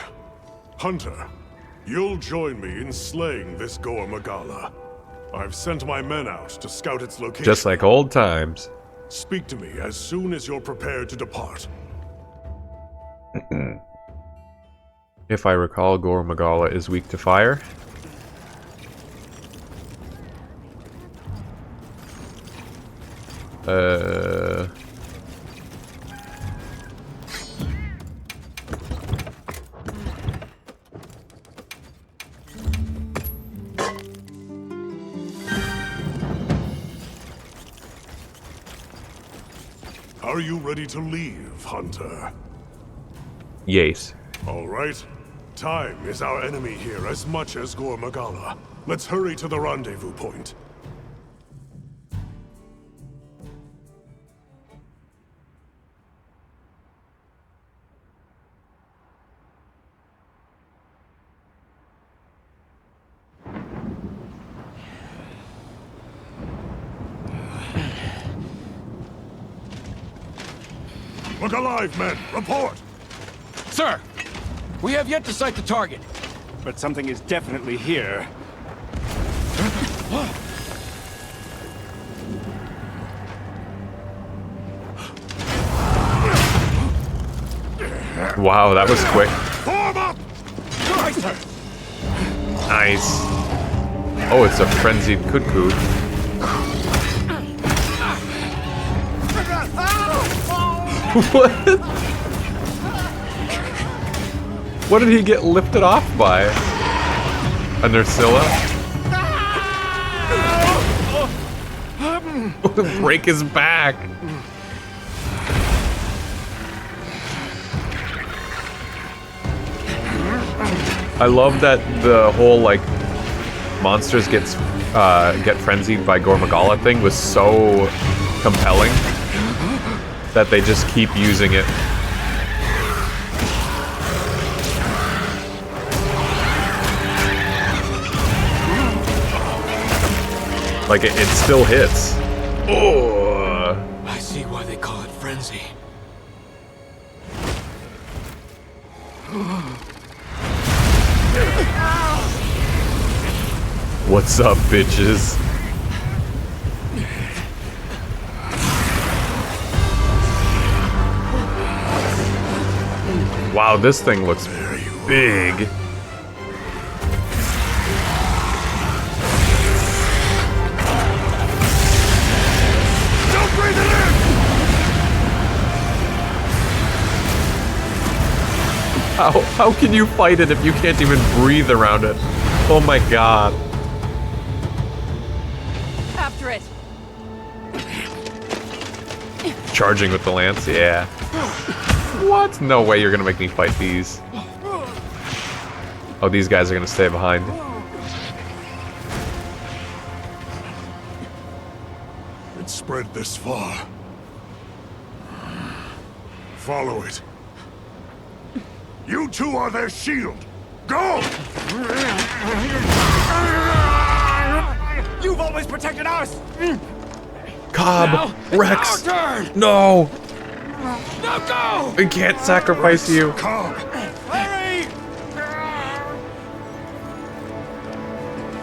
Hunter, you'll join me in slaying this Gore Magala. I've sent my men out to scout its location. Just like old times. Speak to me as soon as you're prepared to depart. If I recall, Gore Magala is weak to fire. Are you ready to leave, Hunter? Yes. All right. Time is our enemy here as much as Gore Magala. Let's hurry to the rendezvous point. Look alive, men! Report! Sir! We have yet to sight the target. But something is definitely here. Wow, that was quick. Form up! Nice. Oh, it's a frenzied cuckoo. What? What did he get lifted off by? A Nursilla? Break his back. I love that the whole like monsters get frenzied by Gore Magala thing was so compelling that they just keep using it. Like it still hits. Oh. I see why they call it frenzy. What's up, bitches? Wow, this thing looks big. Don't breathe it in! How can you fight it if you can't even breathe around it? Oh my god. After it. Charging with the lance, yeah. What? No way you're gonna make me fight these. Oh, these guys are gonna stay behind. It's spread this far. Follow it. You two are their shield. Go! You've always protected us! Cobb! Now, Rex! it's our turn! No! No, go! We can't sacrifice you. Cobb! Hurry!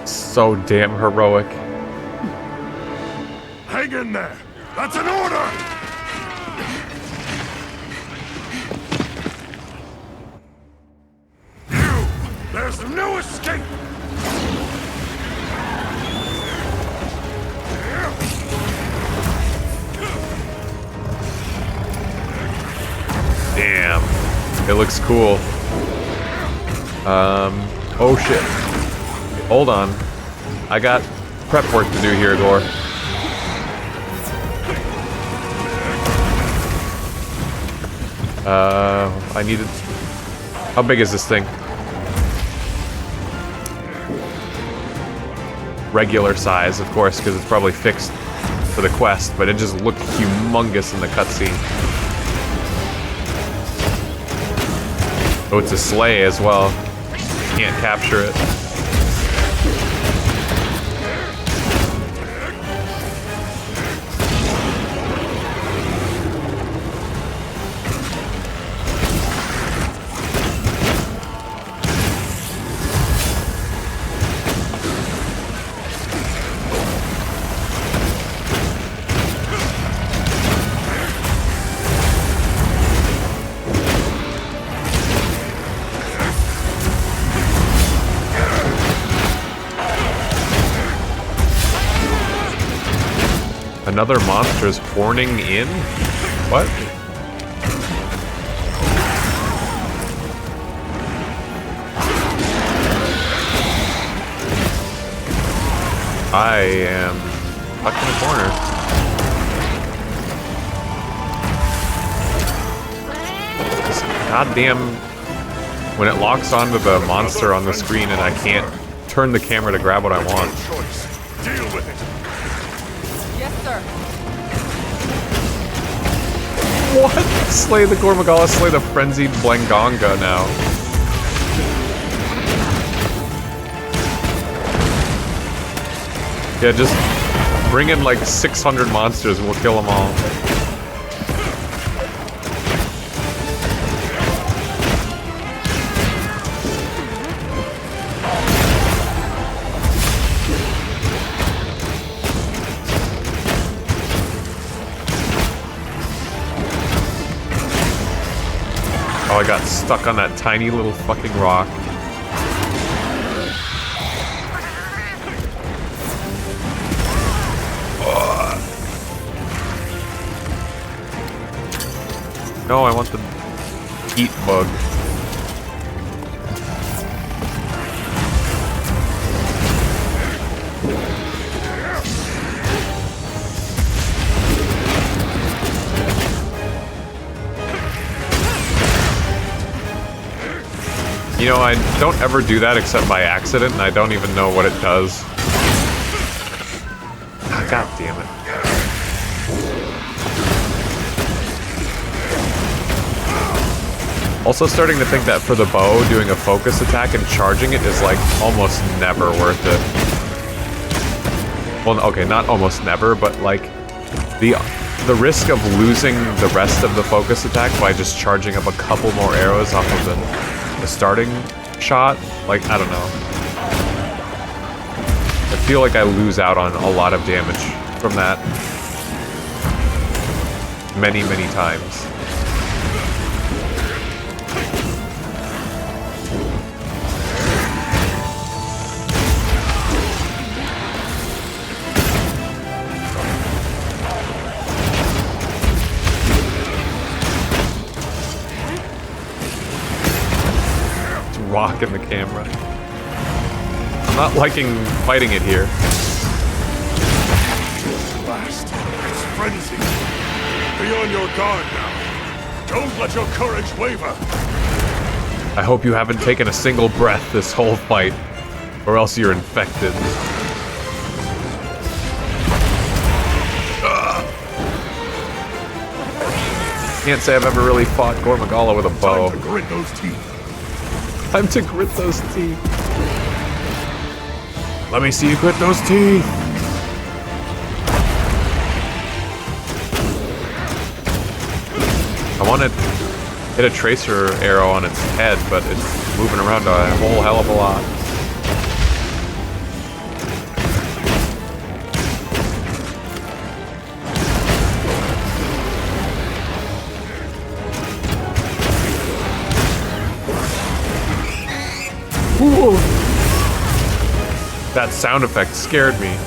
So damn heroic. Hang in there! That's an order! You! There's no escape! It looks cool. Oh shit. Hold on. I got prep work to do here, Gore. I needed... How big is this thing? Regular size, of course, because it's probably fixed for the quest, but it just looked humongous in the cutscene. Oh, it's a sleigh as well. Can't capture it. Another monster's horning in? What? I am stuck in a corner. This goddamn... When it locks onto the monster on the screen and I can't turn the camera to grab what I want. Deal with it. Yes, sir. What? Slay the Gormagala, slay the frenzied Blangonga now. Yeah, just bring in like 600 monsters and we'll kill them all. Oh, I got stuck on that tiny little fucking rock. No, I want the heat bug. You know, I don't ever do that except by accident, and I don't even know what it does. Ah, God damn it. Also starting to think that for the bow, doing a focus attack and charging it is like almost never worth it. Well, okay, not almost never, but like the risk of losing the rest of the focus attack by just charging up a couple more arrows off of the starting shot, like, I don't know. I feel like I lose out on a lot of damage from that many, many times. Rocking the camera. I'm not liking fighting it here. Blast. It's frenzy. Be on your guard now. Don't let your courage waver. I hope you haven't taken a single breath this whole fight, or else you're infected. Can't say I've ever really fought Gormagala with a bow. Time to grit those teeth. Time to grit those teeth. Let me see you grit those teeth. I want to hit a tracer arrow on its head, but it's moving around a whole hell of a lot. Ooh. That sound effect scared me.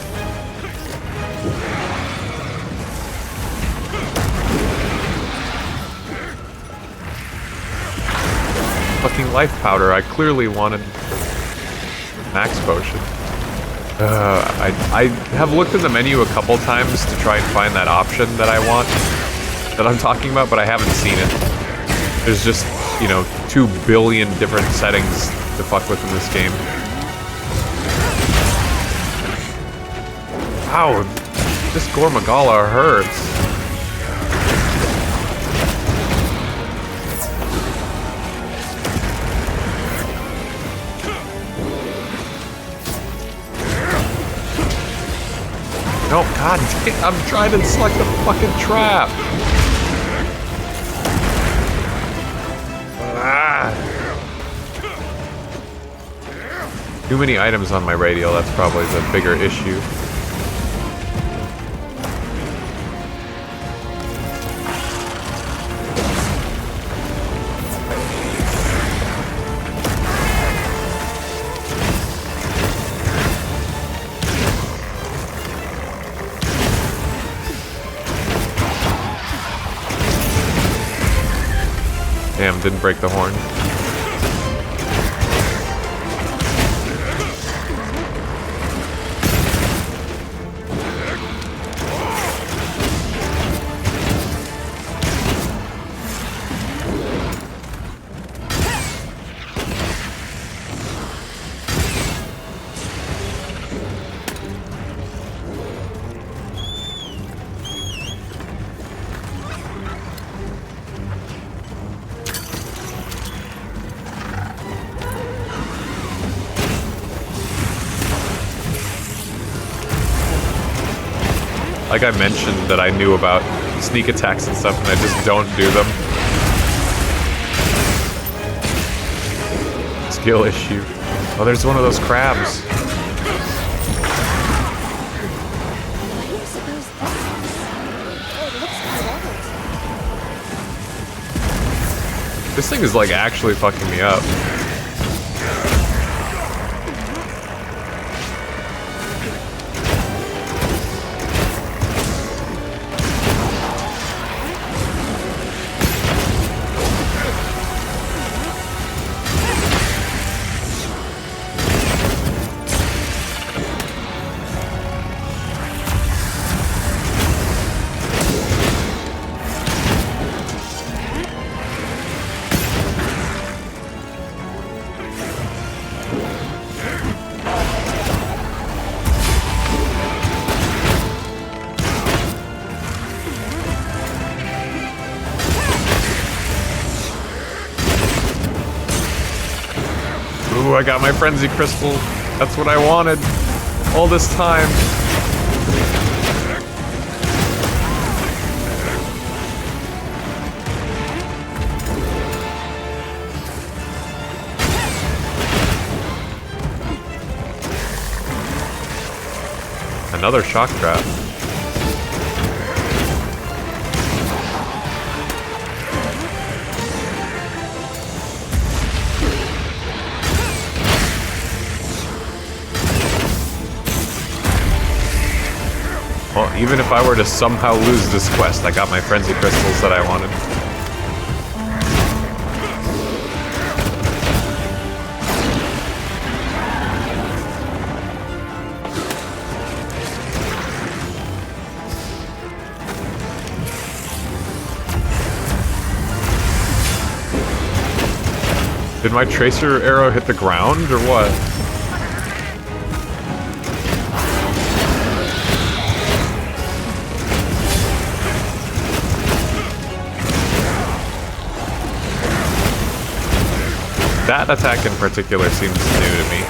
fucking life powder. I clearly wanted max potion. I have looked in the menu a couple times to try and find that option that I want, that I'm talking about, but I haven't seen it. There's just, you know, 2 billion different settings to fuck with in this game. Ow, this Gormagala hurts. No, god damn, I'm trying to select the fucking trap. Ah. Too many items on my radial, that's probably the bigger issue. Damn, didn't break the horn. Like I mentioned that I knew about sneak attacks and stuff, and I just don't do them. Skill issue. Oh, there's one of those crabs. This thing is like actually fucking me up. Ooh, I got my frenzy crystal. That's what I wanted all this time. Another shock trap. Well, even if I were to somehow lose this quest, I got my frenzy crystals that I wanted. Did my tracer arrow hit the ground or what? That attack in particular seems new to me.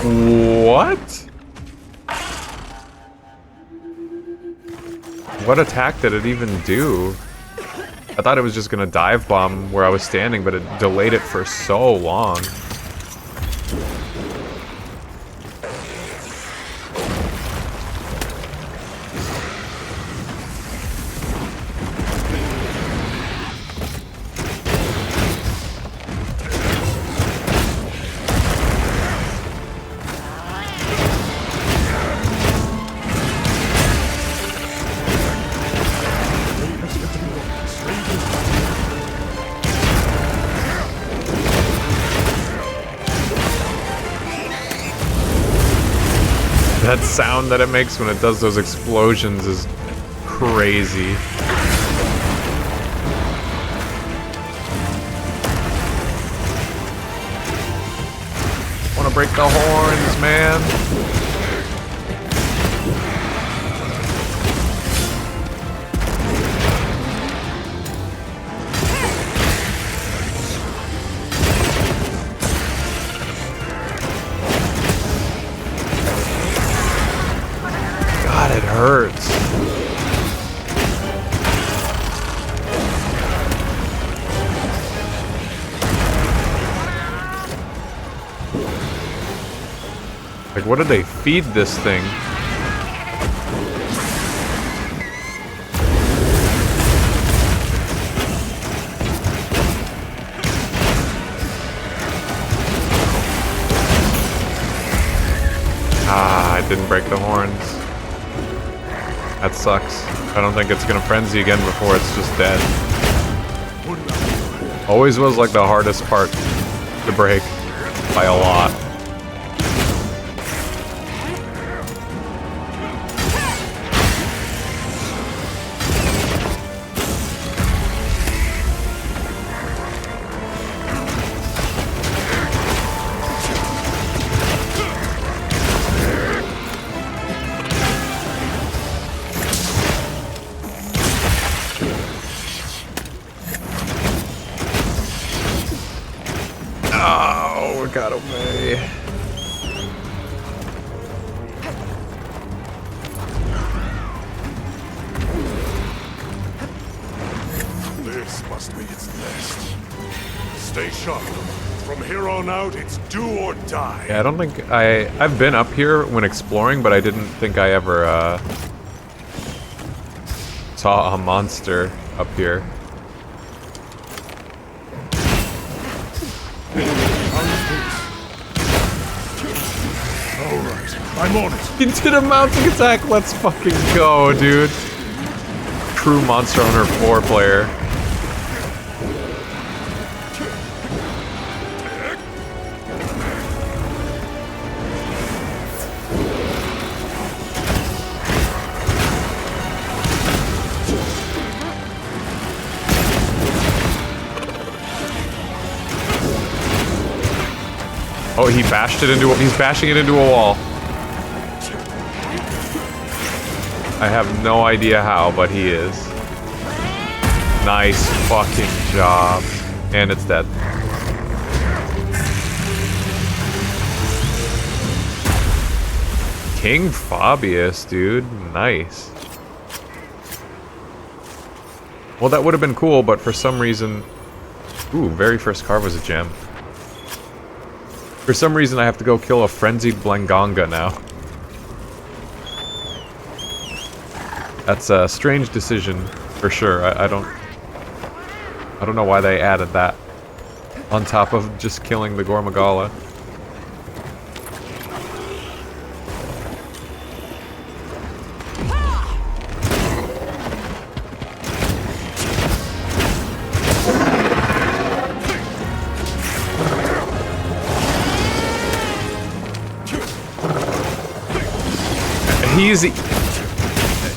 What? What attack did it even do? I thought it was just gonna dive bomb where I was standing, but it delayed it for so long. That sound that it makes when it does those explosions is crazy. Wanna break the horns, man. God, it hurts. Like, what did they feed this thing? Ah, I didn't break the horns. That sucks. I don't think it's gonna frenzy again before it's just dead. Always was like the hardest part to break by a lot. Oh, it got away. This must be its nest. Stay sharp. From here on out, it's do or die. Yeah, I don't think I've been up here when exploring, but I didn't think I ever saw a monster up here. Alright, I'm on it. He did a mounting attack. Let's fucking go, dude. True Monster Hunter 4 player. Oh, he bashed it into. He's bashing it into a wall. I have no idea how, but he is. Nice fucking job. And it's dead. King Fabius, dude. Nice. Well, that would have been cool, but for some reason... Ooh, very first car was a gem. For some reason, I have to go kill a frenzied Blanganga now. That's a strange decision, for sure. I don't know why they added that on top of just killing the Gormagala.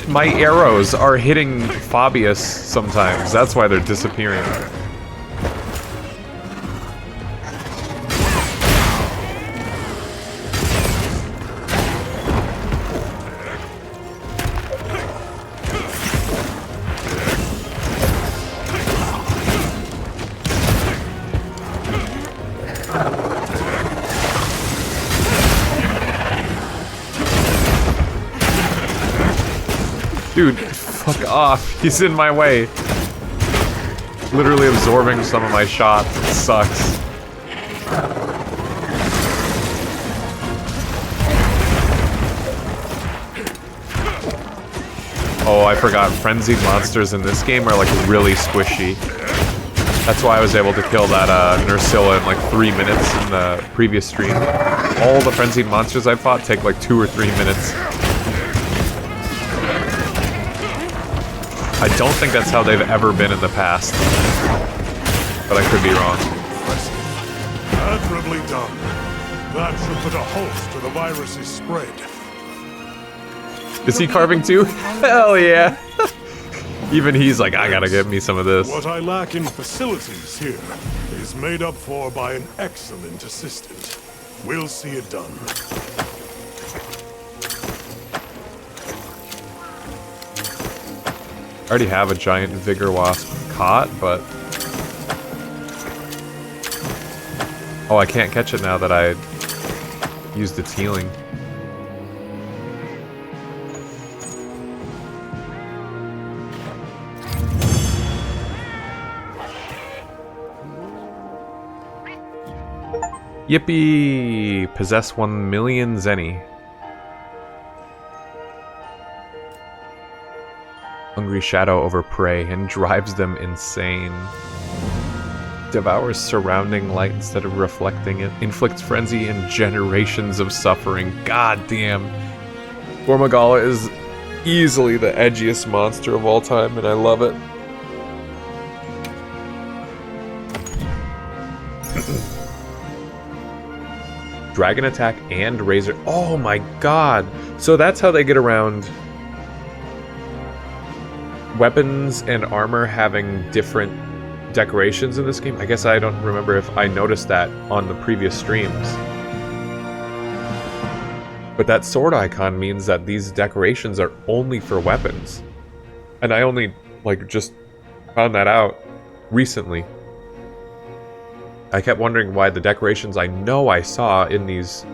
My arrows are hitting Fabius sometimes. That's why they're disappearing. Dude, fuck off. He's in my way. Literally absorbing some of my shots. It sucks. Oh, I forgot. Frenzied monsters in this game are like really squishy. That's why I was able to kill that Nursilla in like 3 minutes in the previous stream. All the frenzied monsters I fought take like 2 or 3 minutes. I don't think that's how they've ever been in the past. But I could be wrong. Admirably done. That should put a halt to the virus's spread. Is he carving too? Hell yeah. Even he's like, I gotta get me some of this. What I lack in facilities here is made up for by an excellent assistant. We'll see it done. I already have a giant Vigor Wasp caught, but... Oh, I can't catch it now that I used its healing. Yippee! Possess 1 million Zenny. Hungry shadow over prey and drives them insane. Devours surrounding light instead of reflecting it. Inflicts frenzy and generations of suffering. God damn. Gormagala is easily the edgiest monster of all time, and I love it. Dragon attack and razor. Oh my god. So that's how they get around weapons and armor having different decorations in this game. I guess I don't remember if I noticed that on the previous streams. But that sword icon means that these decorations are only for weapons. And I only, like, just found that out recently. I kept wondering why the decorations I know I saw in these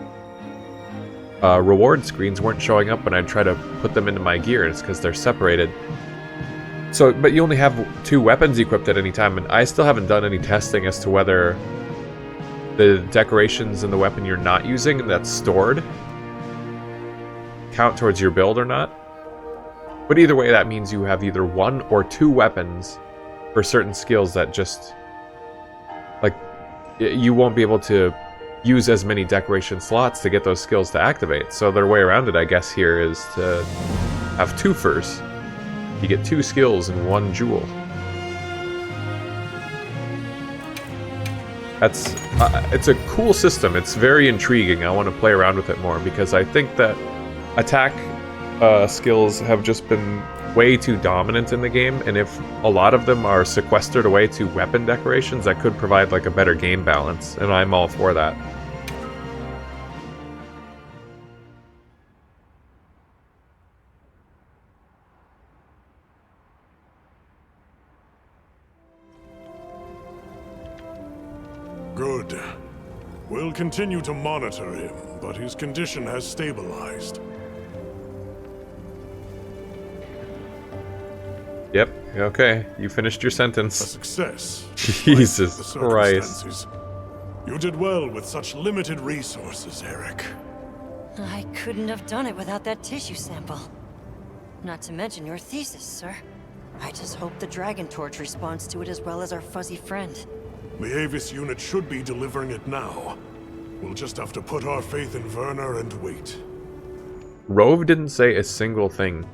reward screens weren't showing up when I try to put them into my gear. It's because they're separated. So, but you only have 2 weapons equipped at any time, and I still haven't done any testing as to whether the decorations in the weapon you're not using and that's stored count towards your build or not. But either way, that means you have either 1 or 2 weapons for certain skills that just, like, you won't be able to use as many decoration slots to get those skills to activate. So their way around it, I guess, here is to have 2 first. You get 2 skills and 1 jewel. That's it's a cool system. It's very intriguing. I want to play around with it more because I think that attack skills have just been way too dominant in the game, and if a lot of them are sequestered away to weapon decorations, that could provide like a better game balance, and I'm all for that. Good. We'll continue to monitor him, but his condition has stabilized. Yep, okay. You finished your sentence. A success. Jesus Christ. You did well with such limited resources, Eric. I couldn't have done it without that tissue sample. Not to mention your thesis, sir. I just hope the Dragon Torch responds to it as well as our fuzzy friend. The Avis unit should be delivering it now. We'll just have to put our faith in Werner and wait. Rove didn't say a single thing.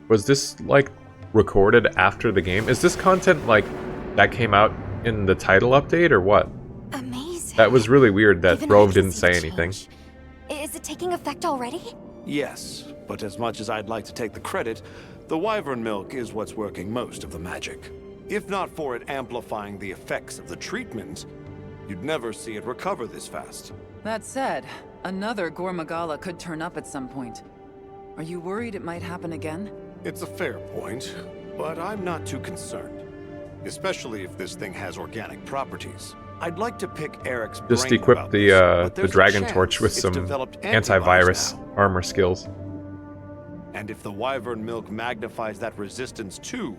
Was this, like, recorded after the game? Is this content, like, that came out in the title update, or what? Amazing. That was really weird that Even Rove I can didn't see say the anything. change. Is it taking effect already? Yes, but as much as I'd like to take the credit, the wyvern milk is what's working most of the magic. If not for it amplifying the effects of the treatment, you'd never see it recover this fast. That said, another Gormagala could turn up at some point. Are you worried it might happen again? It's a fair point, but I'm not too concerned. Especially if this thing has organic properties. I'd like to pick Eric's brain Just equip about the this, but there's a Dragon chance Torch with it's some developed antivirus now. armor skills. And if the wyvern milk magnifies that resistance too,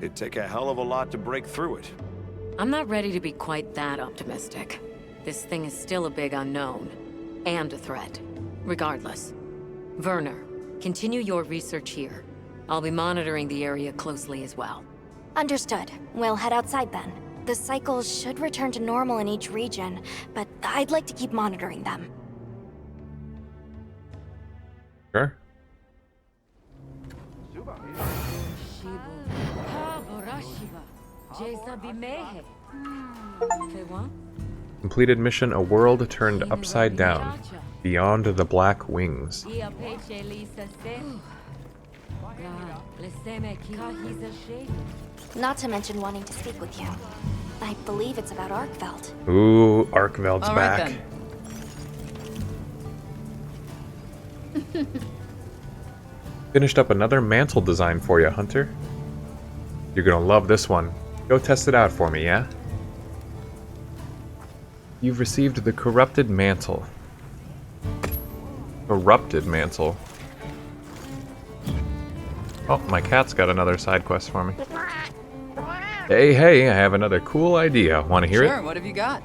it'd take a hell of a lot to break through it. I'm not ready to be quite that optimistic. This thing is still a big unknown. And a threat. Regardless. Werner, continue your research here. I'll be monitoring the area closely as well. Understood. We'll head outside then. The cycles should return to normal in each region, but I'd like to keep monitoring them. Sure. Completed mission: a world turned upside down. Beyond the Black Wings. Not to mention wanting to speak with you. I believe it's about Arkveld. Ooh, Arkveld's All right, back. Finished up another mantle design for you, Hunter. You're gonna love this one. Go test it out for me, yeah? You've received the Corrupted Mantle. Corrupted Mantle. Oh, my cat's got another side quest for me. Hey, I have another cool idea. Want to hear it? Sure, what have you got?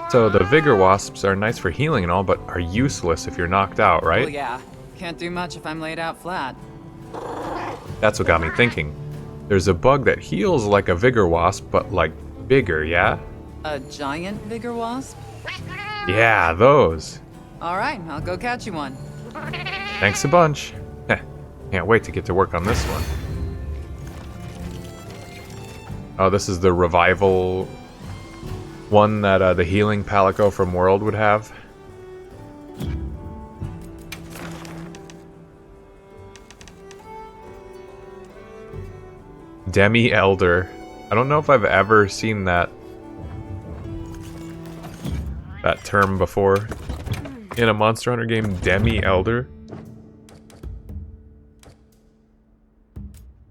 So the Vigor Wasps are nice for healing and all, but are useless if you're knocked out, right? Well, yeah. Can't do much if I'm laid out flat. That's what got me thinking. There's a bug that heals like a Vigor Wasp, but like bigger, yeah? A giant vigor wasp? Yeah, those. Alright, I'll go catch you one. Thanks a bunch. Heh, can't wait to get to work on this one. Oh, this is the revival one that the healing Palico from World would have. Demi-Elder. I don't know if I've ever seen that term before in a Monster Hunter game. Demi-Elder.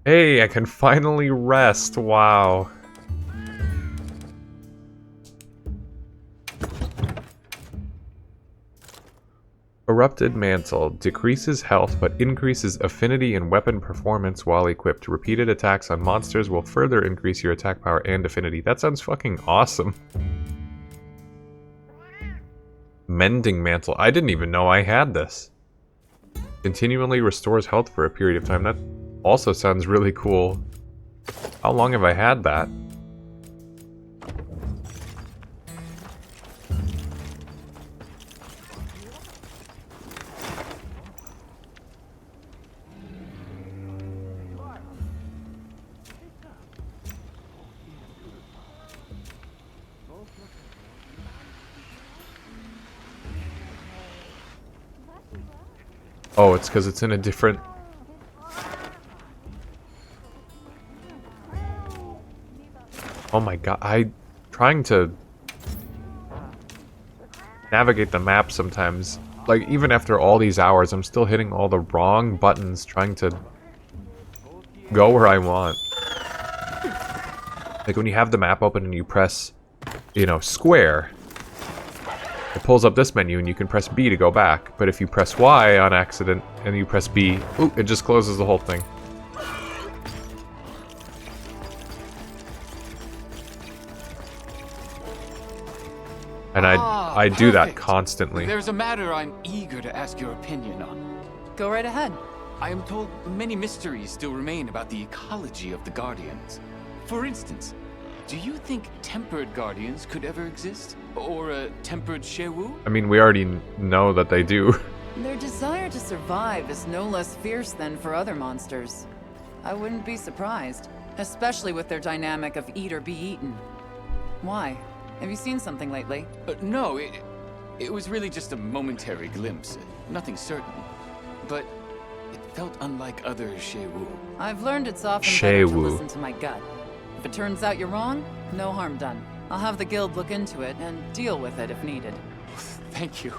Hey, I can finally rest. Wow. Corrupted Mantle decreases health but increases affinity and weapon performance while equipped. Repeated attacks on monsters will further increase your attack power and affinity. That sounds fucking awesome. Mending Mantle. I didn't even know I had this. Continually restores health for a period of time. That also sounds really cool. How long have I had that? Oh, it's because it's in a different... Oh my god, I'm trying to navigate the map sometimes. Like, even after all these hours, I'm still hitting all the wrong buttons trying to go where I want. Like, when you have the map open and you press, you know, square, it pulls up this menu and you can press B to go back. But if you press Y on accident and you press B, ooh, it just closes the whole thing. And I do that constantly. There's a matter I'm eager to ask your opinion on. Go right ahead. I am told many mysteries still remain about the ecology of the Guardians. For instance, do you think tempered Guardians could ever exist? Or a tempered Shewu? I mean, we already know that they do. Their desire to survive is no less fierce than for other monsters. I wouldn't be surprised, especially with their dynamic of eat or be eaten. Why? Have you seen something lately? No, it was really just a momentary glimpse. Nothing certain. But it felt unlike other Shewu. I've learned it's often better to listen to my gut. If it turns out you're wrong, no harm done. I'll have the guild look into it and deal with it if needed. Thank you.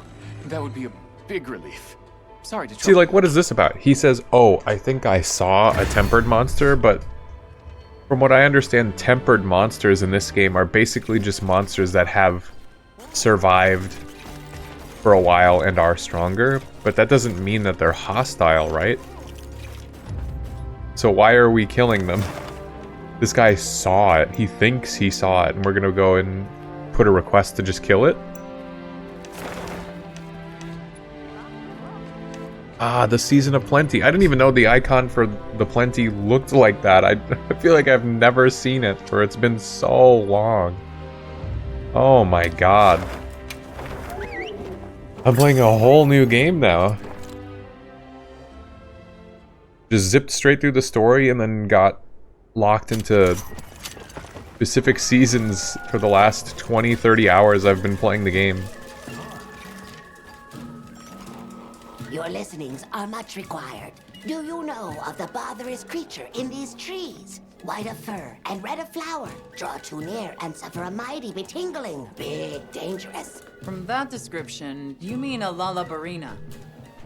That would be a big relief. Sorry to trouble. See, like, what is this about? He says, oh, I think I saw a tempered monster, but from what I understand, tempered monsters in this game are basically just monsters that have survived for a while and are stronger. But that doesn't mean that they're hostile, right? So why are we killing them? This guy saw it. He thinks he saw it, and we're gonna go and put a request to just kill it? Ah, the Season of Plenty. I didn't even know the icon for the Plenty looked like that. I feel like I've never seen it, for it's been so long. Oh my god. I'm playing a whole new game now. Just zipped straight through the story and then got locked into specific seasons for the last 20-30 hours I've been playing the game. Your listenings are much required. Do you know of the botherous creature in these trees? White of fur and red of flower. Draw too near and suffer a mighty betingling. Big dangerous. From that description, you mean a Lalabarina.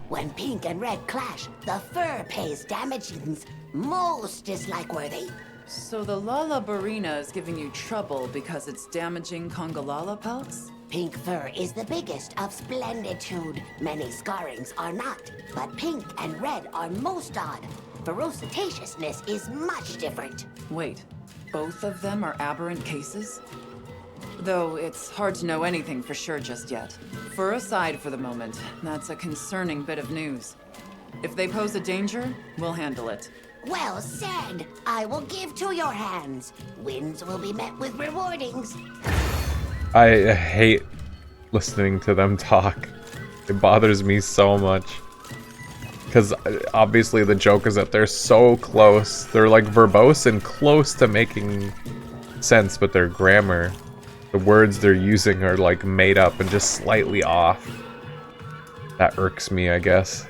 When pink and red clash, the fur pays damagings most dislike-worthy. So the Lalabarina is giving you trouble because it's damaging Congalala pelts? Pink fur is the biggest of splenditude. Many scarrings are not, but pink and red are most odd. Ferociousness is much different. Wait, both of them are aberrant cases? Though it's hard to know anything for sure just yet. Fur aside for the moment, that's a concerning bit of news. If they pose a danger, we'll handle it. Well said. I will give to your hands. Wins will be met with rewardings. I hate listening to them talk. It bothers me so much. Because obviously the joke is that they're so close. They're like verbose and close to making sense, but their grammar, the words they're using are like made up and just slightly off. That irks me, I guess.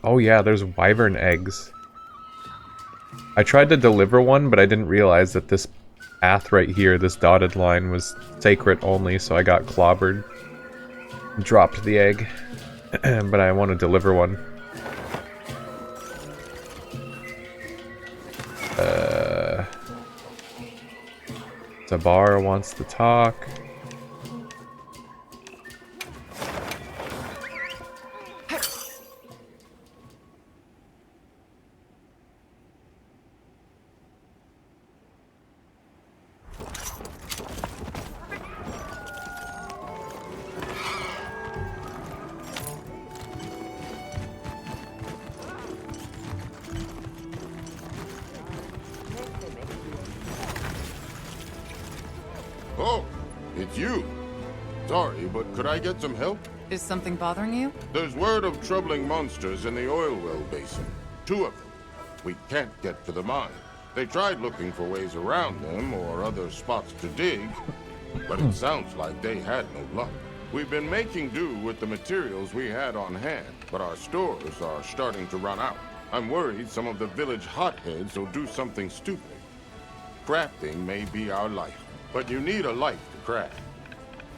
Oh yeah, there's wyvern eggs. I tried to deliver one, but I didn't realize that this path right here, this dotted line, was sacred only, so I got clobbered. Dropped the egg. But I want to deliver one. Zabar wants to talk. Oh, it's you. Sorry, but could I get some help? Is something bothering you? There's word of troubling monsters in the oil well basin. 2 of them. We can't get to the mine. They tried looking for ways around them or other spots to dig, but it sounds like they had no luck. We've been making do with the materials we had on hand, but our stores are starting to run out. I'm worried some of the village hotheads will do something stupid. Crafting may be our life, but you need a life to craft.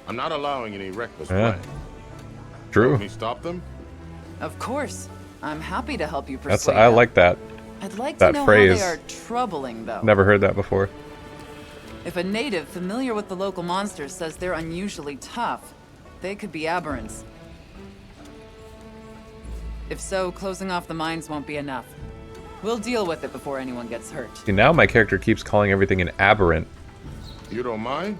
I'm not allowing any reckless plans. True. Help me stop them? Of course. I'm happy to help you persuade I them. like that. I'd like that to know phrase. how they are troubling, though. Never heard that before. If a native familiar with the local monsters says they're unusually tough, they could be aberrants. If so, closing off the mines won't be enough. We'll deal with it before anyone gets hurt. See, now my character keeps calling everything an aberrant. You don't mind?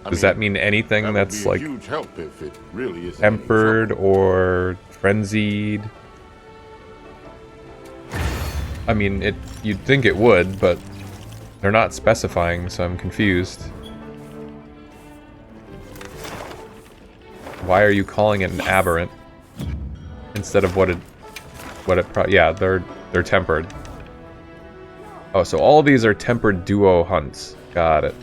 Does that mean anything that's like huge help if it really is tempered or frenzied? I mean, you'd think it would, but they're not specifying, so I'm confused. Why are you calling it an aberrant instead of yeah, they're tempered. Oh, so all these are tempered duo hunts. Got it.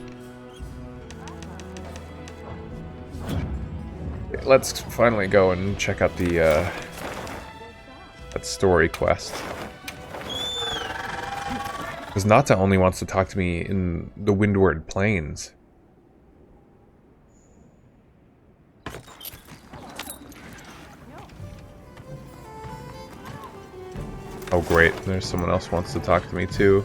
Let's finally go and check out the that story quest. Because Nata only wants to talk to me in the Windward Plains. Oh great, there's someone else who wants to talk to me too.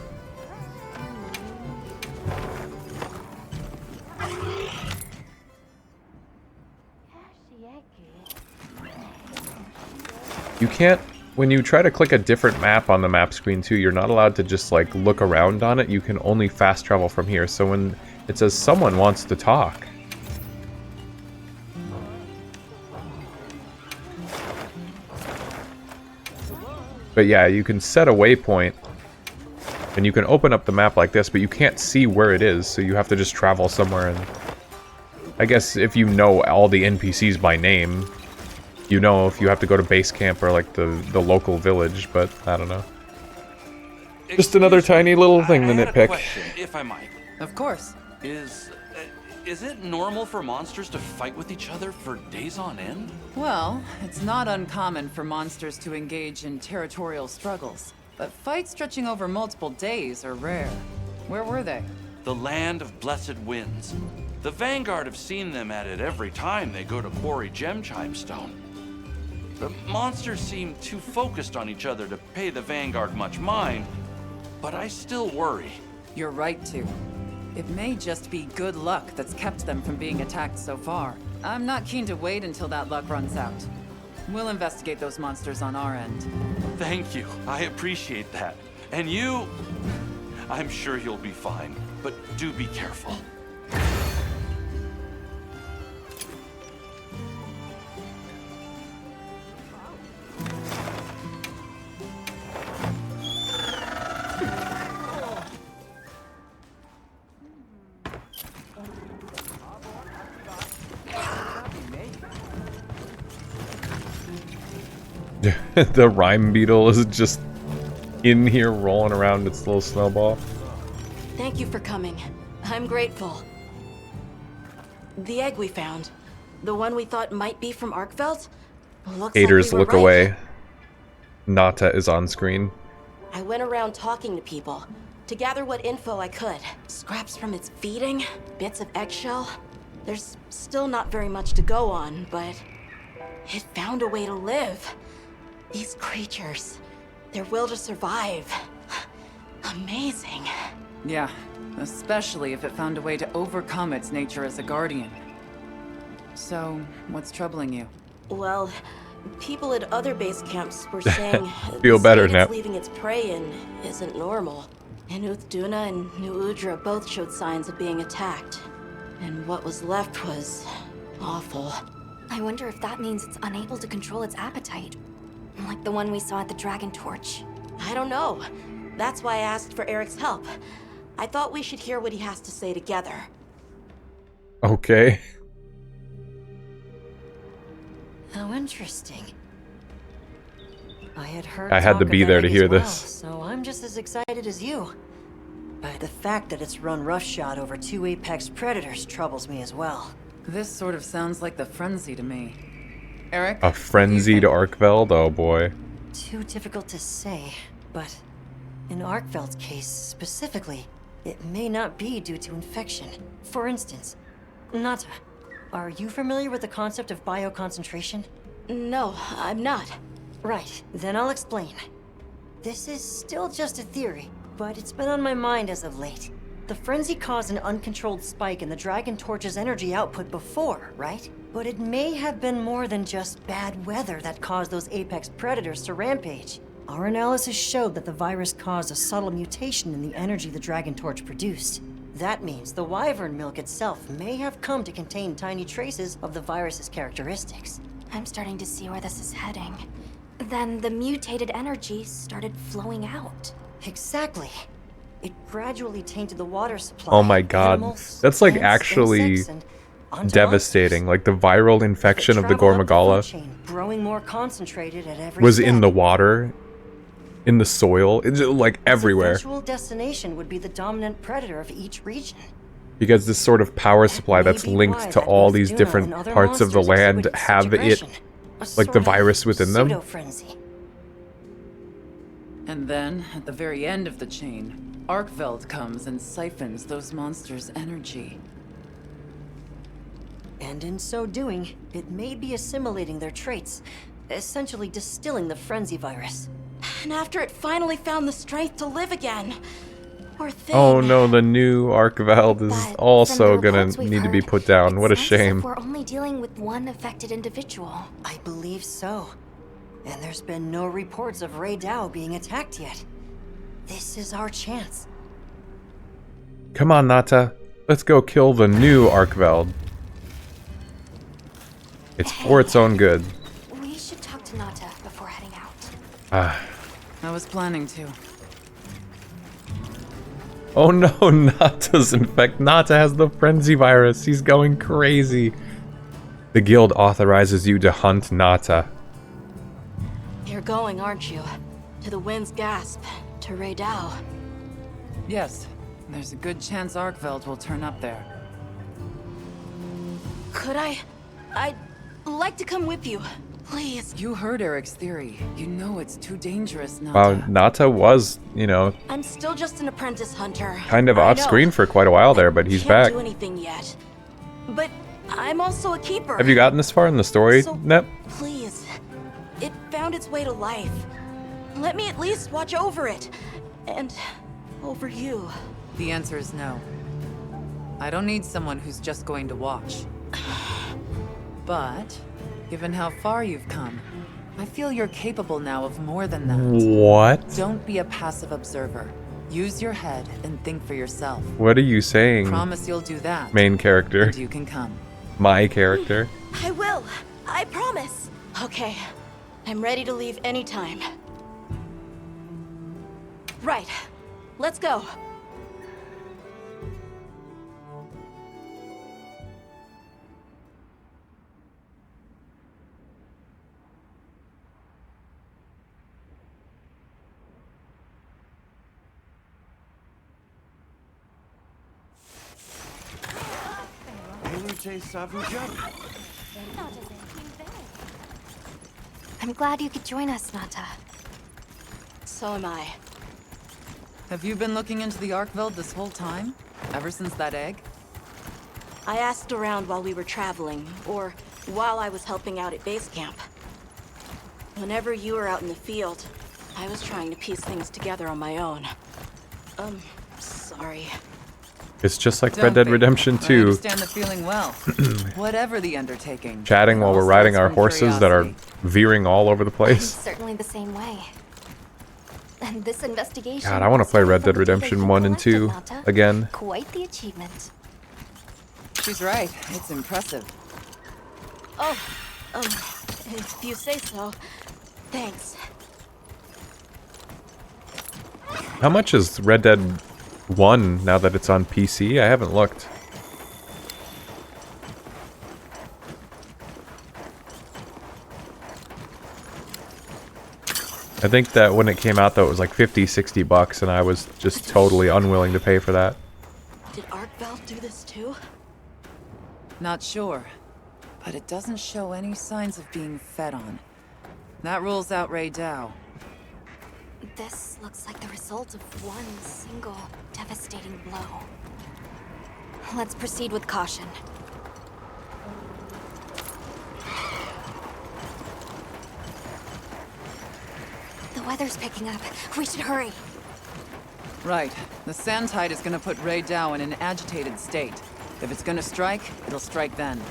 You can't, when you try to click a different map on the map screen too, you're not allowed to just like look around on it. You can only fast travel from here. So when it says someone wants to talk. But yeah, you can set a waypoint and you can open up the map like this, but you can't see where it is. So you have to just travel somewhere. And I guess if you know all the NPCs by name, you know if you have to go to base camp or like the local village, but I don't know. Just another tiny little thing to nitpick. Question, if I might. Of course. Is it normal for monsters to fight with each other for days on end? Well, it's not uncommon for monsters to engage in territorial struggles. But fights stretching over multiple days are rare. Where were they? The land of blessed winds. The Vanguard have seen them at it every time they go to quarry gem chimestone. The monsters seem too focused on each other to pay the Vanguard much mind, but I still worry. You're right to. It may just be good luck that's kept them from being attacked so far. I'm not keen to wait until that luck runs out. We'll investigate those monsters on our end. Thank you. I appreciate that. And you... I'm sure you'll be fine, but do be careful. The rhyme beetle is just in here rolling around its little snowball. Thank you for coming. I'm grateful. The egg we found, the one we thought might be from Arkveld, looks Haters like we were look right. away. Nata is on screen. I went around talking to people to gather what info I could. Scraps from its feeding, bits of eggshell. There's still not very much to go on, but it found a way to live. These creatures, their will to survive. Amazing. Yeah, especially if it found a way to overcome its nature as a guardian. So, what's troubling you? Well, people at other base camps were saying Feel the better state now. it's leaving its prey in isn't normal. And Uthduna and New Udra both showed signs of being attacked. And what was left was awful. I wonder if that means it's unable to control its appetite. Like the one we saw at the Dragon Torch. I don't know. That's why I asked for Eric's help. I thought we should hear what he has to say together. Okay. How interesting. I had heard I had to talk be of there that to egg hear as well, this. so I'm just as excited as you. But the fact that it's run roughshod over 2 apex predators troubles me as well. This sort of sounds like the frenzy to me. Eric? A frenzied Arkveld? Oh boy. Too difficult to say, but in Arkveld's case specifically, it may not be due to infection. For instance, Nata, are you familiar with the concept of bioconcentration? No, I'm not. Right, then I'll explain. This is still just a theory, but it's been on my mind as of late. The frenzy caused an uncontrolled spike in the Dragon Torch's energy output before, right? But it may have been more than just bad weather that caused those apex predators to rampage. Our analysis showed that the virus caused a subtle mutation in the energy the Dragon Torch produced. That means the wyvern milk itself may have come to contain tiny traces of the virus's characteristics. I'm starting to see where this is heading. Then the mutated energy started flowing out. Exactly. It gradually tainted the water supply. Oh my god. Animals, That's like plants, actually insects, and onto devastating. Like the viral infection of the traveled up the food Gormagala chain, growing more concentrated at every was step. in the water, in the soil, it's like everywhere. Eventual destination would be the dominant predator of each region. Because this sort of power supply that's may be linked why to that all these Uthduna different and other parts of the monsters land exhibited such have it, aggression. A like sort the of virus within them. pseudo-frenzy. And then, at the very end of the chain, Arkveld comes and siphons those monsters' energy. And in so doing, it may be assimilating their traits, essentially distilling the frenzy virus. And after it finally found the strength to live again, poor thing. Oh no, the new Arkveld is But also from the gonna reports we've need to be heard, put down. What a Sounds as if shame. we're only dealing with one affected individual. I believe so. And there's been no reports of Rey Dao being attacked yet. This is our chance. Come on, Nata. Let's go kill the new Arkveld. It's for its own good. We should talk to Nata before heading out. I was planning to. Oh no, Nata's infected. Nata has the frenzy virus. He's going crazy. The guild authorizes you to hunt Nata. You're going, aren't you? To the Wind's Gasp, to Rey Dao. Yes, there's a good chance Arkveld will turn up there. Could I? I'd like to come with you, please. You heard Eric's theory. You know it's too dangerous now. Wow, Nata was, you know, I'm still just an apprentice hunter. kind of I off know. screen for quite a while there, but he's Can't back. do anything yet. But I'm also a keeper. Have you gotten this far in the story, So, Nep? Please. It found its way to life. Let me at least watch over it. And over you. The answer is no. I don't need someone who's just going to watch. But, given how far you've come, I feel you're capable now of more than that. What? Don't be a passive observer. Use your head and think for yourself. What are you saying? Promise you'll do that. Main character. And you can come. My character. I will. I promise. Okay. I'm ready to leave anytime. Right. Let's go. I'm glad you could join us, Nata. So am I. Have you been looking into the Arkveld this whole time? Ever since that egg? I asked around while we were traveling, or while I was helping out at base camp. Whenever you were out in the field, I was trying to piece things together on my own. Sorry. It's just like Don't Red Dead be. Redemption I 2. understand the feeling well. Whatever the undertaking. Chatting while it we're all riding starts our from horses that are curiosity. veering all over the I'm place. certainly the same way. And this investigation. God, I want to play Red Dead Redemption 1 and 2 again. Quite the achievement. She's right. It's impressive. Oh, if you say so. Thanks. How much is Red Dead 1 now that it's on PC? I haven't looked. I think that when it came out though it was like 50, 60 bucks and I was just totally unwilling to pay for that. Did Arkveld do this too? Not sure. But it doesn't show any signs of being fed on. That rules out Rey Dao. This looks like the result of one single devastating blow. Let's proceed with caution. The weather's picking up. We should hurry. Right. The sand tide is gonna put Rey Dao in an agitated state. If it's gonna strike, it'll strike then.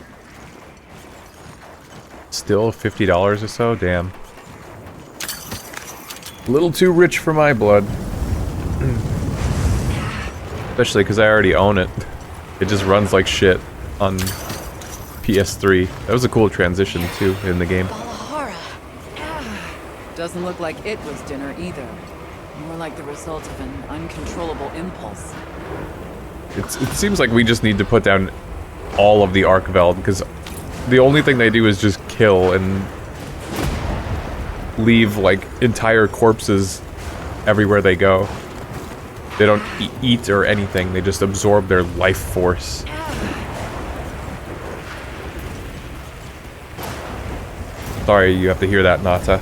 Still $50 or so? Damn. A little too rich for my blood. Especially because I already own it. It just runs like shit on PS3. That was a cool transition too in the game. Doesn't look like it was dinner either. More like the result of an uncontrollable impulse. It seems like we just need to put down all of the Arkveld because the only thing they do is just kill and leave like entire corpses everywhere they go. They don't eat or anything, they just absorb their life force. Sorry you have to hear that, Nata.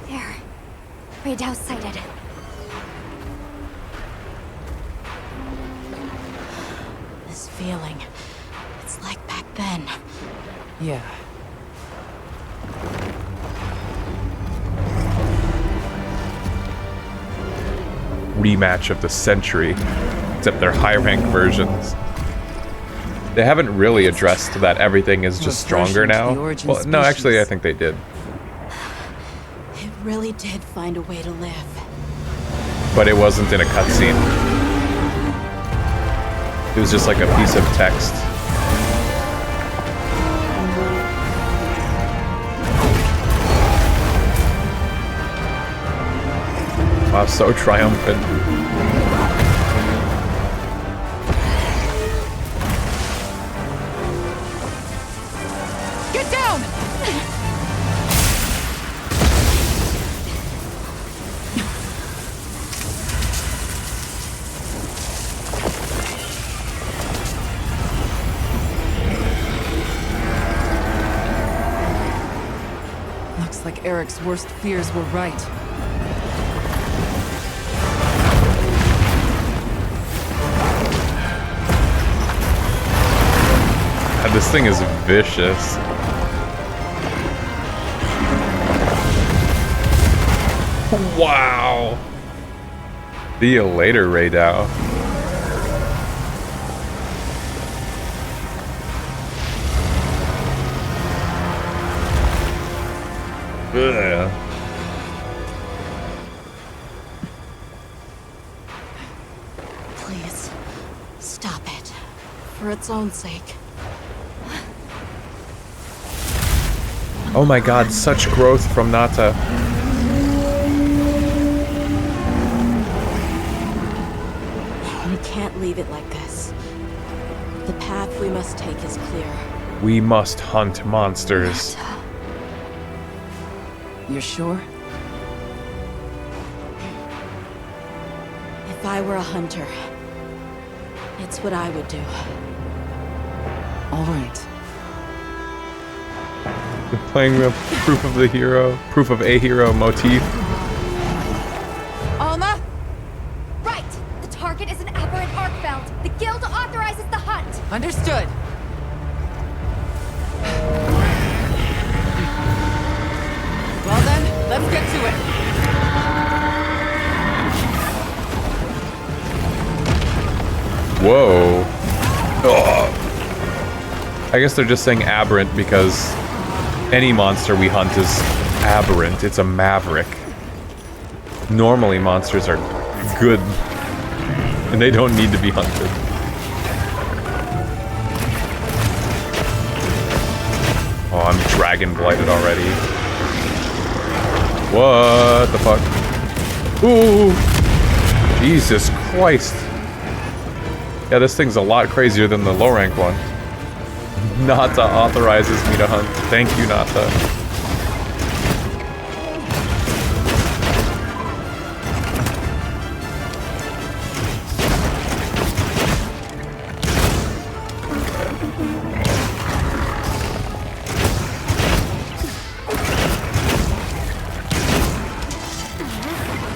There. Rey Dao sighted. This feeling. It's like back then. Yeah. rematch of the century, except they're high rank versions. They haven't really addressed that everything is just stronger now. Well, no, actually, I think they did. It really did find a way to live. But it wasn't in a cutscene. It was just like a piece of text. Wow, so triumphant. Get down! Looks like Eric's worst fears were right. God, this thing is vicious. Wow. See you later, Raydao. Ugh. Please, stop it. For its own sake. Oh my god, such growth from Nata. We can't leave it like this. The path we must take is clear. We must hunt monsters. You're sure? If I were a hunter, it's what I would do. All right. They're playing the proof of the hero, proof of a hero motif. Alma? Right! The target is an aberrant arc belt. The guild authorizes the hunt. Understood. Well then, let's get to it. Whoa. Ugh. I guess they're just saying aberrant because any monster we hunt is aberrant. It's a maverick. Normally monsters are good and they don't need to be hunted. Oh, I'm dragon blighted already. What the fuck? Ooh! Jesus Christ. Yeah, this thing's a lot crazier than the low rank one. Nata authorizes me to hunt. Thank you, Nata.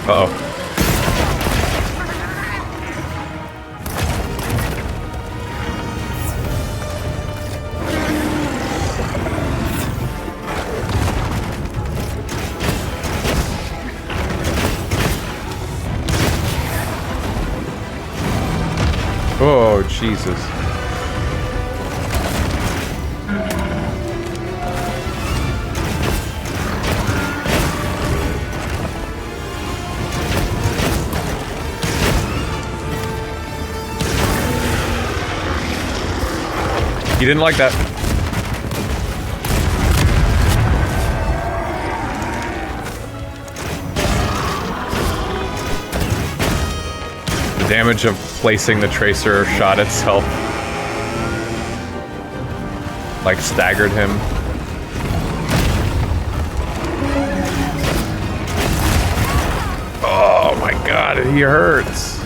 Uh-oh. Oh, Jesus. He didn't like that. The damage of placing the tracer shot itself like staggered him. Oh my god, he hurts.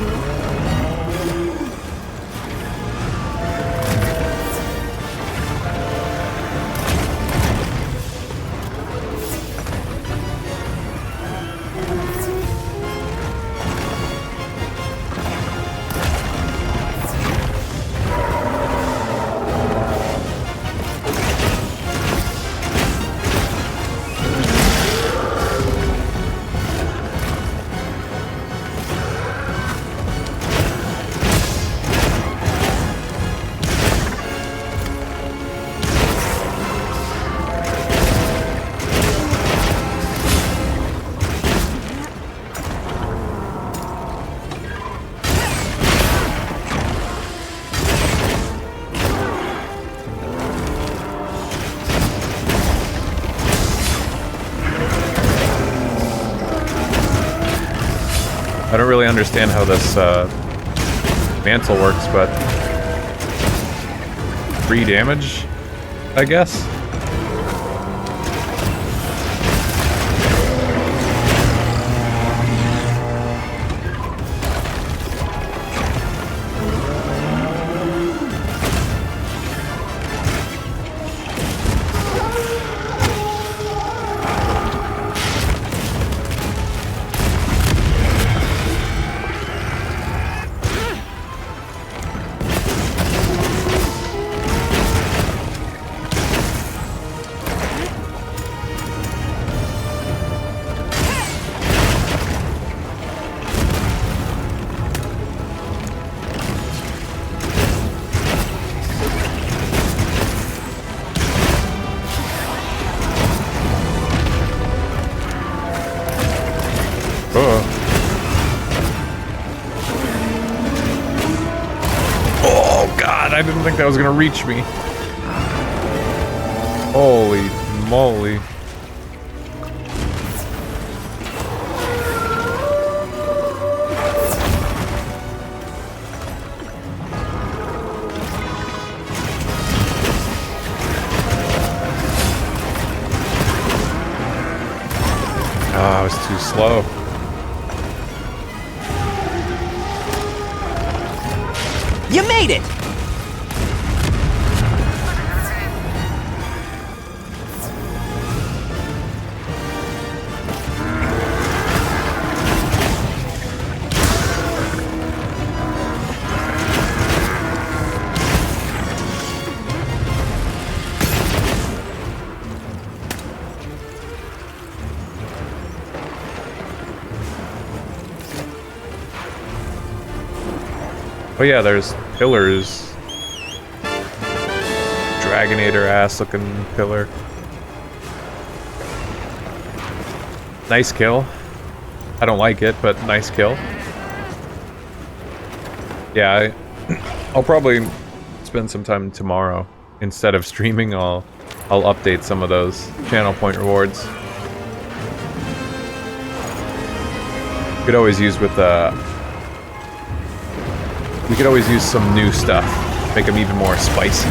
I don't really understand how this mantle works, but 3 damage, I guess. Oh god, I didn't think that was gonna reach me. Holy moly. I was too slow. You made it! Oh yeah, there's pillars. Dragonator ass looking pillar. Nice kill. I don't like it, but nice kill. Yeah, I'll probably spend some time tomorrow. Instead of streaming, I'll update some of those channel point rewards. Could always use with we could always use some new stuff. Make them even more spicy.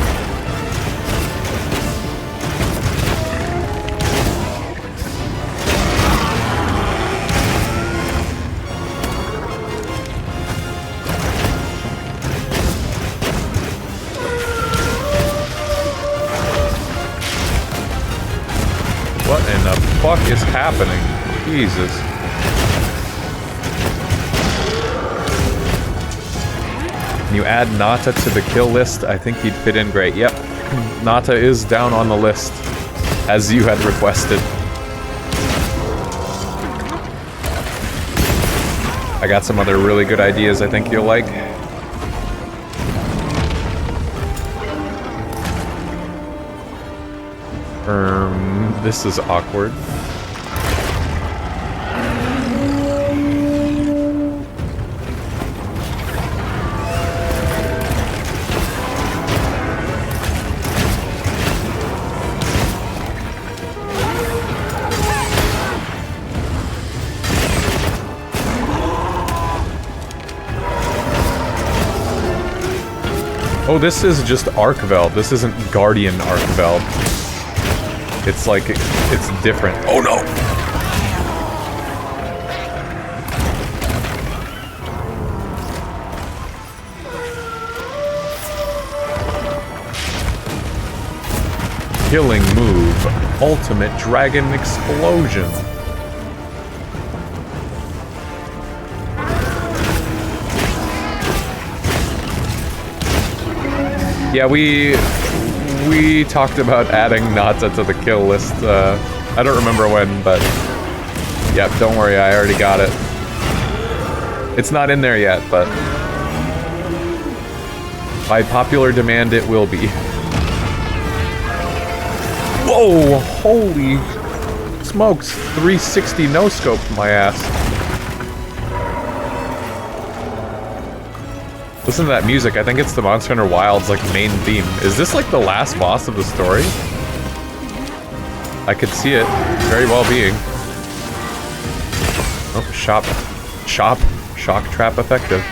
What in the fuck is happening? Jesus. When you add Nata to the kill list, I think he'd fit in great. Yep, Nata is down on the list, as you had requested. I got some other really good ideas I think you'll like. This is awkward. Oh, this is just Archveld. This isn't Guardian Archveld. It's like, it's different. Oh no! Killing move. Ultimate Dragon Explosion. Yeah, we talked about adding Nata to the kill list. I don't remember when, but yep, don't worry, I already got it. It's not in there yet, but by popular demand, it will be. Whoa! Holy smokes! 360 no scope my ass. Listen to that music. I think it's the Monster Hunter Wilds like main theme. Is this like the last boss of the story? I could see it very well being. Oh, shop. Shock trap effective.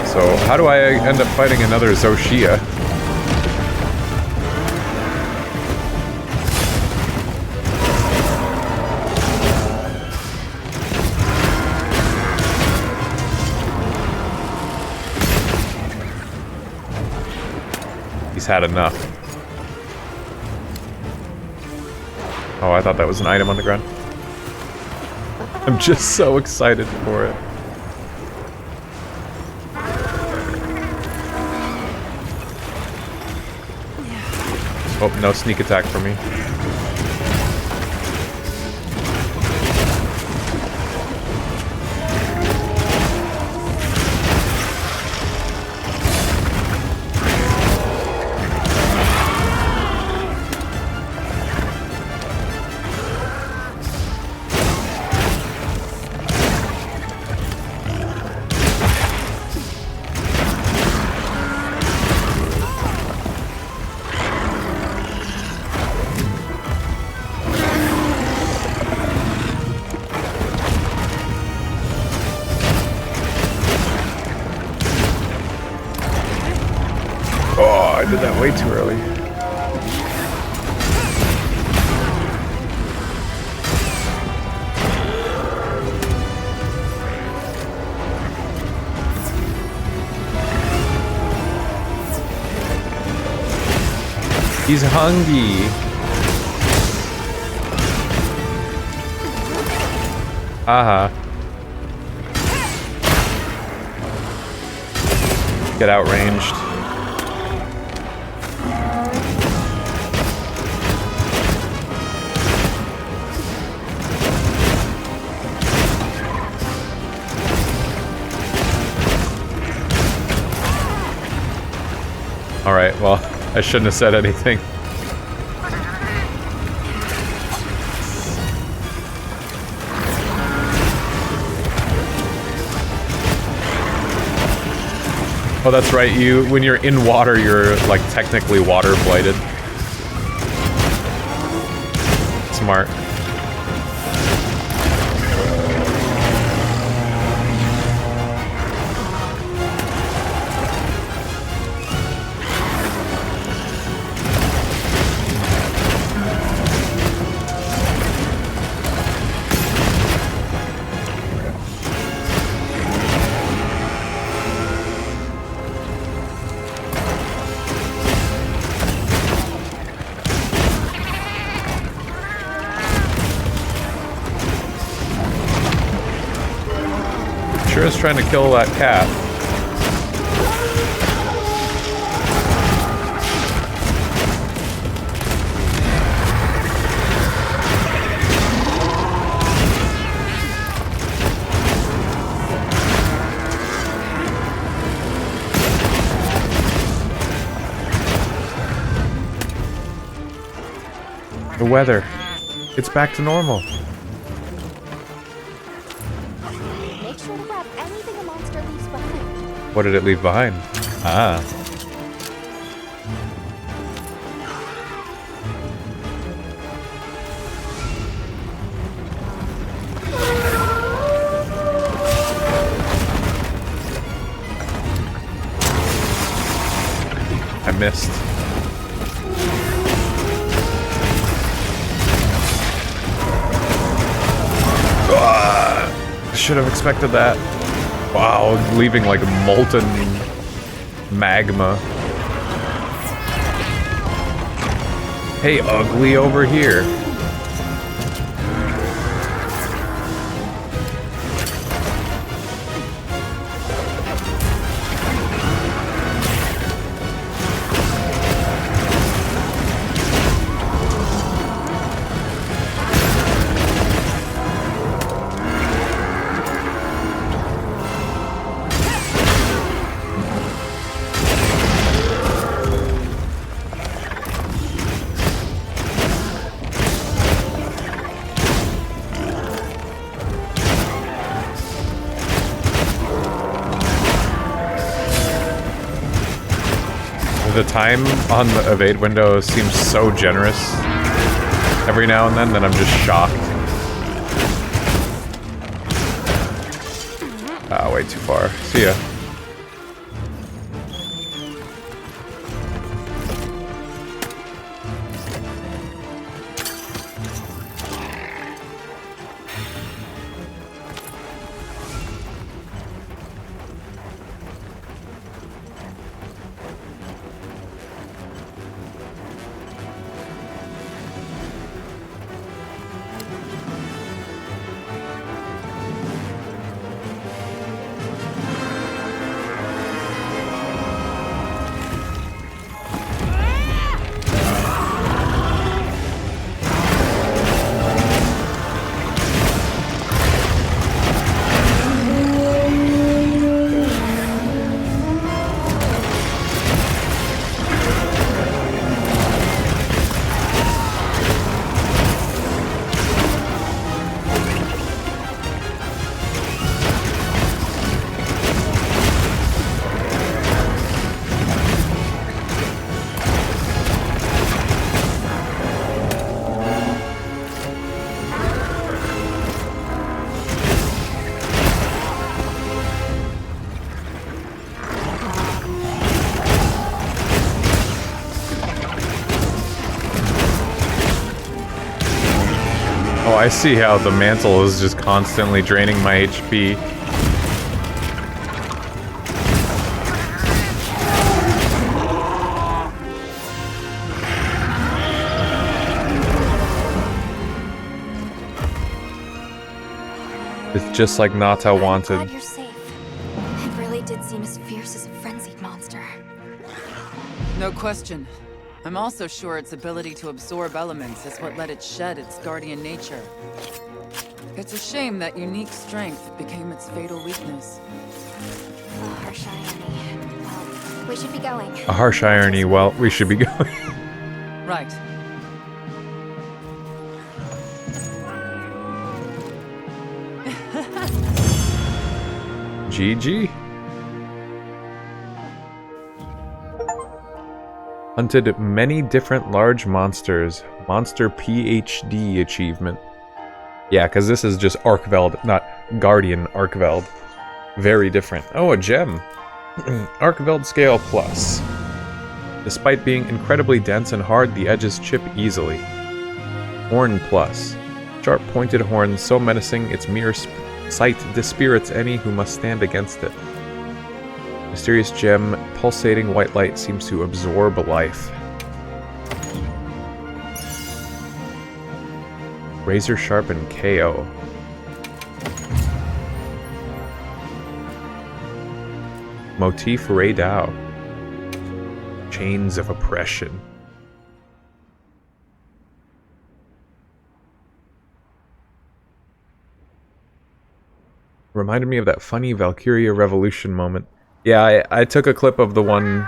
So, how do I end up fighting another Zoshia? He's had enough. Oh, I thought that was an item on the ground. I'm just so excited for it. Oh, no sneak attack for me. I did that way too early. He's hungry. Aha. Get outranged. Alright, well, I shouldn't have said anything. Oh, that's right, when you're in water, you're, like, technically water blighted. Smart. Sure is trying to kill that cat. The weather. It's back to normal. What did it leave behind? Ah. I missed. Should have expected that. Wow, leaving like molten magma. Hey, ugly over here. The time on the evade window seems so generous every now and then I'm just shocked. Ah, way too far. See ya. Oh, I see how the mantle is just constantly draining my HP. It's just like Nata wanted. Glad you're safe. It really did seem as fierce as a frenzied monster. No question. I'm also sure its ability to absorb elements is what let it shed its guardian nature. It's a shame that unique strength became its fatal weakness. A harsh irony. Well, we should be going. A harsh irony. Well, we should be going. Right. GG. Hunted many different large monsters. Monster PhD achievement. Yeah, because this is just Arkveld, not Guardian Arkveld. Very different. Oh, a gem. Arkveld Scale Plus. Despite being incredibly dense and hard, the edges chip easily. Horn Plus. Sharp pointed horn so menacing its mere sight dispirits any who must stand against it. Mysterious gem, pulsating white light seems to absorb life. Razor sharpened KO. Motif Ray Dao. Chains of oppression. Reminded me of that funny Valkyria Revolution moment. Yeah, I took a clip of the one.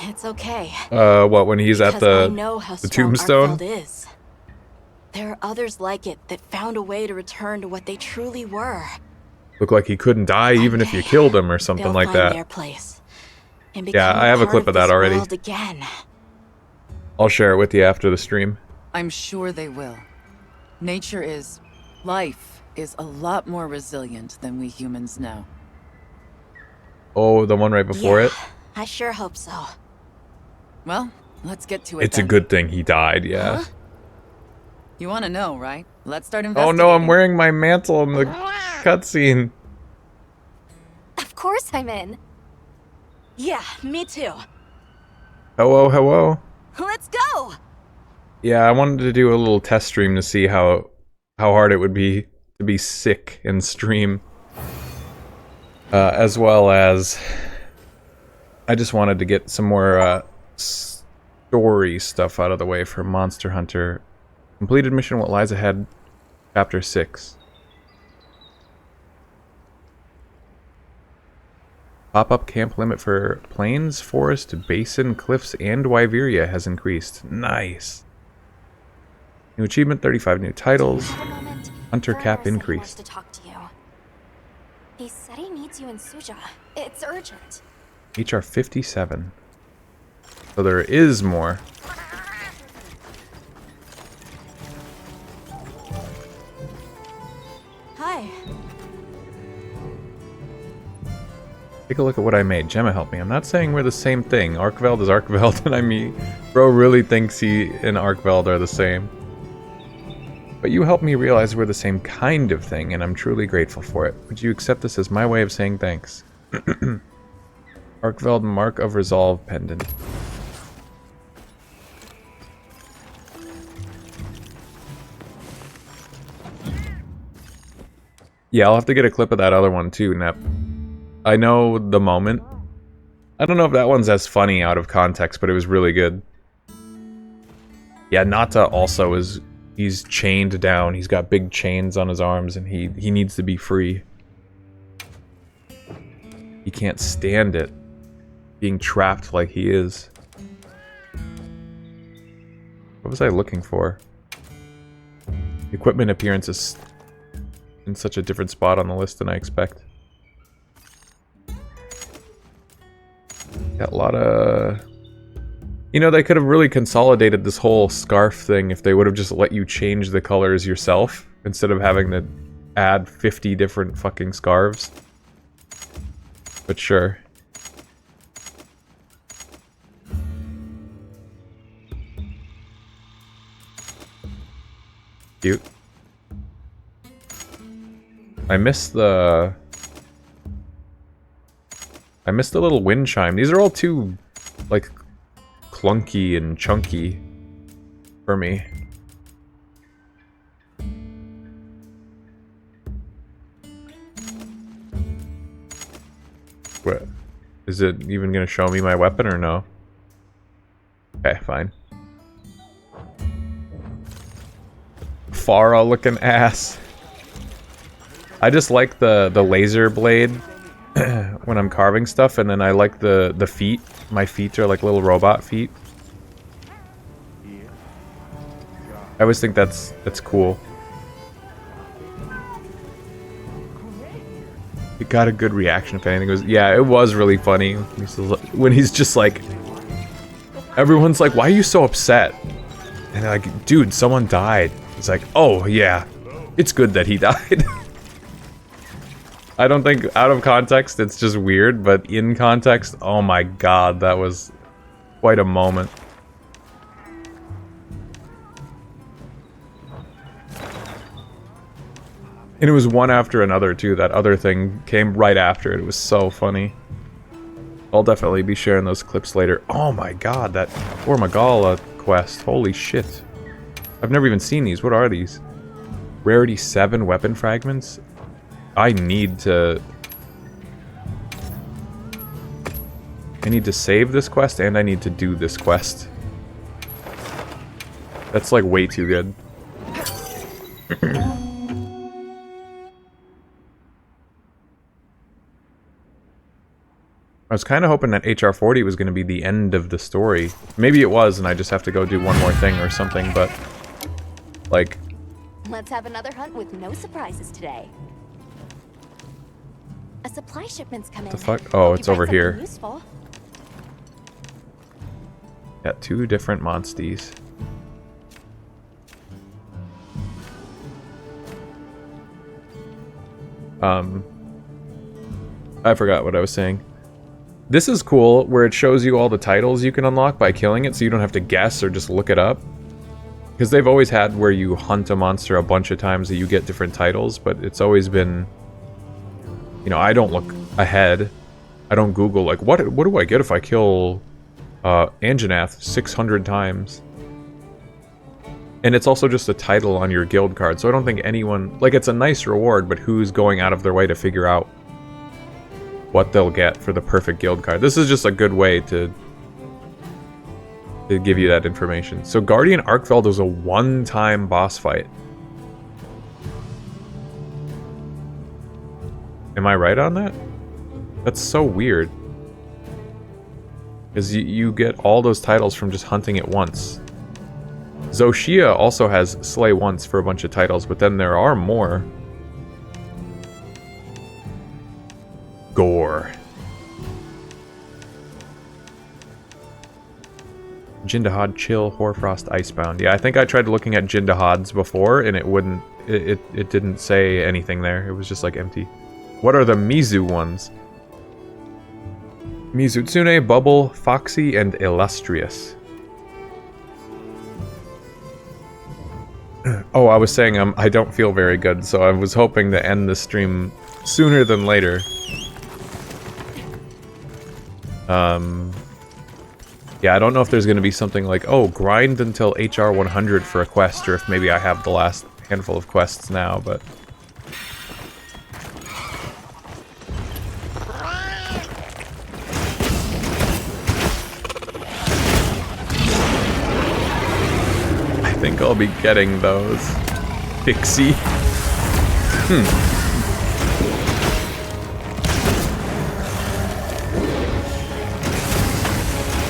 It's okay. What, when he's Because at the I know how strong tombstone? Arkveld is. There are others like it that found a way to return to what they truly were. Looked like he couldn't die even if you killed him or something They'll like find that. their place and Yeah, become I have a part clip of that this already. world again. I'll share it with you after the stream. I'm sure they will. Nature is... life is a lot more resilient than we humans know. Oh, the one right before it? I sure hope so. Well, let's get to it It's a then. good thing he died, yeah. Huh? You want to know, right? Let's start Oh investigating. no, I'm wearing my mantle in the cutscene. Of course I'm in. Yeah, me too. Hello, hello. Let's go! Yeah, I wanted to do a little test stream to see how hard it would be to be sick and stream. As well as I just wanted to get some more story stuff out of the way for Monster Hunter. Completed mission What Lies Ahead, Chapter 6. Pop-up camp limit for plains, forest, basin, cliffs, and Wyveria has increased. Nice. New achievement, 35 new titles. Hunter cap increased. To talk to you. He said he needs you in Suja. It's urgent. HR 57. So there is more. a look at what I made. Gemma, help me. I'm not saying we're the same thing. Arkveld is Arkveld, and I mean, bro really thinks he and Arkveld are the same. But you helped me realize we're the same kind of thing, and I'm truly grateful for it. Would you accept this as my way of saying thanks? Arkveld Mark of Resolve pendant. Yeah, I'll have to get a clip of that other one too, Nep. I know the moment. I don't know if that one's as funny out of context, but it was really good. Yeah, Nata also is... He's chained down. He's got big chains on his arms, and he needs to be free. He can't stand it. Being trapped like he is. What was I looking for? Equipment appearance is in such a different spot on the list than I expect. Got a lot of... You know, they could have really consolidated this whole scarf thing if they would have just let you change the colors yourself instead of having to add 50 different fucking scarves. But sure. Cute. I missed the little wind chime. These are all too, like, clunky and chunky for me. What? Is it even gonna show me my weapon or no? Okay, fine. Farah looking ass. I just like the laser blade when I'm carving stuff, and then I like the feet. My feet are like little robot feet. I always think that's cool. It got a good reaction if anything. It was, yeah, it was really funny when he's just like, everyone's like, why are you so upset? And they're like, dude, someone died. It's like, oh yeah, it's good that he died. I don't think out of context it's just weird, but in context, oh my god, that was quite a moment. And it was one after another too. That other thing came right after it. It was so funny. I'll definitely be sharing those clips later. Oh my god, that Ormagala quest. Holy shit. I've never even seen these. What are these? Rarity 7 weapon fragments? I need to save this quest, and I need to do this quest. That's like way too good. I was kind of hoping that HR40 was going to be the end of the story. Maybe it was, and I just have to go do one more thing or something, but... like... Let's have another hunt with no surprises today. A supply shipment's coming. What the fuck? Oh, it's over here. Useful. Got 2 different monsties. I forgot what I was saying. This is cool, where it shows you all the titles you can unlock by killing it, so you don't have to guess or just look it up. Because they've always had where you hunt a monster a bunch of times that you get different titles, but it's always been... You know, I don't look ahead. I don't Google, like, what do I get if I kill Anjanath 600 times? And it's also just a title on your guild card, so I don't think anyone... Like, it's a nice reward, but who's going out of their way to figure out what they'll get for the perfect guild card? This is just a good way to give you that information. So Guardian Arkveld was a one-time boss fight. Am I right on that? That's so weird. Because you get all those titles from just hunting it once. Zoshia also has Slay Once for a bunch of titles, but then there are more. Gore. Jindahad, Chill, Hoarfrost, Icebound. Yeah, I think I tried looking at Jindahads before, and it wouldn't... It didn't say anything there. It was just, like, empty. What are the Mizu ones? Mizutsune, Bubble, Foxy, and Illustrious. Oh, I was saying I don't feel very good, so I was hoping to end the stream sooner than later. Yeah, I don't know if there's going to be something like, oh, grind until HR 100 for a quest, or if maybe I have the last handful of quests now, but... I think I'll be getting those. Pixie.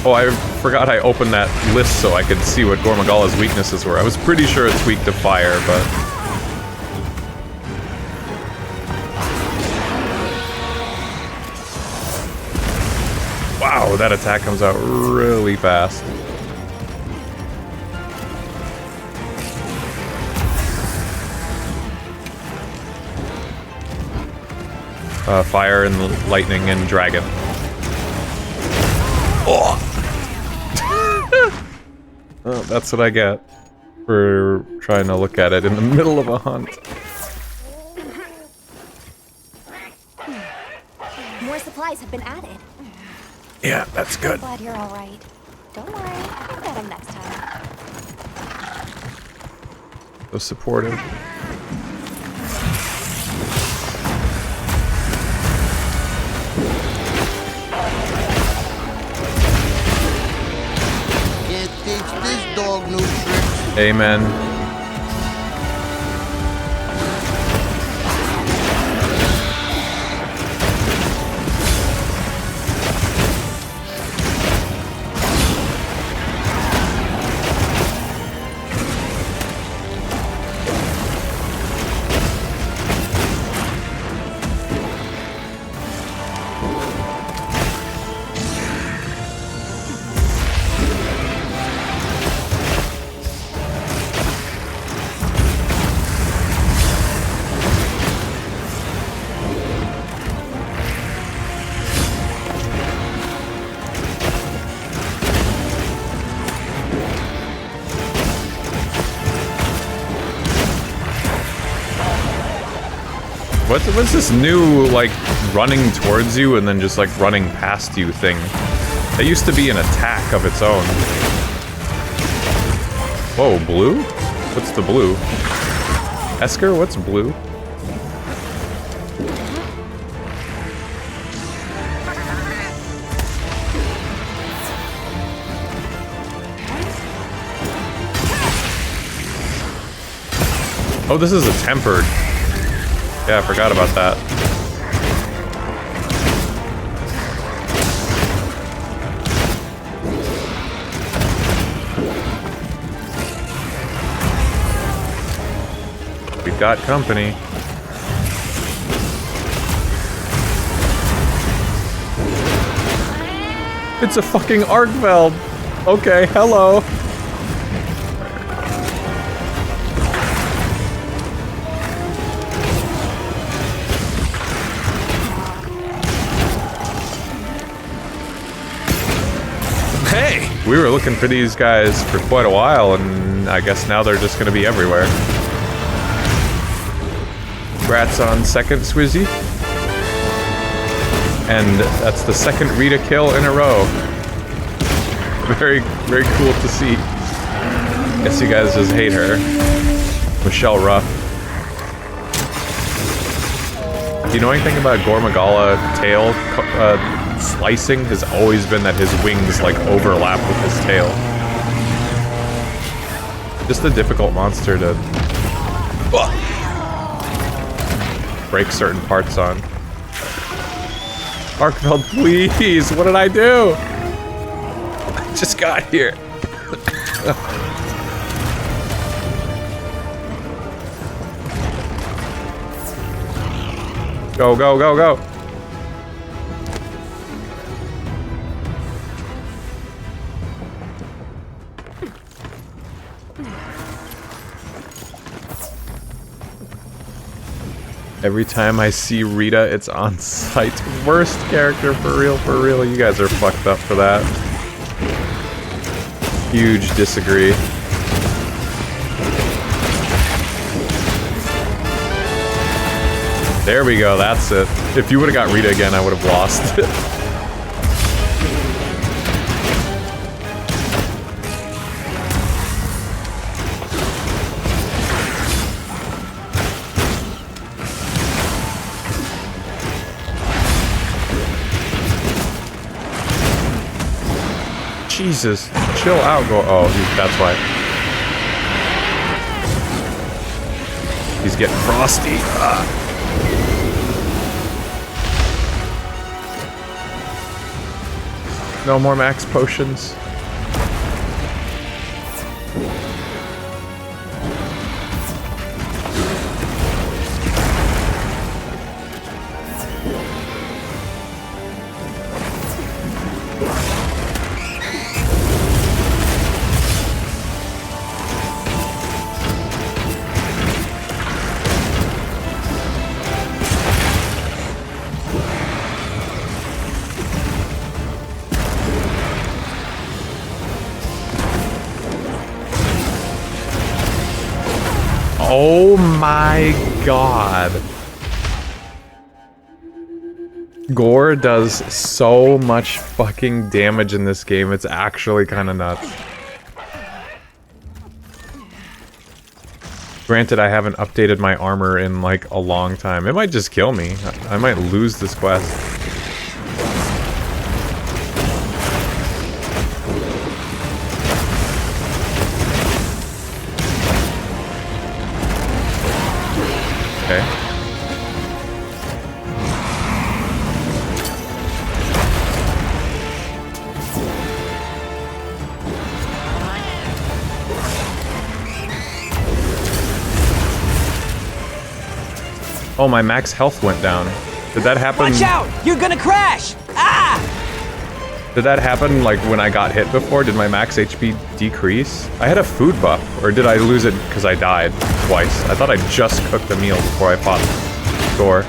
Oh, I forgot I opened that list so I could see what Gormagala's weaknesses were. I was pretty sure it's weak to fire, but... Wow, that attack comes out really fast. Fire and lightning and dragon. Oh! Oh, that's what I get for trying to look at it in the middle of a hunt. More supplies have been added. Yeah, that's good. I'm glad you're all right. Don't worry, I'll get him next time. So supportive. Dog new tricks. Amen. What's this new, like, running towards you and then just, like, running past you thing? That used to be an attack of its own. Whoa, blue? What's the blue? Esker, what's blue? Oh, this is a tempered. Yeah, I forgot about that. We've got company. It's a fucking Arkveld. Okay, hello. We were looking for these guys for quite a while, and I guess now they're just going to be everywhere. Congrats on second, Swizzy. And that's the second Rita kill in a row. Very, very cool to see. Guess you guys just hate her. Michelle Ruff. Do you know anything about Gormagala tail slicing? Has always been that his wings like overlap with his tail. Just a difficult monster to break certain parts on. Arkveld, please! What did I do? I just got here. Go, go, go, go! Every time I see Rita, it's on site. Worst character, for real. You guys are fucked up for that. Huge disagree. There we go, that's it. If you would have got Rita again, I would have lost. Jesus, chill out, go. Oh, that's why. He's getting frosty. No more max potions. Oh my god. Gore does so much fucking damage in this game, it's actually kind of nuts. Granted, I haven't updated my armor in like a long time. It might just kill me. I might lose this quest. Okay. Oh, my max health went down. Did that happen? Watch out! You're gonna crash! Ah! Did that happen like when I got hit before? Did my max HP decrease? I had a food buff, or did I lose it because I died twice? I thought I just cooked a meal before I fought Thor.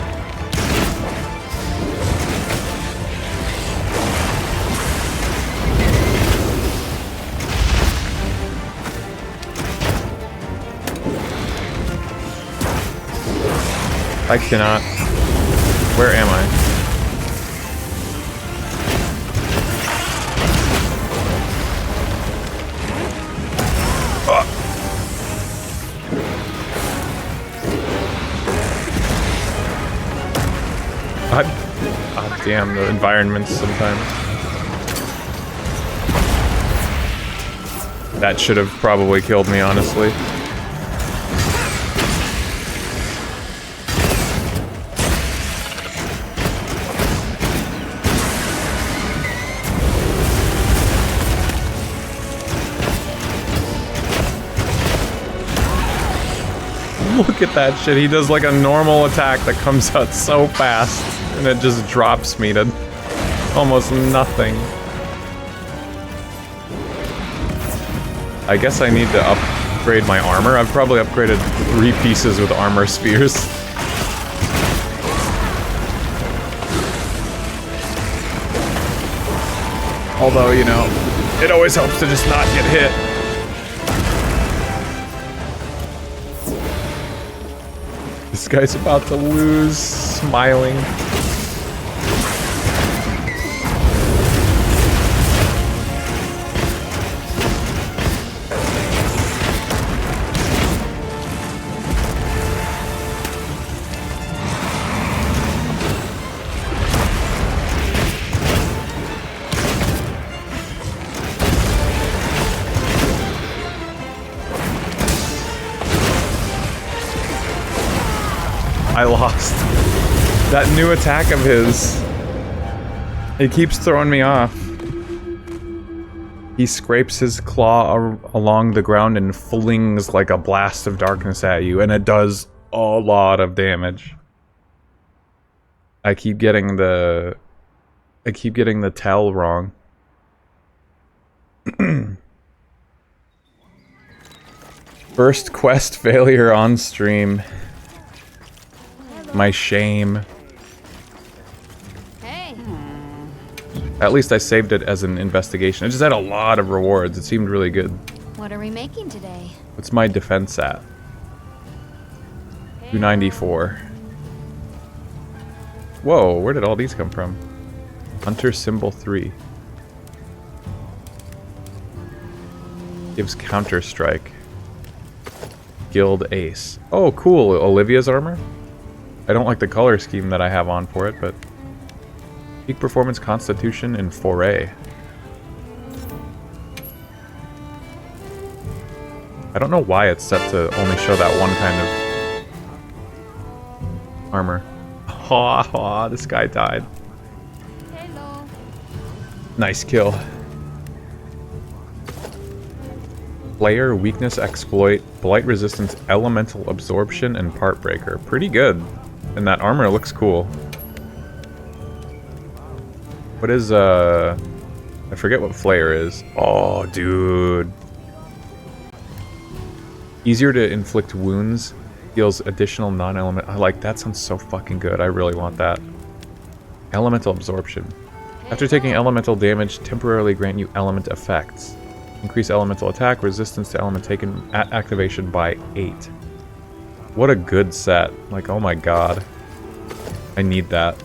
I cannot. Where am I? God damn, the environments sometimes. That should have probably killed me, honestly. Look at that shit. He does like a normal attack that comes out so fast, and it just drops me to almost nothing. I guess I need to upgrade my armor. I've probably upgraded 3 pieces with armor spears. Although, you know, it always helps to just not get hit. This guy's about to lose, smiling. I lost. That new attack of his, it keeps throwing me off. He scrapes his claw along the ground and flings like a blast of darkness at you, and it does a lot of damage. I keep getting the tell wrong. First quest failure on stream. My shame. Hey. At least I saved it as an investigation. It just had a lot of rewards. It seemed really good. What are we making today? What's my defense at? 294. Whoa, where did all these come from? Hunter symbol 3. Gives counter strike. Guild ace. Oh, cool. Olivia's armor? I don't like the color scheme that I have on for it, but... Peak performance constitution and foray. I don't know why it's set to only show that one kind of armor. Ha ha, this guy died. Hello. Nice kill. Player, weakness, exploit, blight resistance, elemental absorption, and part breaker. Pretty good. And that armor looks cool. What is, I forget what Flayer is. Oh, dude. Easier to inflict wounds. Deals additional non-element. I like that. Sounds so fucking good. I really want that. Elemental absorption. After taking elemental damage, temporarily grant you element effects. Increase elemental attack, resistance to element taken at activation by 8. What a good set. Like, oh my god. I need that.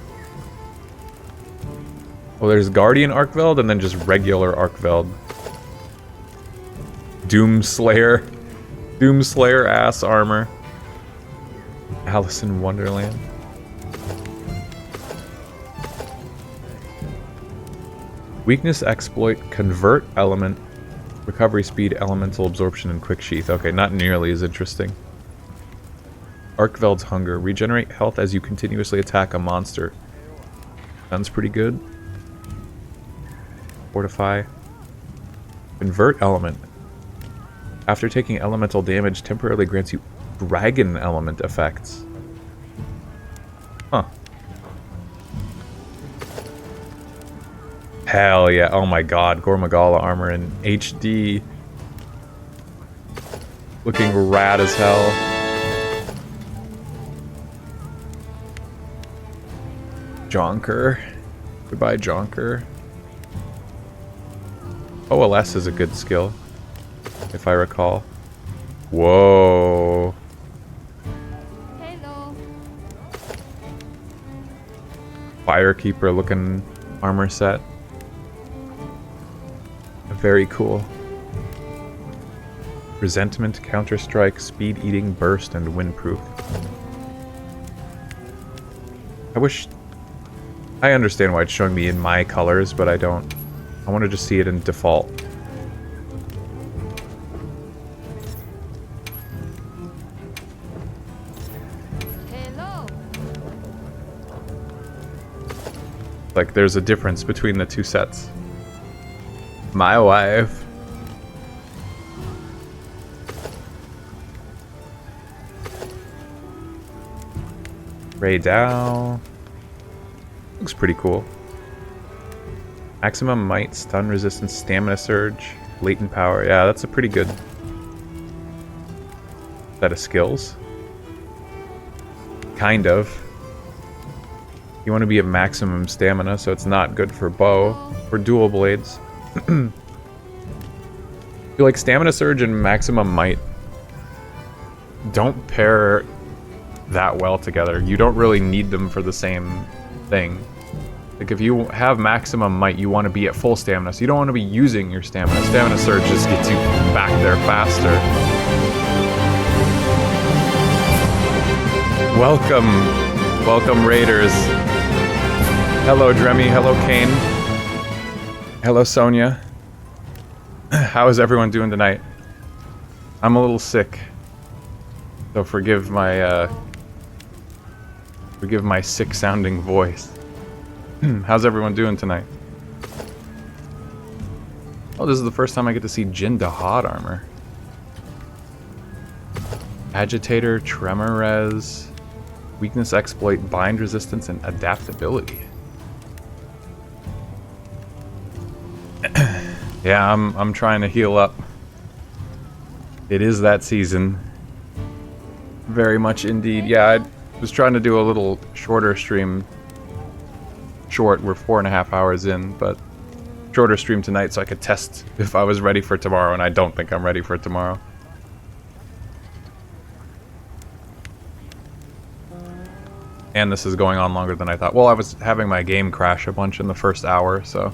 Well, there's Guardian Arcveld and then just regular Arcveld. Doomslayer. Doomslayer ass armor. Alice in Wonderland. Weakness, exploit, convert element, recovery speed, elemental absorption, and quick sheath. Okay, not nearly as interesting. Arcveld's hunger. Regenerate health as you continuously attack a monster. Sounds pretty good. Fortify. Convert element. After taking elemental damage, temporarily grants you dragon element effects. Huh. Hell yeah. Oh my god. Gormagala armor in HD. Looking rad as hell. Jonker. Goodbye, Jonker. OLS is a good skill, if I recall. Whoa. Hello. Firekeeper looking armor set. Very cool. Resentment, counter-strike, speed eating, burst, and windproof. I wish... I understand why it's showing me in my colors, but I don't... I want to just see it in default. Hello. Like, there's a difference between the two sets. My wife. Ray Dow. Looks pretty cool. Maximum might, stun resistance, stamina surge, latent power. Yeah, that's a pretty good set of skills. Kind of. You want to be at maximum stamina, so it's not good for bow or dual blades. I feel like stamina surge and maximum might don't pair that well together. You don't really need them for the same thing. Like, if you have maximum might, you want to be at full stamina, so you don't want to be using your stamina. Stamina surge just gets you back there faster. Welcome. Welcome, Raiders. Hello, Dremy. Hello, Kane. Hello, Sonia. How is everyone doing tonight? I'm a little sick, so forgive my sick-sounding voice. How's everyone doing tonight? Oh, this is the first time I get to see Jin Dahad armor. Agitator, Tremor Res, Weakness, Exploit, Bind Resistance, and Adaptability. Yeah, I'm trying to heal up. It is that season. Very much indeed. Yeah, Was trying to do a little shorter stream. Short, we're 4.5 hours in, but shorter stream tonight so I could test if I was ready for tomorrow, and I don't think I'm ready for tomorrow. And this is going on longer than I thought. Well, I was having my game crash a bunch in the first hour, so.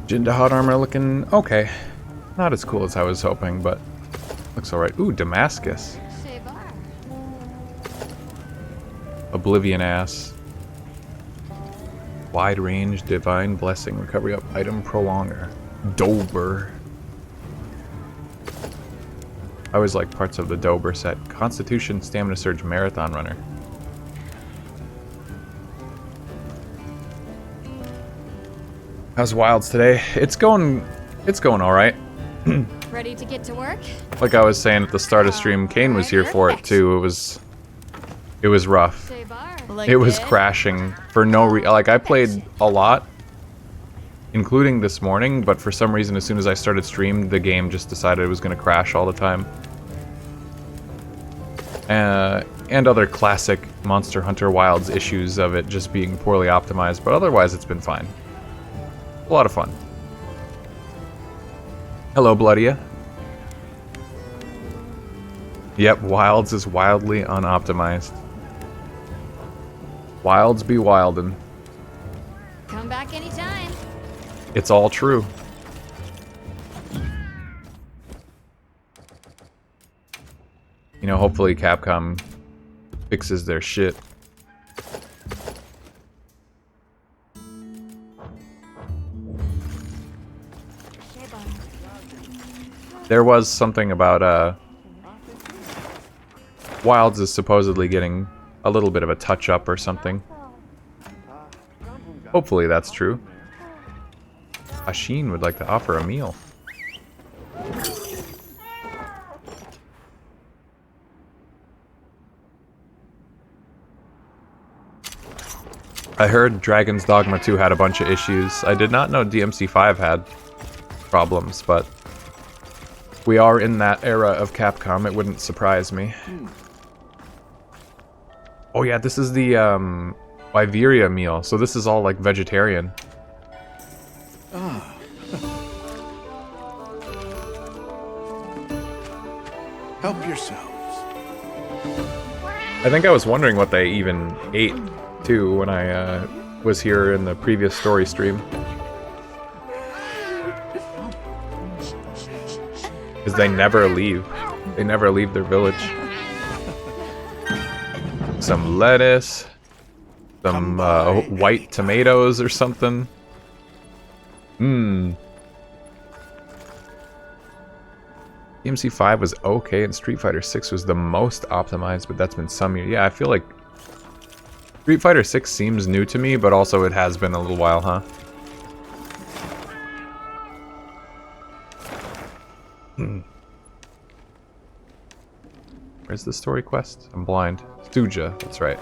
Jinda hot armor looking okay. Not as cool as I was hoping, but looks alright. Ooh, Damascus. Oblivion ass. Wide range, divine blessing, recovery up, item prolonger. Dober. I always like parts of the Dober set. Constitution, Stamina Surge, Marathon Runner. How's Wilds today? It's going alright. Ready to get to work? Like I was saying at the start of stream, Kane was here for it too. It was rough. It was crashing for no reason. Like I played a lot, including this morning, but for some reason as soon as I started stream, the game just decided it was going to crash all the time. And other classic Monster Hunter Wilds issues of it just being poorly optimized, but otherwise it's been fine. A lot of fun. Hello, Bloodia. Yep, Wilds is wildly unoptimized. Wilds be wildin'. Come back anytime. It's all true. You know, hopefully Capcom fixes their shit. There was something about, Wilds is supposedly getting a little bit of a touch-up or something. Hopefully that's true. Ashin would like to offer a meal. I heard Dragon's Dogma 2 had a bunch of issues. I did not know DMC5 had problems, but we are in that era of Capcom. It wouldn't surprise me. Oh yeah, this is the Wyveria meal, so this is all like vegetarian. Ah. Help yourselves. I think I was wondering what they even ate too when I was here in the previous story stream. Because they never leave. They never leave their village. Some lettuce. Some white tomatoes or something. Mmm. DMC5 was okay and Street Fighter 6 was the most optimized, but that's been some years. Yeah, I feel like Street Fighter 6 seems new to me, but also it has been a little while, huh? Where's the story quest? I'm blind. Stuja, that's right.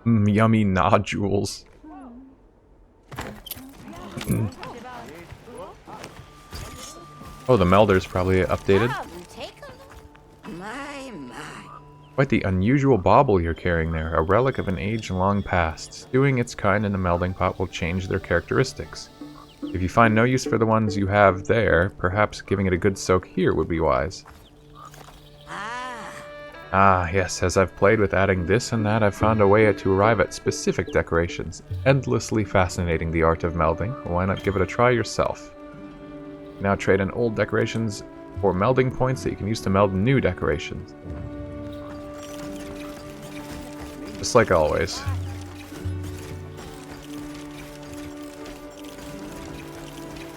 Yummy nodules. Oh, the melder's probably updated. Quite the unusual bauble you're carrying there, a relic of an age long past. Stewing its kind in the melding pot will change their characteristics. If you find no use for the ones you have there, perhaps giving it a good soak here would be wise. Ah, yes, as I've played with adding this and that, I've found a way to arrive at specific decorations. Endlessly fascinating, the art of melding. Why not give it a try yourself? Now trade in old decorations for melding points that you can use to meld new decorations. Just like always.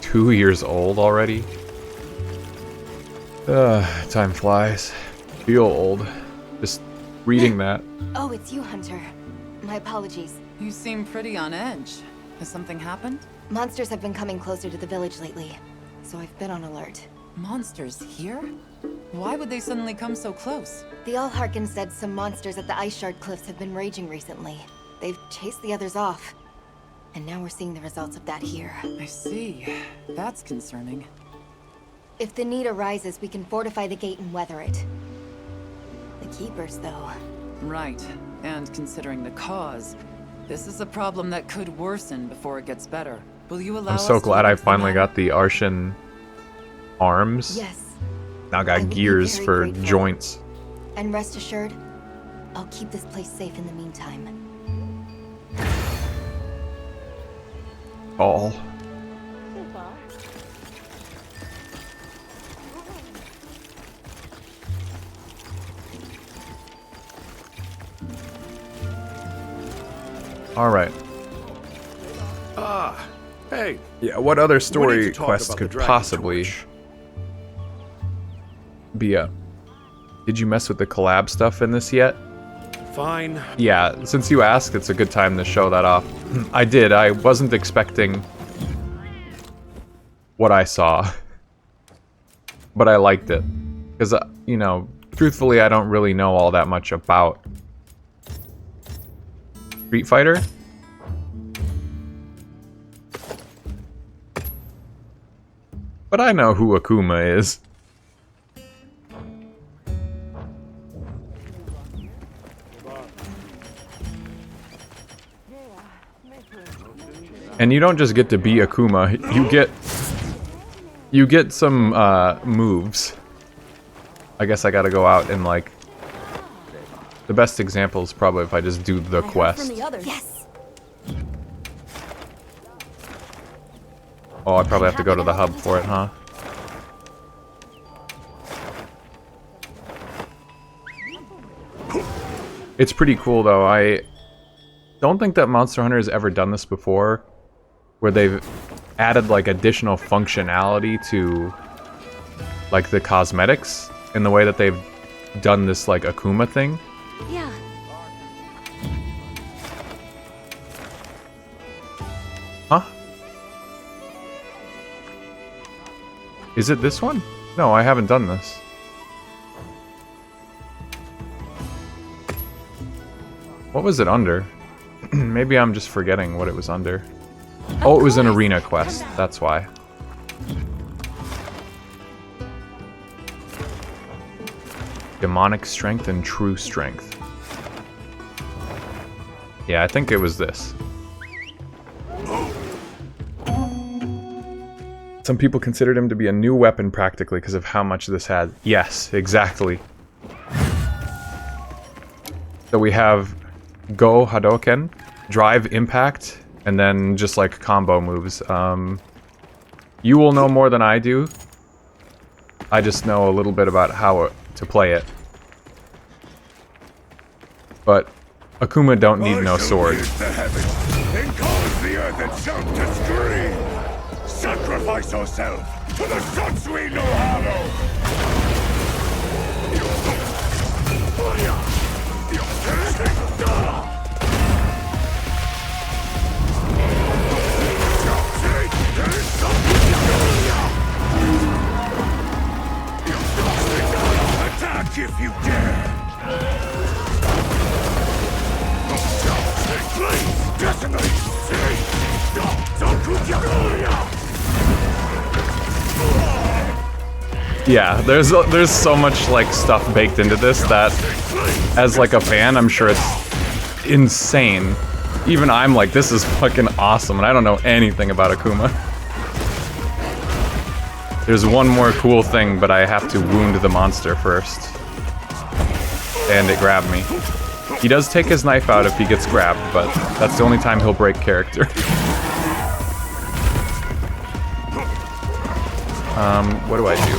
Two years old already? Time flies. Feel old. Just reading that. Oh, it's you, Hunter. My apologies. You seem pretty on edge. Has something happened? Monsters have been coming closer to the village lately, so I've been on alert. Monsters here? Why would they suddenly come so close? The Allharkin said some monsters at the Ice Shard Cliffs have been raging recently. They've chased the others off. And now we're seeing the results of that here. I see. That's concerning. If the need arises, we can fortify the gate and weather it. The Keepers, though. Right. And considering the cause, this is a problem that could worsen before it gets better. Will you allow I'm us so to glad look I into the finally matter? got the Arshan arms. Yes. Now I got would be gears very for grateful. joints. And rest assured, I'll keep this place safe in the meantime. All. All right. Ah, hey. Yeah, what other We need story to talk quest about could the Dragon possibly be a... Did you mess with the collab stuff in this yet? Fine. Yeah, since you asked, it's a good time to show that off. I did. I wasn't expecting what I saw. But I liked it. Because, you know, truthfully, I don't really know all that much about Street Fighter. But I know who Akuma is. And you don't just get to be Akuma, you get some moves. I guess I gotta go out and like... The best example is probably if I just do the quest. Yes. Oh, I probably have to go to the hub for it, huh? It's pretty cool though. I don't think that Monster Hunter has ever done this before, where they've added like additional functionality to like the cosmetics in the way that they've done this like Akuma thing. Yeah. Huh? Is it this one? No, I haven't done this. What was it under? Maybe I'm just forgetting what it was under. Oh, it was an arena quest. That's why. Demonic strength and true strength. Yeah, I think it was this. Some people considered him to be a new weapon practically because of how much this had. Yes, exactly. So we have Go Hadoken, Drive Impact, and then just like combo moves. You will know more than I do. I just know a little bit about how to play it. But Akuma don't need no sword. The heavens and cause the earth itself to scream. Sacrifice yourself to the gods we know how. Attack if you dare. Yeah, there's so much like stuff baked into this that as like a fan, I'm sure it's insane. Even I'm like, this is fucking awesome, and I don't know anything about Akuma. There's one more cool thing, but I have to wound the monster first. And it grabbed me. He does take his knife out if he gets grabbed, but that's the only time he'll break character. What do I do?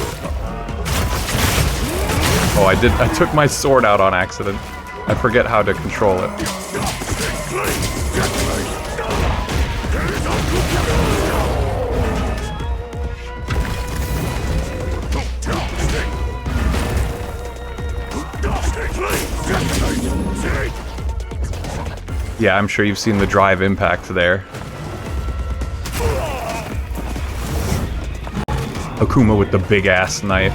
Oh, I took my sword out on accident. I forget how to control it. Yeah, I'm sure you've seen the drive impact there. Akuma with the big ass knife.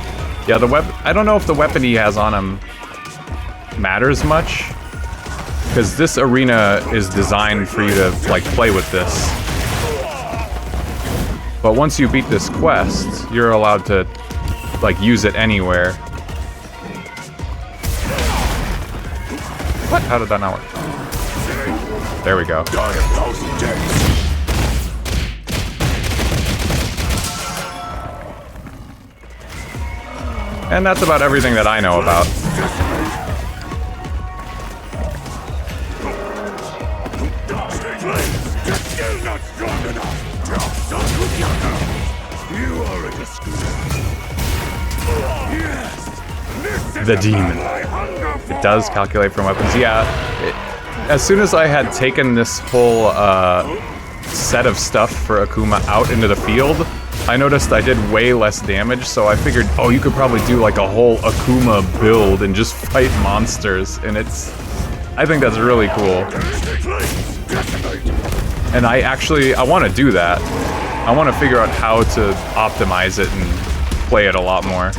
Yeah, the weapon. I don't know if the weapon he has on him matters much, because this arena is designed for you to like play with this. But once you beat this quest, you're allowed to like use it anywhere. What? How did that not work? There we go. And that's about everything that I know about. The demon. It does calculate from weapons. Yeah. As soon as I had taken this whole set of stuff for Akuma out into the field, I noticed I did way less damage, so I figured, oh, you could probably do like a whole Akuma build and just fight monsters, and I think that's really cool. And I want to do that. I want to figure out how to optimize it and play it a lot more.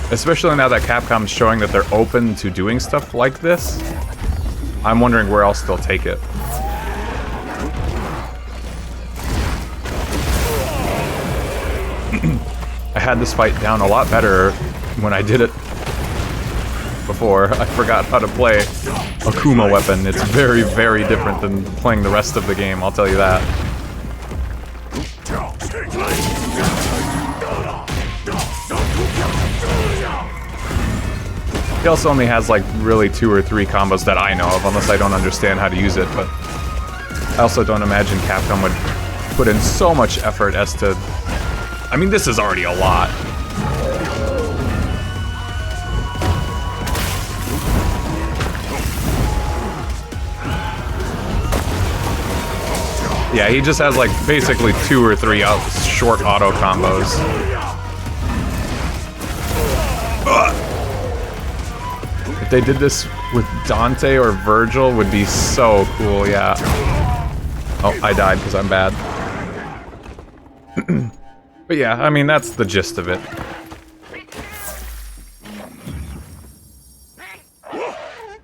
Especially now that Capcom's showing that they're open to doing stuff like this. I'm wondering where else they'll take it. I had this fight down a lot better when I did it before. I forgot how to play Akuma weapon. It's very, very different than playing the rest of the game, I'll tell you that. He also only has like really 2 or 3 combos that I know of, unless I don't understand how to use it, but I also don't imagine Capcom would put in so much effort as to... I mean, this is already a lot. Yeah, he just has like basically 2 or 3 short auto combos. If they did this with Dante or Virgil, would be so cool, yeah. Oh, I died because I'm bad. But yeah, I mean, that's the gist of it.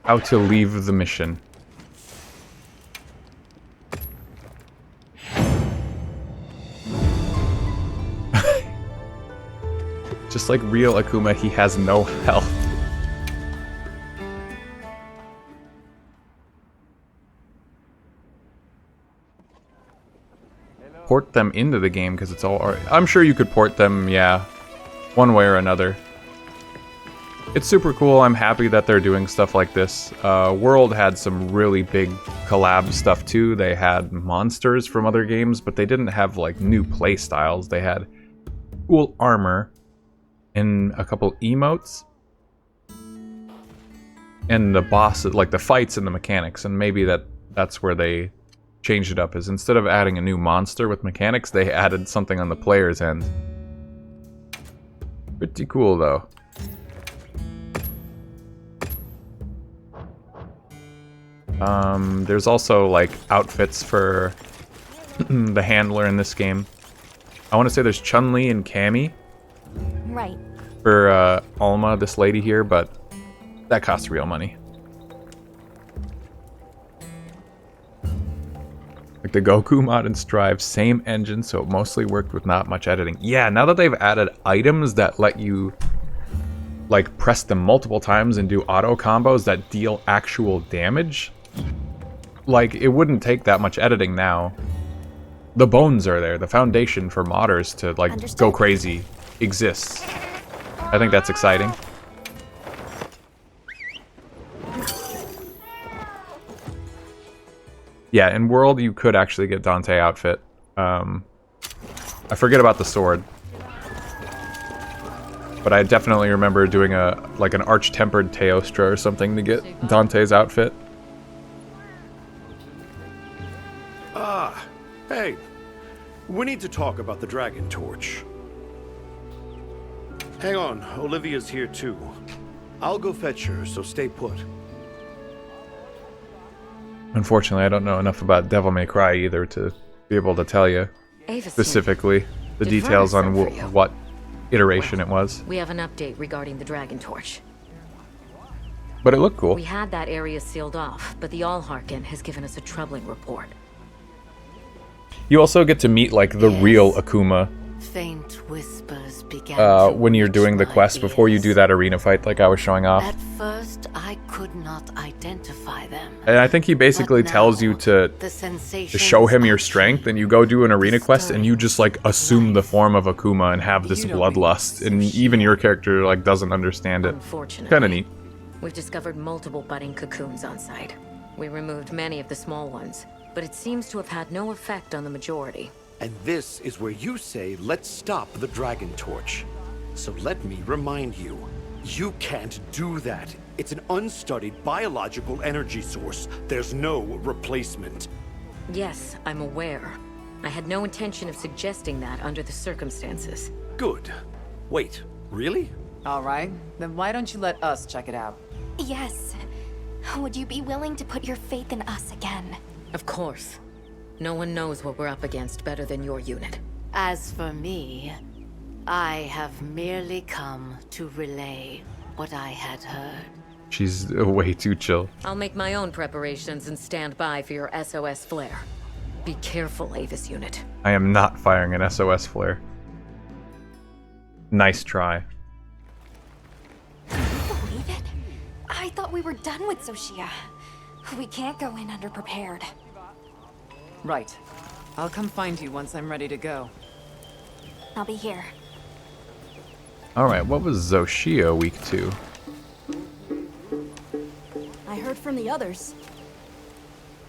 How to leave the mission. Just like real Akuma, he has no health. Port them into the game because it's all... I'm sure you could port them, yeah, one way or another. It's super cool. I'm happy that they're doing stuff like this. World had some really big collab stuff too. They had monsters from other games, but they didn't have like new play styles. They had cool armor and a couple emotes. And the bosses, like the fights and the mechanics, and maybe that's where they changed it up, is instead of adding a new monster with mechanics, they added something on the player's end. Pretty cool though. There's also like outfits for the handler in this game. I want to say there's Chun-Li and Cammy. Right. For Alma, this lady here, but that costs real money. Like the Goku mod and Strive, same engine, so it mostly worked with not much editing. Yeah, now that they've added items that let you like press them multiple times and do auto combos that deal actual damage, like it wouldn't take that much editing now. The bones are there, the foundation for modders to like go crazy exists. I think that's exciting. Yeah, in World you could actually get Dante outfit. I forget about the sword, but I definitely remember doing like an arch-tempered Teostra or something to get Dante's outfit. Ah, hey, we need to talk about the Dragon Torch. Hang on, Olivia's here too. I'll go fetch her, so stay put. Unfortunately, I don't know enough about Devil May Cry either to be able to tell you specifically the details on what iteration it was. We have an update regarding the Dragon Torch. But it looked cool. We had that area sealed off, but the Allharkin has given us a troubling report. You also get to meet like the real Akuma Faint whispers began when you're doing the quest before you do that arena fight like I was showing off. At first, I could not identify them. And I think he basically tells you to show him your strength, and you go do an arena quest and you just like assume the form of Akuma and have this bloodlust, and even your character like doesn't understand it. Kinda neat. We've discovered multiple budding cocoons on site. We removed many of the small ones, but it seems to have had no effect on the majority. And this is where you say, let's stop the Dragon Torch. So let me remind you, you can't do that. It's an unstudied biological energy source. There's no replacement. Yes, I'm aware. I had no intention of suggesting that under the circumstances. Good. Wait, really? All right, then why don't you let us check it out? Yes. Would you be willing to put your faith in us again? Of course. No one knows what we're up against better than your unit. As for me, I have merely come to relay what I had heard. She's way too chill. I'll make my own preparations and stand by for your SOS flare. Be careful, Avis unit. I am not firing an SOS flare. Nice try. Believe it? I thought we were done with Zoshia. We can't go in underprepared. Right. I'll come find you once I'm ready to go. I'll be here. Alright, what was Zoshia weak to? I heard from the others.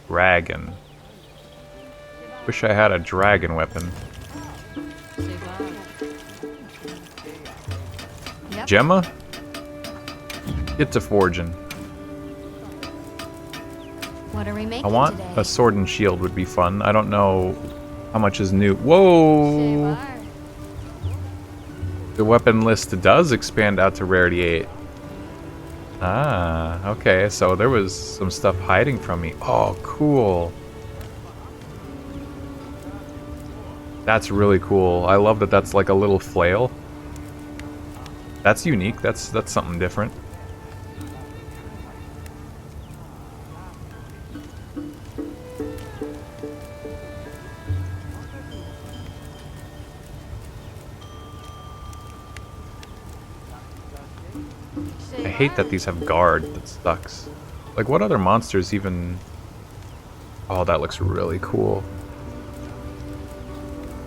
Dragon. Wish I had a dragon weapon. Yep. Gemma? Get to forging. What are we making I want today? a sword and shield would be fun. I don't know how much is new. Whoa! The weapon list does expand out to rarity 8. Ah, okay. So there was some stuff hiding from me. Oh, cool. That's really cool. I love that that's like a little flail. That's unique. That's something different. I hate that these have guard. That sucks. Like, what other monsters even... Oh, that looks really cool.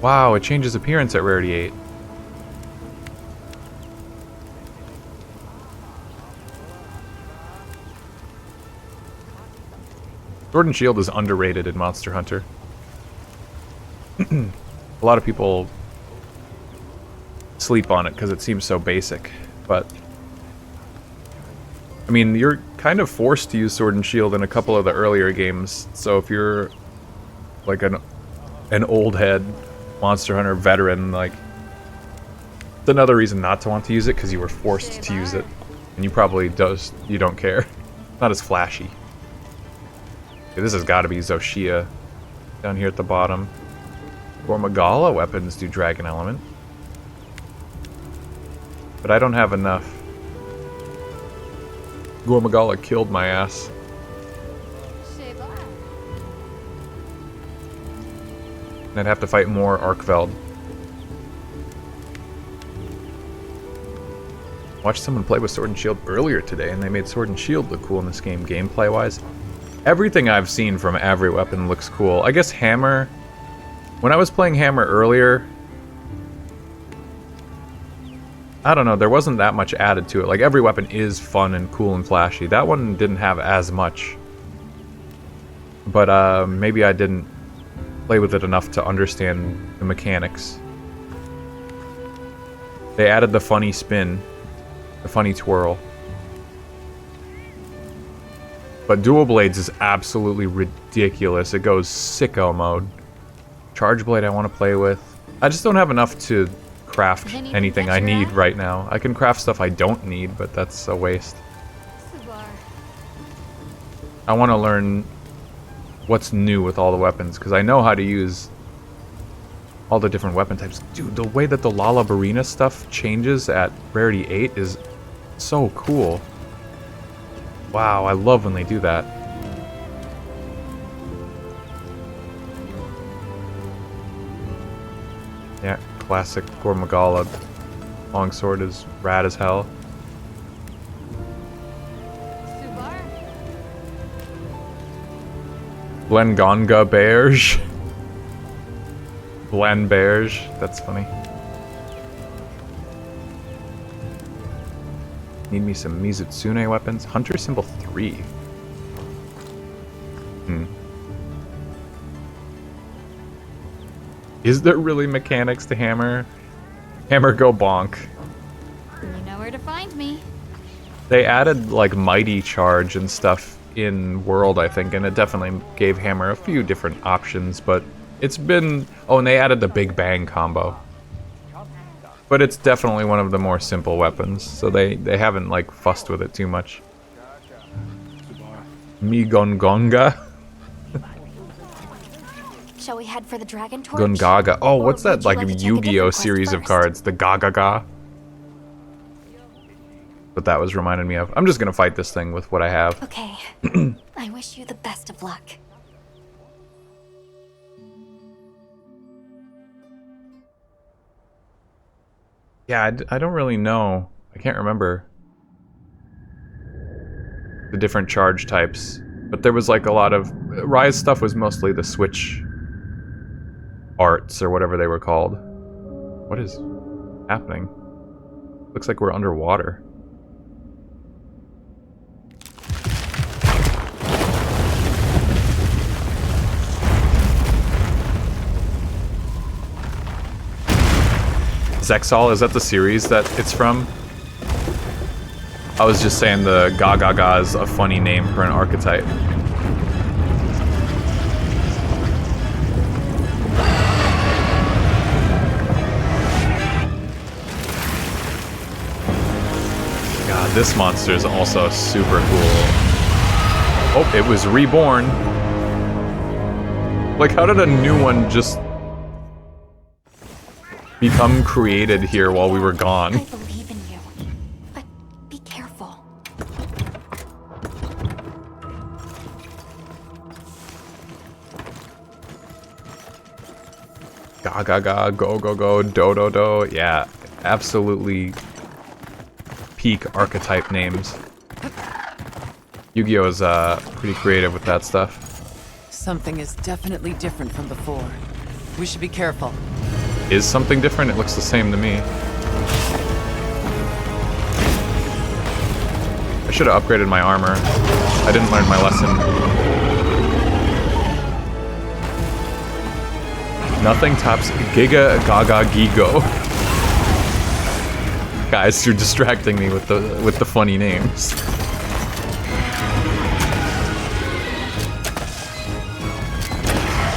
Wow, it changes appearance at rarity 8. Sword and Shield is underrated in Monster Hunter. A lot of people sleep on it because it seems so basic, but... I mean, you're kind of forced to use Sword and Shield in a couple of the earlier games, so if you're like an old head Monster Hunter veteran, like, it's another reason not to want to use it, because you were forced to use it, and you probably you don't care. Not as flashy. Okay, this has got to be Zoshia down here at the bottom. Gormagala weapons do Dragon Element, but I don't have enough. Gormagala killed my ass. And I'd have to fight more Arkveld. Watched someone play with Sword and Shield earlier today, and they made Sword and Shield look cool in this game, gameplay-wise. Everything I've seen from every weapon looks cool. I guess Hammer... When I was playing Hammer earlier... I don't know, there wasn't that much added to it. Like, every weapon is fun and cool and flashy. That one didn't have as much. But, maybe I didn't play with it enough to understand the mechanics. They added the funny spin. The funny twirl. But Dual Blades is absolutely ridiculous. It goes sicko mode. Charge Blade I want to play with. I just don't have enough to craft anything I need right now. I can craft stuff I don't need, but that's a waste. I want to learn what's new with all the weapons, because I know how to use all the different weapon types. Dude, the way that the Lalabarina stuff changes at rarity 8 is so cool. Wow, I love when they do that. Classic Gormagala longsword is rad as hell. Glengonga Bearge. Glen Bearge. That's funny. Need me some Mizutsune weapons. Hunter symbol 3. Is there really mechanics to hammer? Hammer go bonk. You know where to find me. They added like mighty charge and stuff in World, I think, and it definitely gave hammer a few different options, but it's been... Oh, and they added the Big Bang combo. But it's definitely one of the more simple weapons, so they haven't like fussed with it too much. Migongonga? Shall we head for the Dragon Torch? Gungaga. Oh, what's Or that would you like like to check a Yu-Gi-Oh different quest series of first? cards? The Gagaga. What that was reminding me of. I'm just gonna fight this thing with what I have. Okay. I wish you the best of luck. Yeah, I don't really know. I can't remember the different charge types. But there was like a lot of... Rise stuff was mostly the switch arts or whatever they were called. What is happening? Looks like we're underwater. Zexal, is that the series that it's from? I was just saying the Gagaga is a funny name for an archetype. God, this monster is also super cool. Oh, it was reborn. Like, how did a new one just become created here while we were gone? I believe in you, but be careful. Gaga, go, go, go, do, do, do. Yeah, absolutely peak archetype names. Yu-Gi-Oh! Is pretty creative with that stuff. Something is definitely different from before. We should be careful. Is something different? It looks the same to me. I should have upgraded my armor. I didn't learn my lesson. Nothing tops Giga Gaga Gigo. Guys, you're distracting me with the funny names.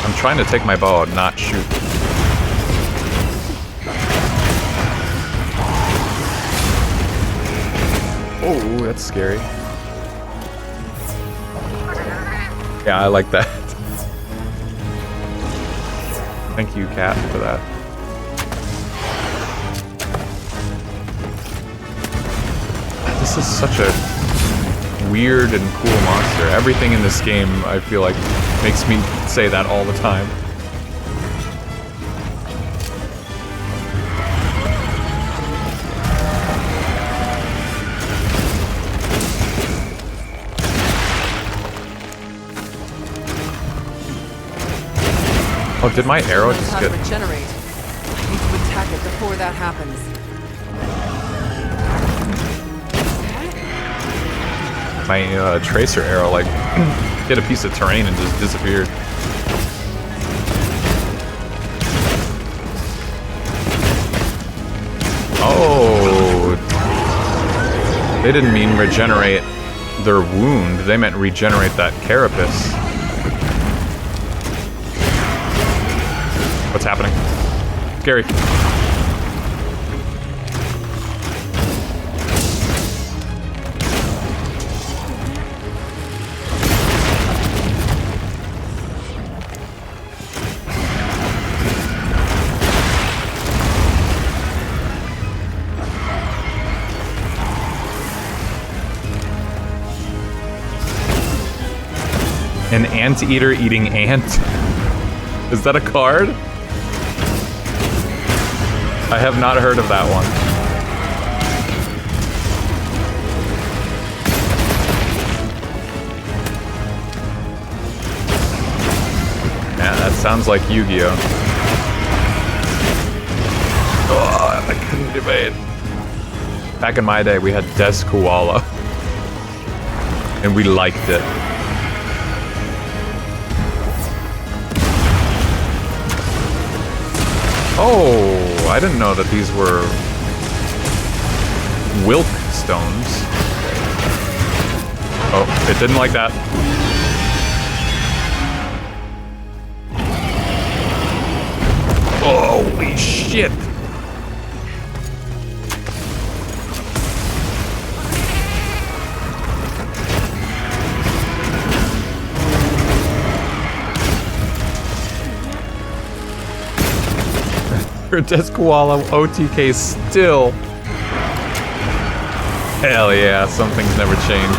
I'm trying to take my bow and not shoot. Oh, that's scary. Yeah, I like that. Thank you, Cat, for that. This is such a weird and cool monster. Everything in this game, I feel like, makes me say that all the time. Oh, did my arrow just How get... to regenerate. Need to attack it before that happens. My tracer arrow, like, hit a piece of terrain and just disappeared. Oh. They didn't mean regenerate their wound. They meant regenerate that carapace. What's happening? Scary. An anteater eating ant? Is that a card? I have not heard of that one. Yeah, that sounds like Yu-Gi-Oh! Oh, I couldn't debate. Back in my day, we had Des Koala. And we liked it. Oh, I didn't know that these were Wilk stones. Oh, it didn't like that. Holy shit! Des Koala OTK still. Hell yeah, some things never change.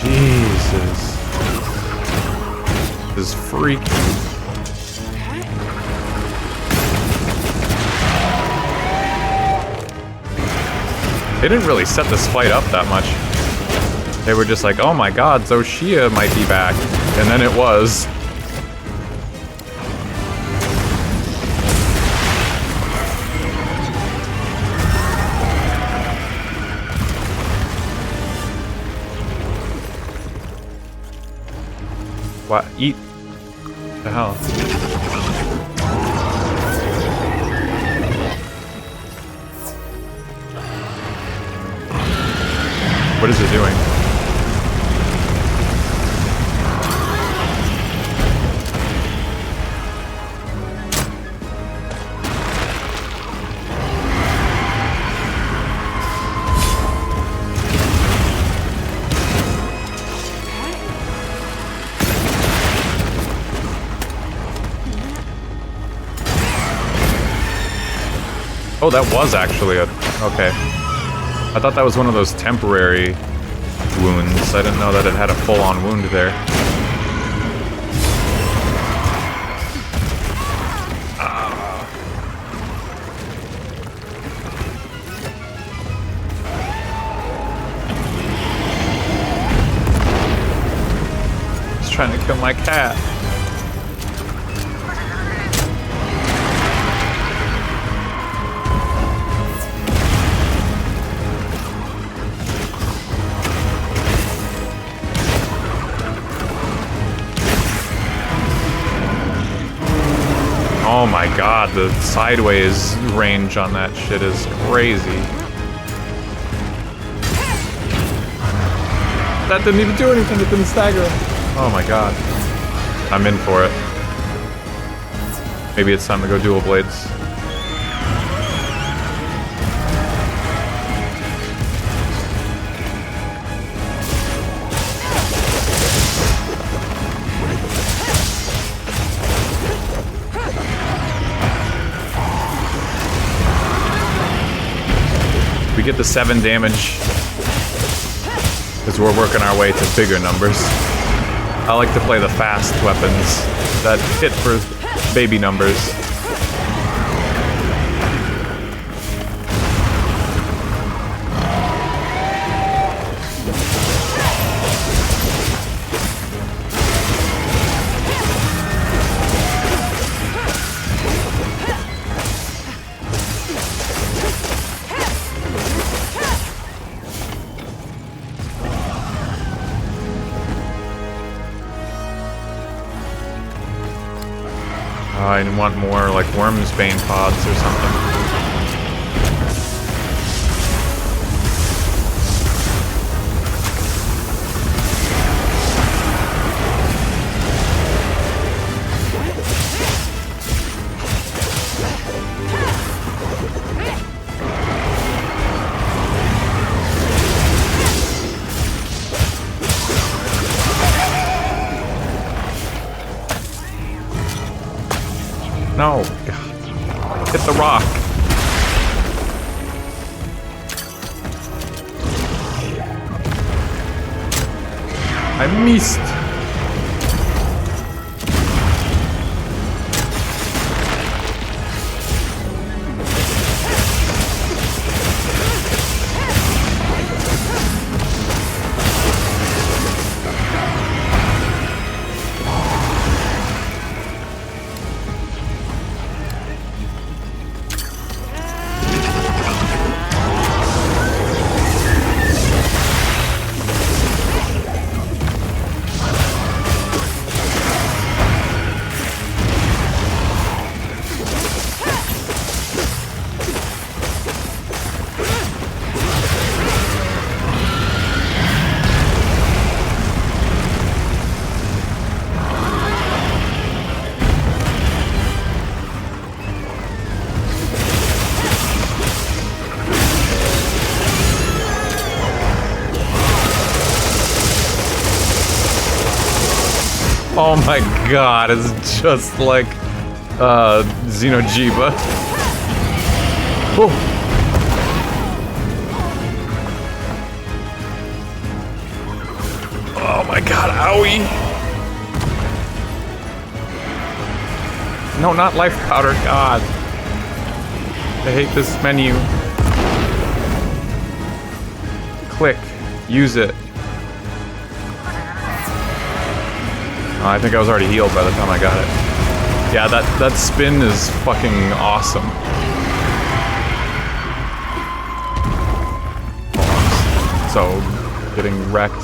Jesus. This is freaky. They didn't really set this fight up that much. They were just like, oh my god, Zoshia might be back. And then it was. What? Eat? The hell? What is it doing? Oh, that was actually a... Okay. I thought that was one of those temporary wounds. I didn't know that it had a full-on wound there. He's trying to kill my cat. Oh my god, the sideways range on that shit is crazy. That didn't even do anything, it didn't stagger him. Oh my god. I'm in for it. Maybe it's time to go dual blades. Get the 7 damage as we're working our way to bigger numbers. I like to play the fast weapons that hit for baby numbers. I want more like Worm's Bane pods or something. No, God. Hit the rock. I missed. Oh my god, it's just like Xenojiba. Oh. Oh my god, owie. No, not life powder, god. I hate this menu. Click, use it. Oh, I think I was already healed by the time I got it. Yeah, that spin is fucking awesome. Oh, so getting wrecked.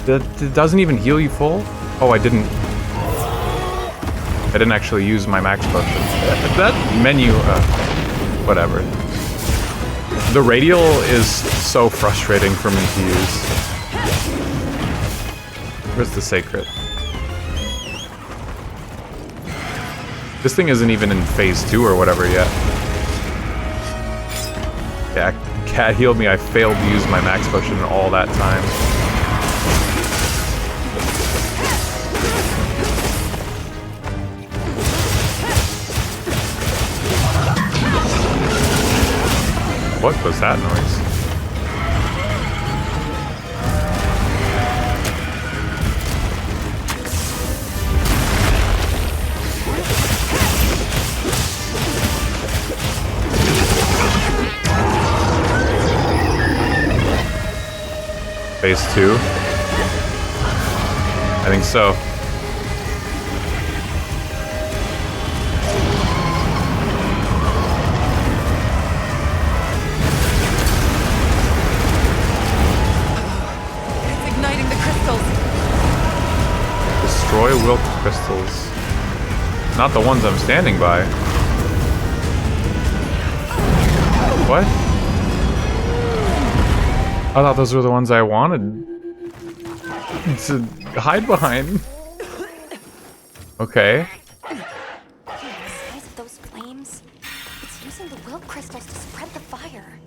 That doesn't even heal you full? Oh, I didn't actually use my max potion. That menu, whatever. The radial is so frustrating for me to use. Where's the sacred? This thing isn't even in phase 2 or whatever yet. Yeah, Cat healed me. I failed to use my max potion all that time. What was that noise? Phase 2? I think so. Destroy wilt crystals. Not the ones I'm standing by. What? I thought those were the ones I wanted to hide behind. Okay. The size of those flames, it's using the wilt crystals to spread the fire.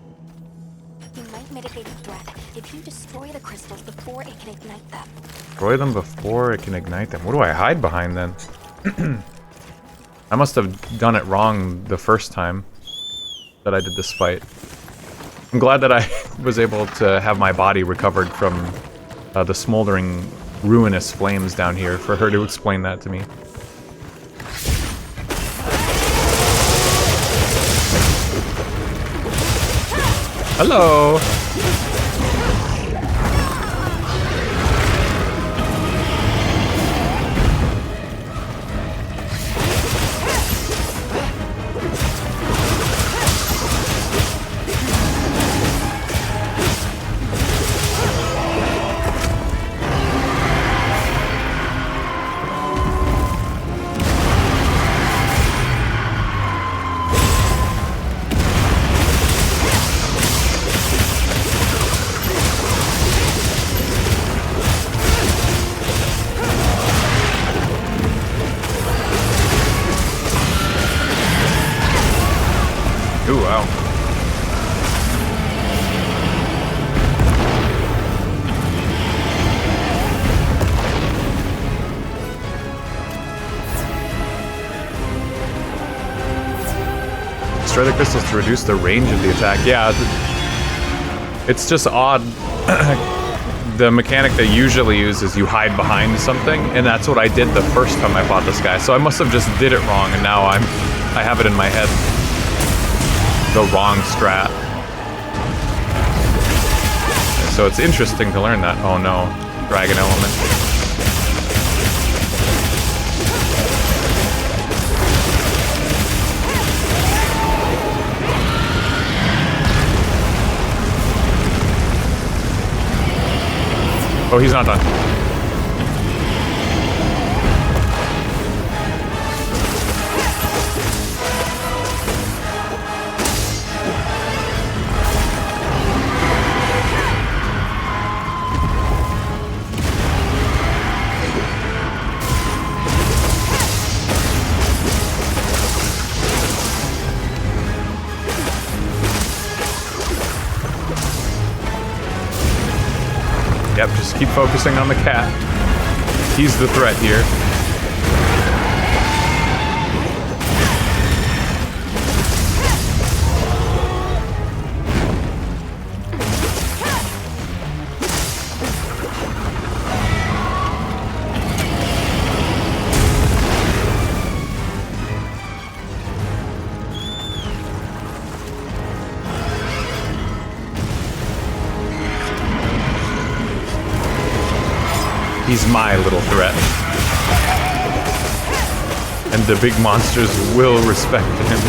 You might mitigate the threat if you destroy the crystals before it can ignite them. Destroy them before it can ignite them. What do I hide behind then? I must have done it wrong the first time that I did this fight. I'm glad that I was able to have my body recovered from the smoldering, ruinous flames down here for her to explain that to me. Hello! Ooh, wow. destroy the crystals to reduce the range of the attack. Yeah, it's just odd. The mechanic they usually use is you hide behind something, and that's what I did the first time I fought this guy. So I must have just did it wrong, and now I have it in my head. The wrong strat. So it's interesting to learn that. Oh no, dragon element. Oh, he's not done. Yep, just keep focusing on the cat. He's the threat here. He's my little threat. And the big monsters will respect him.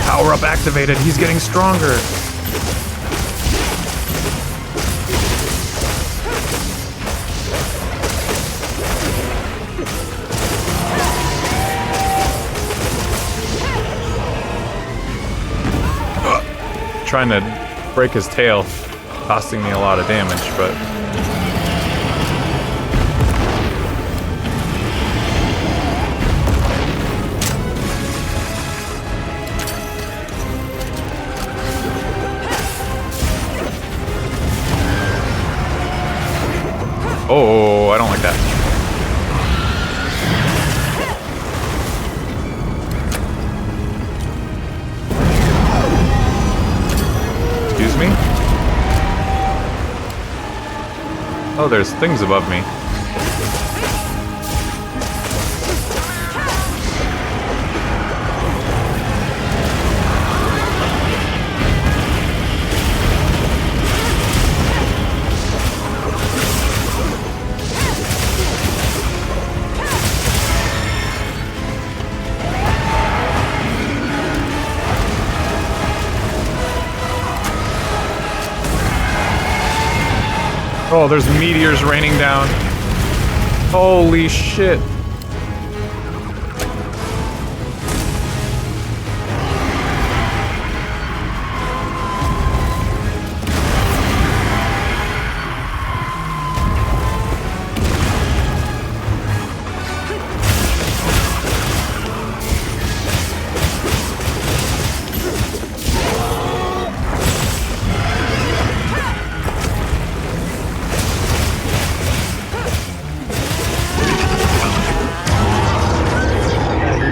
Power up activated. He's getting stronger. Trying to break his tail, costing me a lot of damage, but oh, I don't like that. Excuse me? Oh, there's things above me. Oh, there's meteors raining down. Holy shit.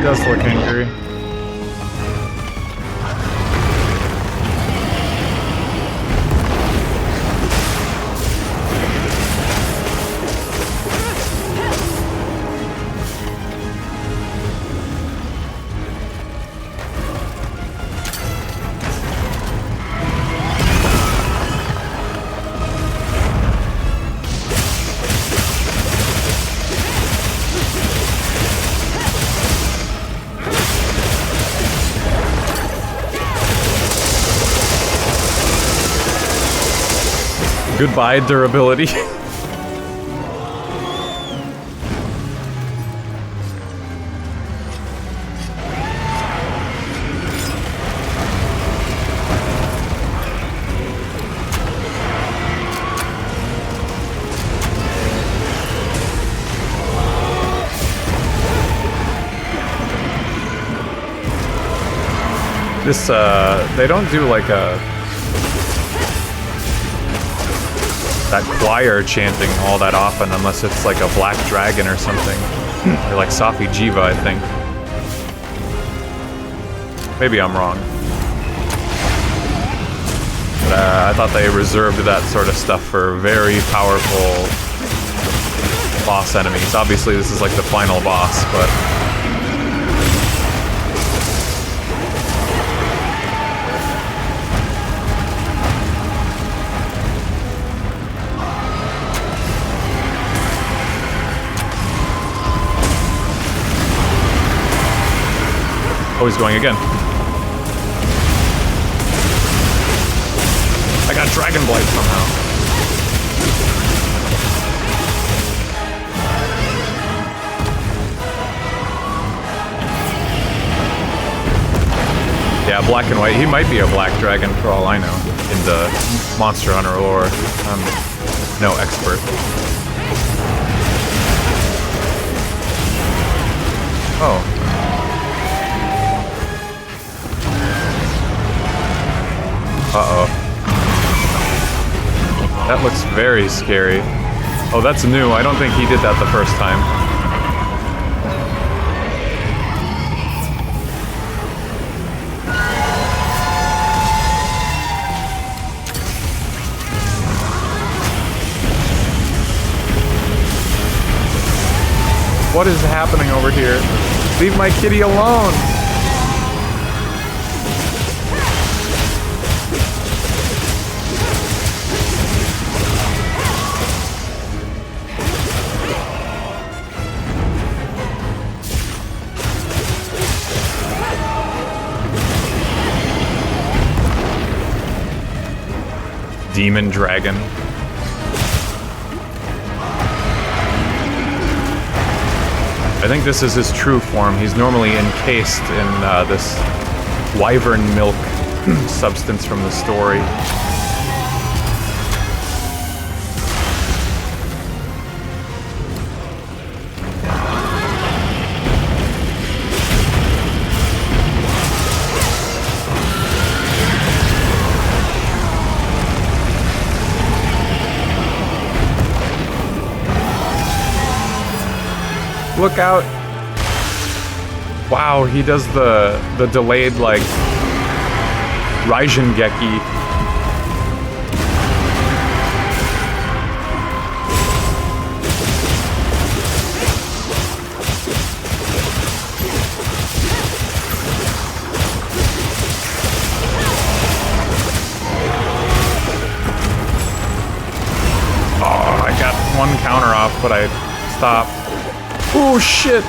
Does look angry. Goodbye, durability. This, they don't do like that choir chanting all that often unless it's like a black dragon or something. Or like Safi Jiva, I think. Maybe I'm wrong. But I thought they reserved that sort of stuff for very powerful boss enemies. Obviously this is like the final boss, but... Oh, he's going again. I got Dragon Blight somehow. Yeah, black and white. He might be a black dragon for all I know in the Monster Hunter lore. I'm no expert. Oh. Uh-oh. That looks very scary. Oh, that's new. I don't think he did that the first time. What is happening over here? Leave my kitty alone! Demon dragon. I think this is his true form. He's normally encased in this wyvern milk substance from the story. Look out. Wow, he does the delayed, like, Raijengeki. Oh, I got one counter off, but I stopped. Oh shit!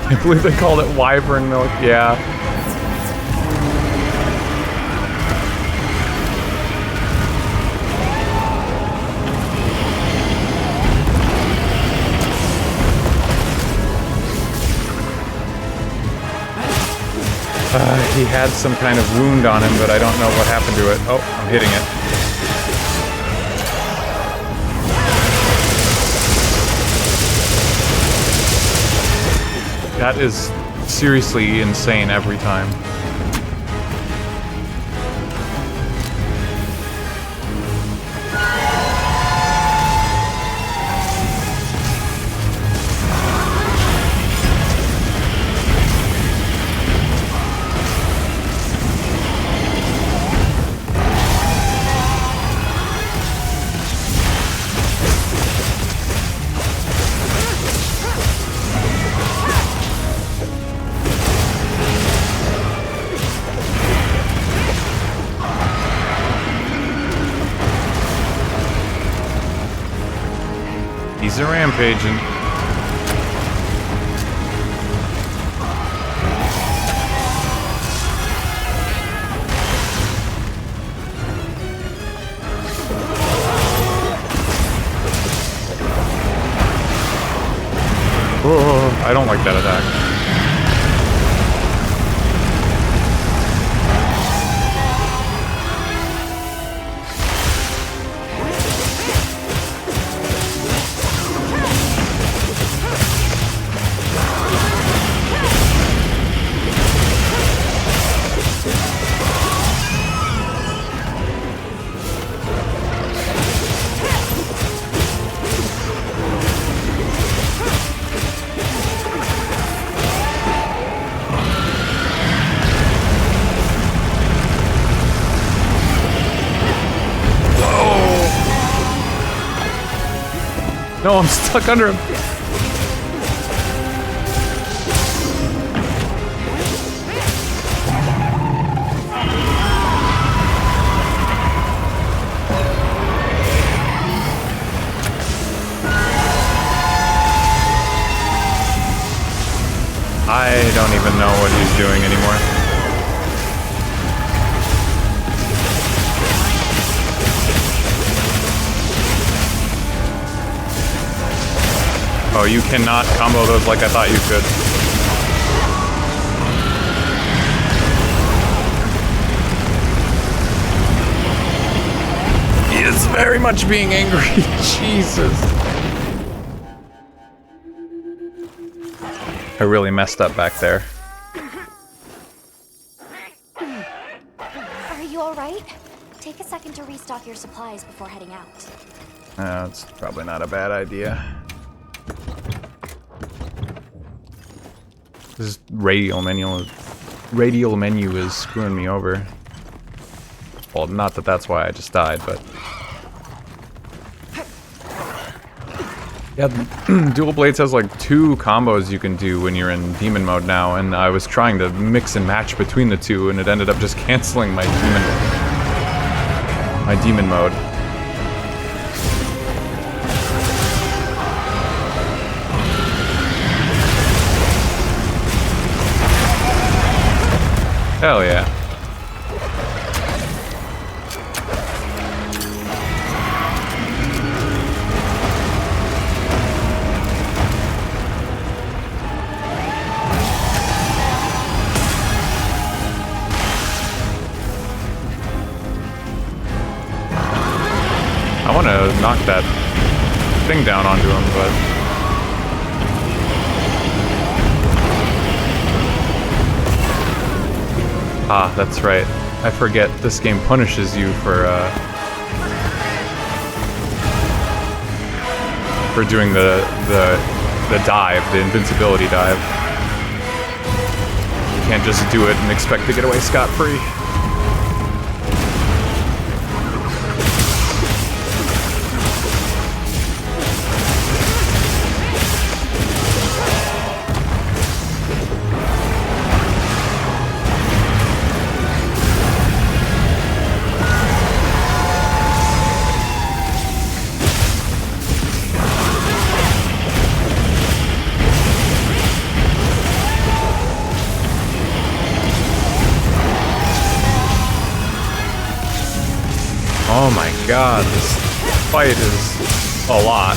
I believe they called it wyvern milk, yeah. He had some kind of wound on him, but I don't know what happened to it. Oh, I'm hitting it. That is seriously insane every time. He's a rampaging. Oh, I don't like that attack. No, I'm stuck under him. I don't even know what he's doing anymore. Oh, you cannot combo those like I thought you could. He is very much being angry. Jesus. I really messed up back there. Are you alright? Take a second to restock your supplies before heading out. That's probably not a bad idea. This radial menu is screwing me over. Well, not that that's why I just died, but... Yeah, Dual Blades has like 2 combos you can do when you're in demon mode now, and I was trying to mix and match between the 2, and it ended up just canceling my demon mode. Hell yeah. I want to knock that thing down onto him, but... Ah, that's right. I forget this game punishes you for doing the dive, the invincibility dive. You can't just do it and expect to get away scot-free. Oh my god, this fight is a lot.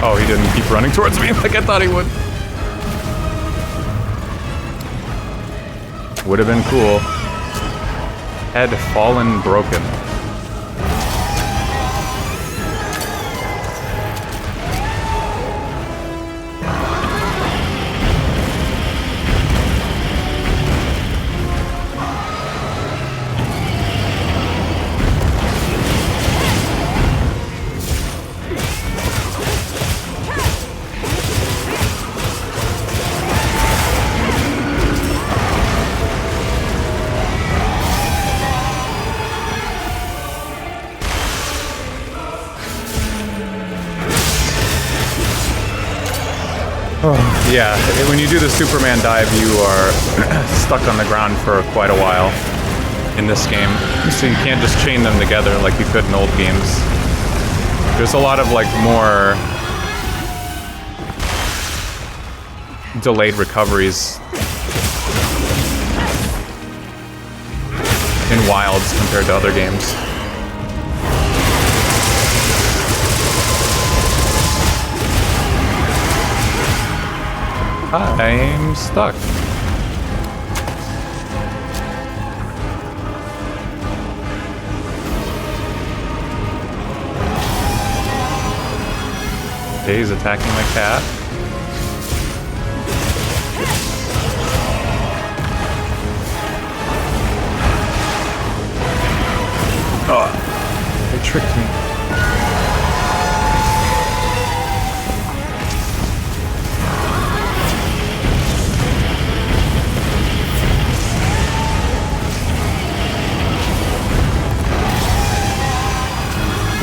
Oh, he didn't keep running towards me like I thought he would. Would have been cool. Head fallen broken. Oh, yeah, when you do the Superman dive, you are stuck on the ground for quite a while in this game. So you can't just chain them together like you could in old games. There's a lot of, like, more delayed recoveries in Wilds compared to other games. I'm stuck. Okay, he's attacking my cat. Oh, they tricked me.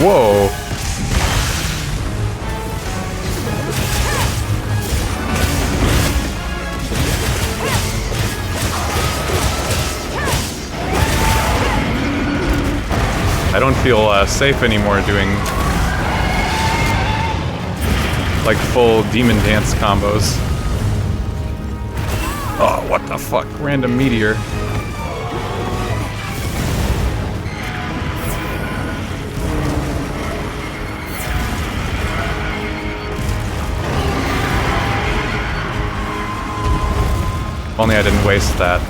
Whoa. I don't feel safe anymore doing like full demon dance combos. Oh, what the fuck? Random meteor. Only I didn't waste that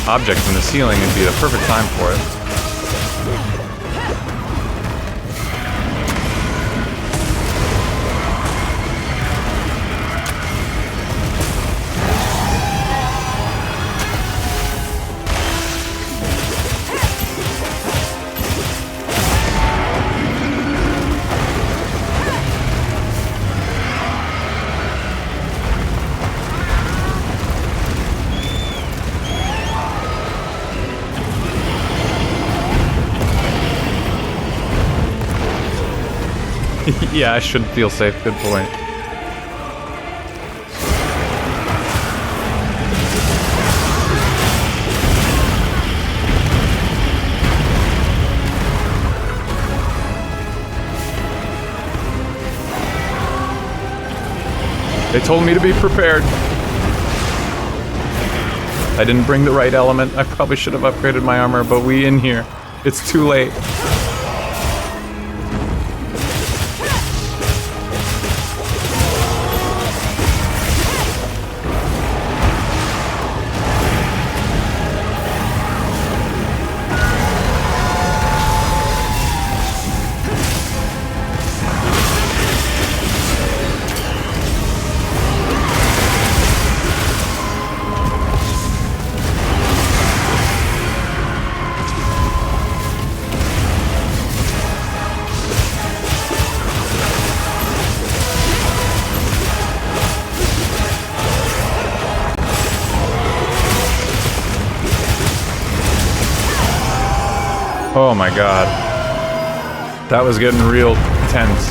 object in the ceiling. It'd be the perfect time for it. Yeah, I should feel safe. Good point. They told me to be prepared. I didn't bring the right element. I probably should have upgraded my armor, but we in here. It's too late. Oh my god. That was getting real tense.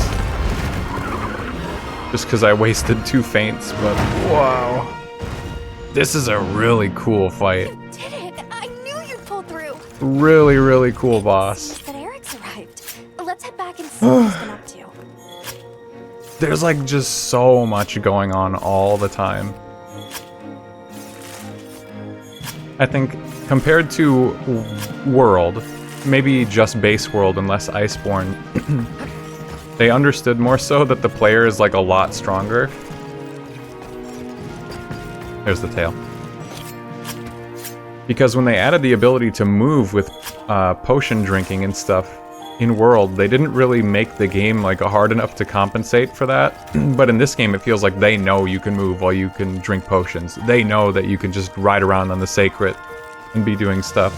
Just because I wasted 2 feints, but wow. This is a really cool fight. You did it! I knew you'd pull through! Really, really cool boss. That Eric's arrived. Let's head back and see what he's been up to. There's like just so much going on all the time. I think compared to World, maybe just base World and less Iceborne, they understood more so that the player is like a lot stronger. There's the tail. Because when they added the ability to move with potion drinking and stuff in World, they didn't really make the game like hard enough to compensate for that. But in this game, it feels like they know you can move while you can drink potions. They know that you can just ride around on the Sacred and be doing stuff.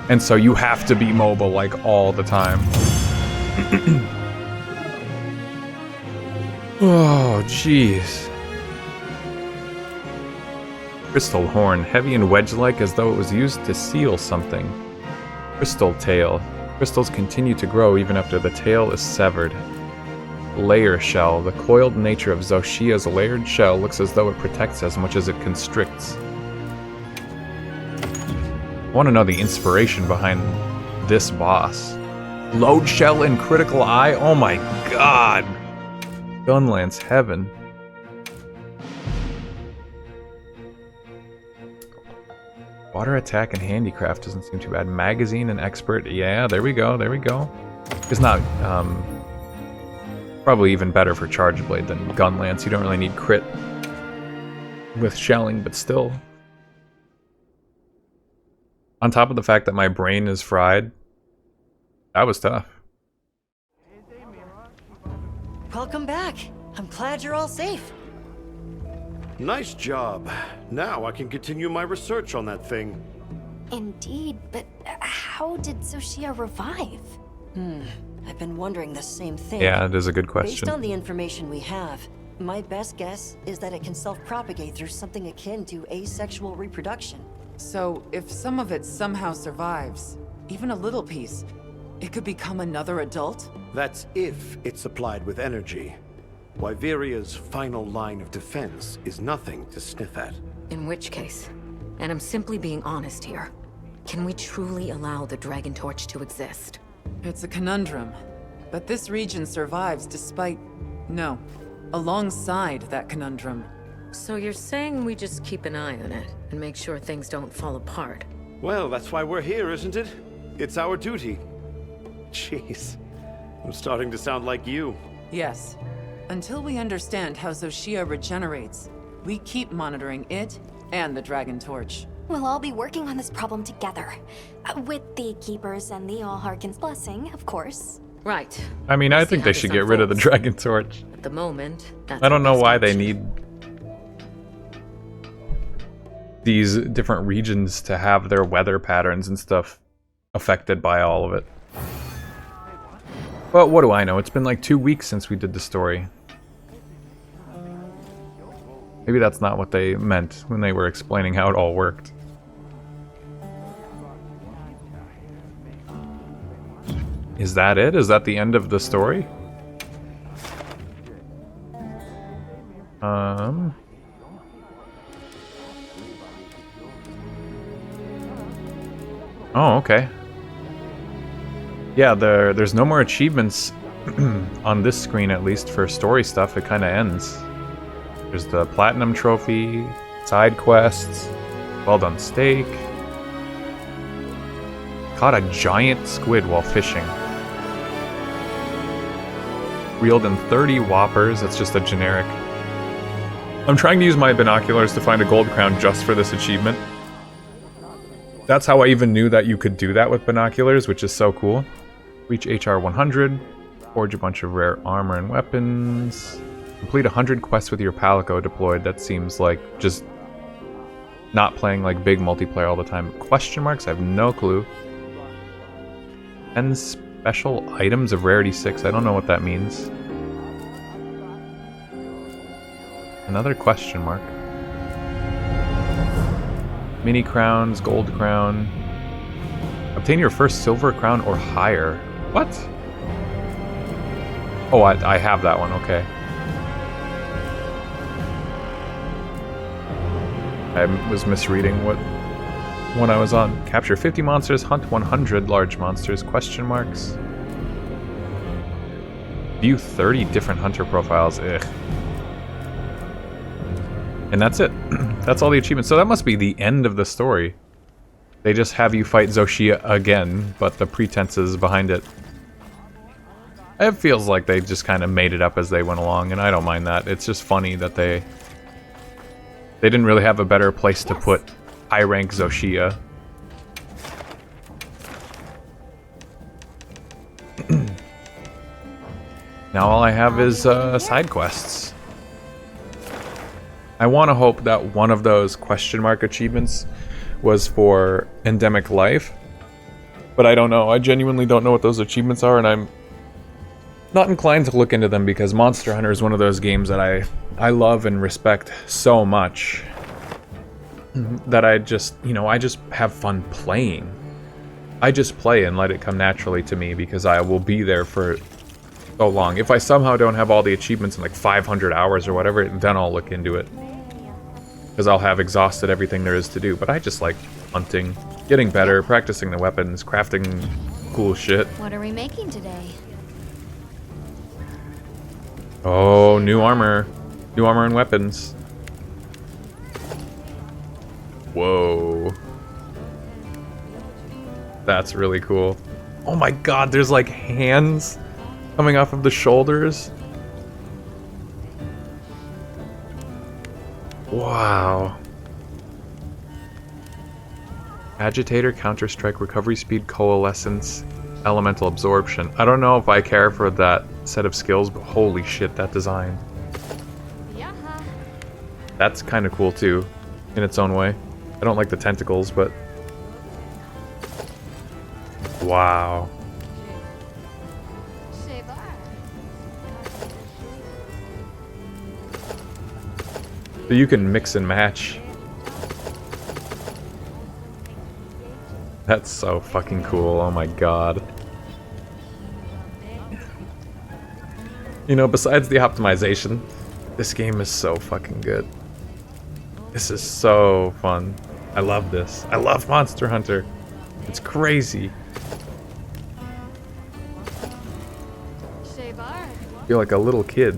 And so you have to be mobile like all the time. Oh, jeez. Crystal horn, heavy and wedge-like as though it was used to seal something. Crystal tail. Crystals continue to grow even after the tail is severed. Layer shell. The coiled nature of Zoshia's layered shell looks as though it protects as much as it constricts. I want to know the inspiration behind this boss. Load shell and critical eye? Oh my god! Gunlance heaven. Water attack and handicraft doesn't seem too bad. Magazine and expert. Yeah, there we go, there we go. It's not, probably even better for Charge Blade than Gunlance. You don't really need crit with shelling, but still. On top of the fact that my brain is fried, that was tough. Welcome back. I'm glad you're all safe. Nice job. Now I can continue my research on that thing. Indeed, but how did Zoshia revive? I've been wondering the same thing. Yeah, it is a good question. Based on the information we have, my best guess is that it can self-propagate through something akin to asexual reproduction. So, if some of it somehow survives, even a little piece, it could become another adult? That's if it's supplied with energy. Wyveria's final line of defense is nothing to sniff at. In which case, and I'm simply being honest here, can we truly allow the Dragon Torch to exist? It's a conundrum, but this region survives despite... no, alongside that conundrum. So you're saying we just keep an eye on it, and make sure things don't fall apart? Well, that's why we're here, isn't it? It's our duty. Jeez, I'm starting to sound like you. Yes. Until we understand how Xochitl regenerates, we keep monitoring it and the Dragon Torch. We'll all be working on this problem together. With the Keepers and the All-Harkin's blessing, of course. Right. I mean, I think they should get rid of the Dragon Torch. At the moment, that's I don't know why they need these different regions to have their weather patterns and stuff affected by all of it. But what do I know? It's been like 2 weeks since we did the story. Maybe that's not what they meant when they were explaining how it all worked. Is that it? Is that the end of the story? Oh, okay. Yeah, there's no more achievements on this screen, at least for story stuff. It kind of ends. There's the Platinum Trophy, side quests, well done steak. Caught a giant squid while fishing. Reeled in 30 whoppers. That's just a generic. I'm trying to use my binoculars to find a gold crown just for this achievement. That's how I even knew that you could do that with binoculars, which is so cool. Reach HR 100. Forge a bunch of rare armor and weapons. Complete 100 quests with your Palico deployed. That seems like just not playing like big multiplayer all the time. Question marks? I have no clue. 10 special items of rarity 6. I don't know what that means. Another question mark. Mini crowns, gold crown. Obtain your first silver crown or higher. What? Oh, I have that one. Okay. I was misreading what one I was on. Capture 50 monsters, hunt 100 large monsters, question marks. View 30 different hunter profiles, ugh. And that's it. That's all the achievements. So that must be the end of the story. They just have you fight Xochitl again, but the pretenses behind it. It feels like they just kind of made it up as they went along, and I don't mind that. It's just funny that they didn't really have a better place to put high-rank Xochitl. Now all I have is side quests. I want to hope that one of those question mark achievements was for endemic life, but I don't know. I genuinely don't know what those achievements are, and I'm not inclined to look into them because Monster Hunter is one of those games that I love and respect so much that I just, you know, I just have fun playing. I just play and let it come naturally to me because I will be there for so long. If I somehow don't have all the achievements in like 500 hours or whatever, then I'll look into it. Because I'll have exhausted everything there is to do. But I just like hunting, getting better, practicing the weapons, crafting cool shit. What are we making today? Oh, new armor. New armor and weapons. Whoa. That's really cool. Oh my god, there's like hands coming off of the shoulders. Wow. Agitator, Counter-Strike, Recovery Speed, Coalescence, Elemental Absorption. I don't know if I care for that set of skills, but holy shit, that design. That's kind of cool too, in its own way. I don't like the tentacles, but... Wow. So you can mix and match. That's so fucking cool. Oh my god. You know, besides the optimization, this game is so fucking good. This is so fun. I love this. I love Monster Hunter. It's crazy. I feel like a little kid.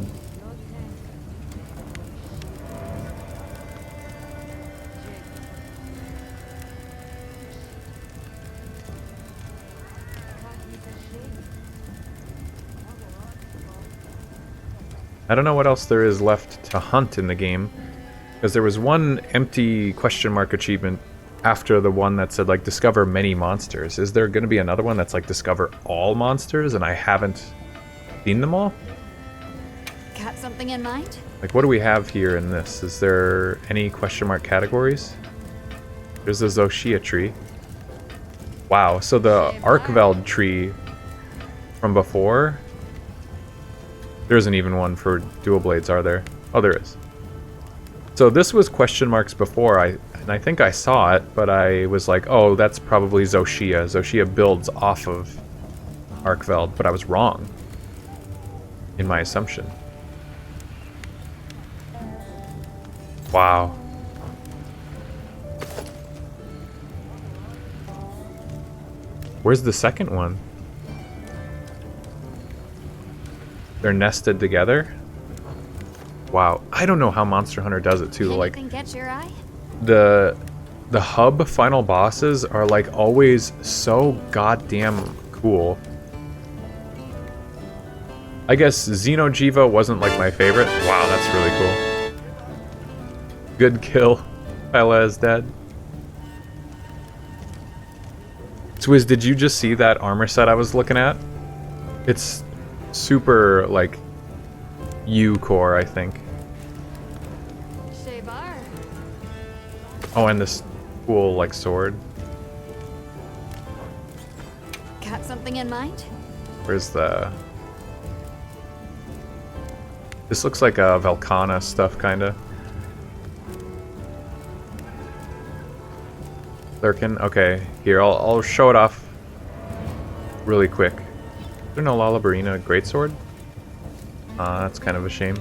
I don't know what else there is left to hunt in the game, because there was one empty question mark achievement after the one that said like discover many monsters. Is there going to be another one that's like discover all monsters and I haven't seen them all? Got something in mind? Like what do we have here in this? Is there any question mark categories? There's the Zoshia tree. Wow, so the Arkveld tree from before. There isn't even one for dual blades, are there? Oh, there is. So this was question marks before, and I think I saw it, but I was like, oh, that's probably Zoshia. Zoshia builds off of Arkveld, but I was wrong in my assumption. Wow. Where's the second one? They're nested together? Wow. I don't know how Monster Hunter does it too. Like Anything catch your eye? the hub final bosses are like always so goddamn cool. I guess Xenojiva wasn't like my favorite. Wow, that's really cool. Good kill. Pela is dead. Swizz, did you just see that armor set I was looking at? It's super, like, U-core, I think. Oh, and this cool, like, sword. Got something in mind? Where's the... This looks like a Velkhana stuff, kinda. Lurkin? Okay, here, I'll show it off really quick. Is there no Lalabarina greatsword? That's kind of a shame.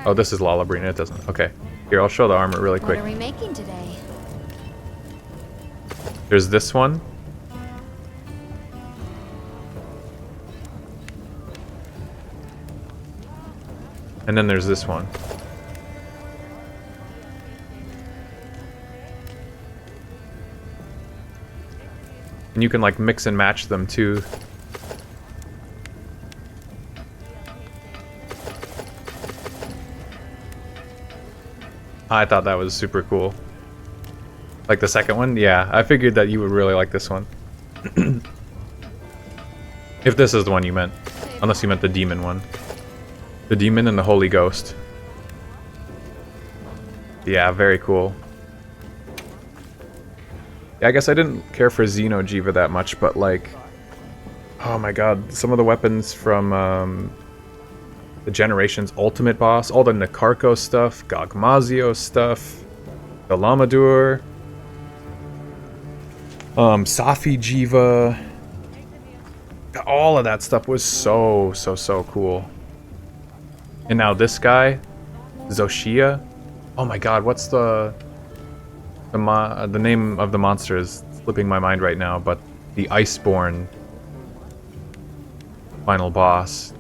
Oh, this is Lalabarina, it doesn't. Okay, here, I'll show the armor really quick. What are we making today? There's this one. And then there's this one. And you can like mix and match them too. I thought that was super cool. Like the second one? Yeah, I figured that you would really like this one. If this is the one you meant. Unless you meant the demon one. The demon and the Holy Ghost. Yeah, very cool. Yeah, I guess I didn't care for Xenojiva that much, but like... Oh my god, some of the weapons from the Generations Ultimate Boss, all the Nakarko stuff, Gogmazio stuff, the Lamadur, Safi Jiva, all of that stuff was so cool. And now this guy, Zoshia, oh my god, what's the name of the monster is slipping my mind right now, but the Iceborne final boss.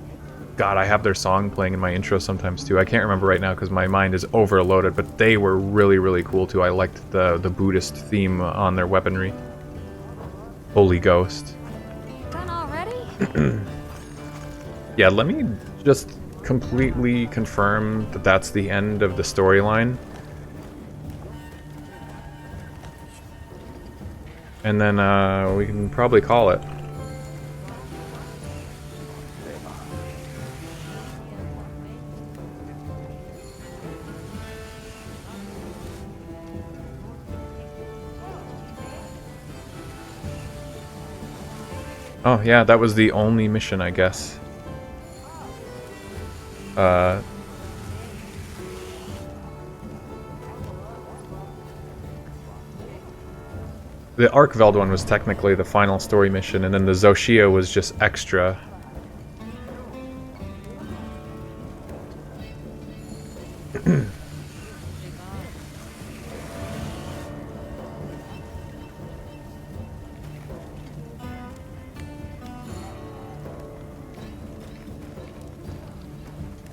God, I have their song playing in my intro sometimes too. I can't remember right now because my mind is overloaded, but they were really cool too. I liked the Buddhist theme on their weaponry. Holy Ghost. Done already? Yeah, let me just completely confirm that that's the end of the storyline. And then we can probably call it. Oh yeah, that was the only mission, I guess. The Arkveld one was technically the final story mission, and then the Zoshia was just extra.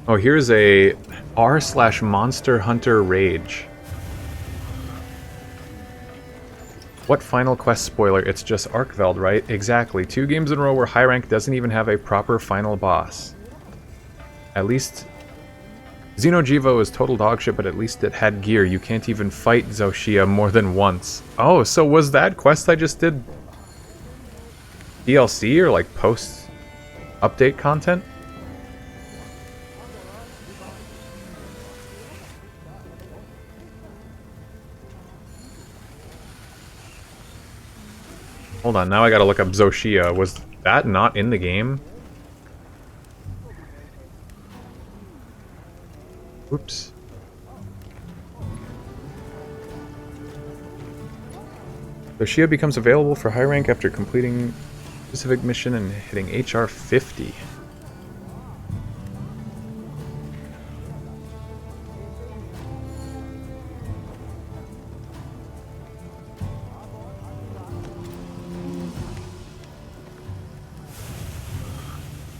Oh, here's a r/Monster Hunter Rage. What final quest spoiler? It's just Arkveld, right? Exactly. 2 games in a row where high rank doesn't even have a proper final boss. At least Xeno'jivo is total dogshit, but at least it had gear. You can't even fight Zoshia more than once. Oh, so was that quest I just did DLC or like post-update content? Hold on, now I gotta look up Zoshia. Was that not in the game? Oops. Zoshia becomes available for high rank after completing a specific mission and hitting HR 50.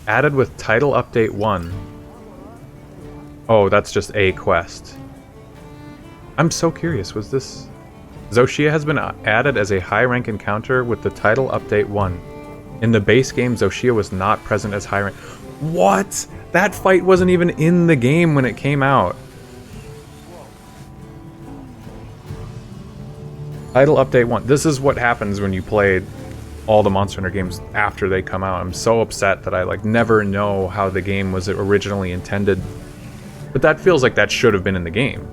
Added with title update 1. Oh, that's just a quest. I'm so curious, was this... Zoshia has been added as a high rank encounter with the title update 1. In the base game, Zoshia was not present as high rank. What? That fight wasn't even in the game when it came out. Title update 1. This is what happens when you play all the Monster Hunter games after they come out. I'm so upset that I like never know how the game was originally intended. But that feels like that should have been in the game.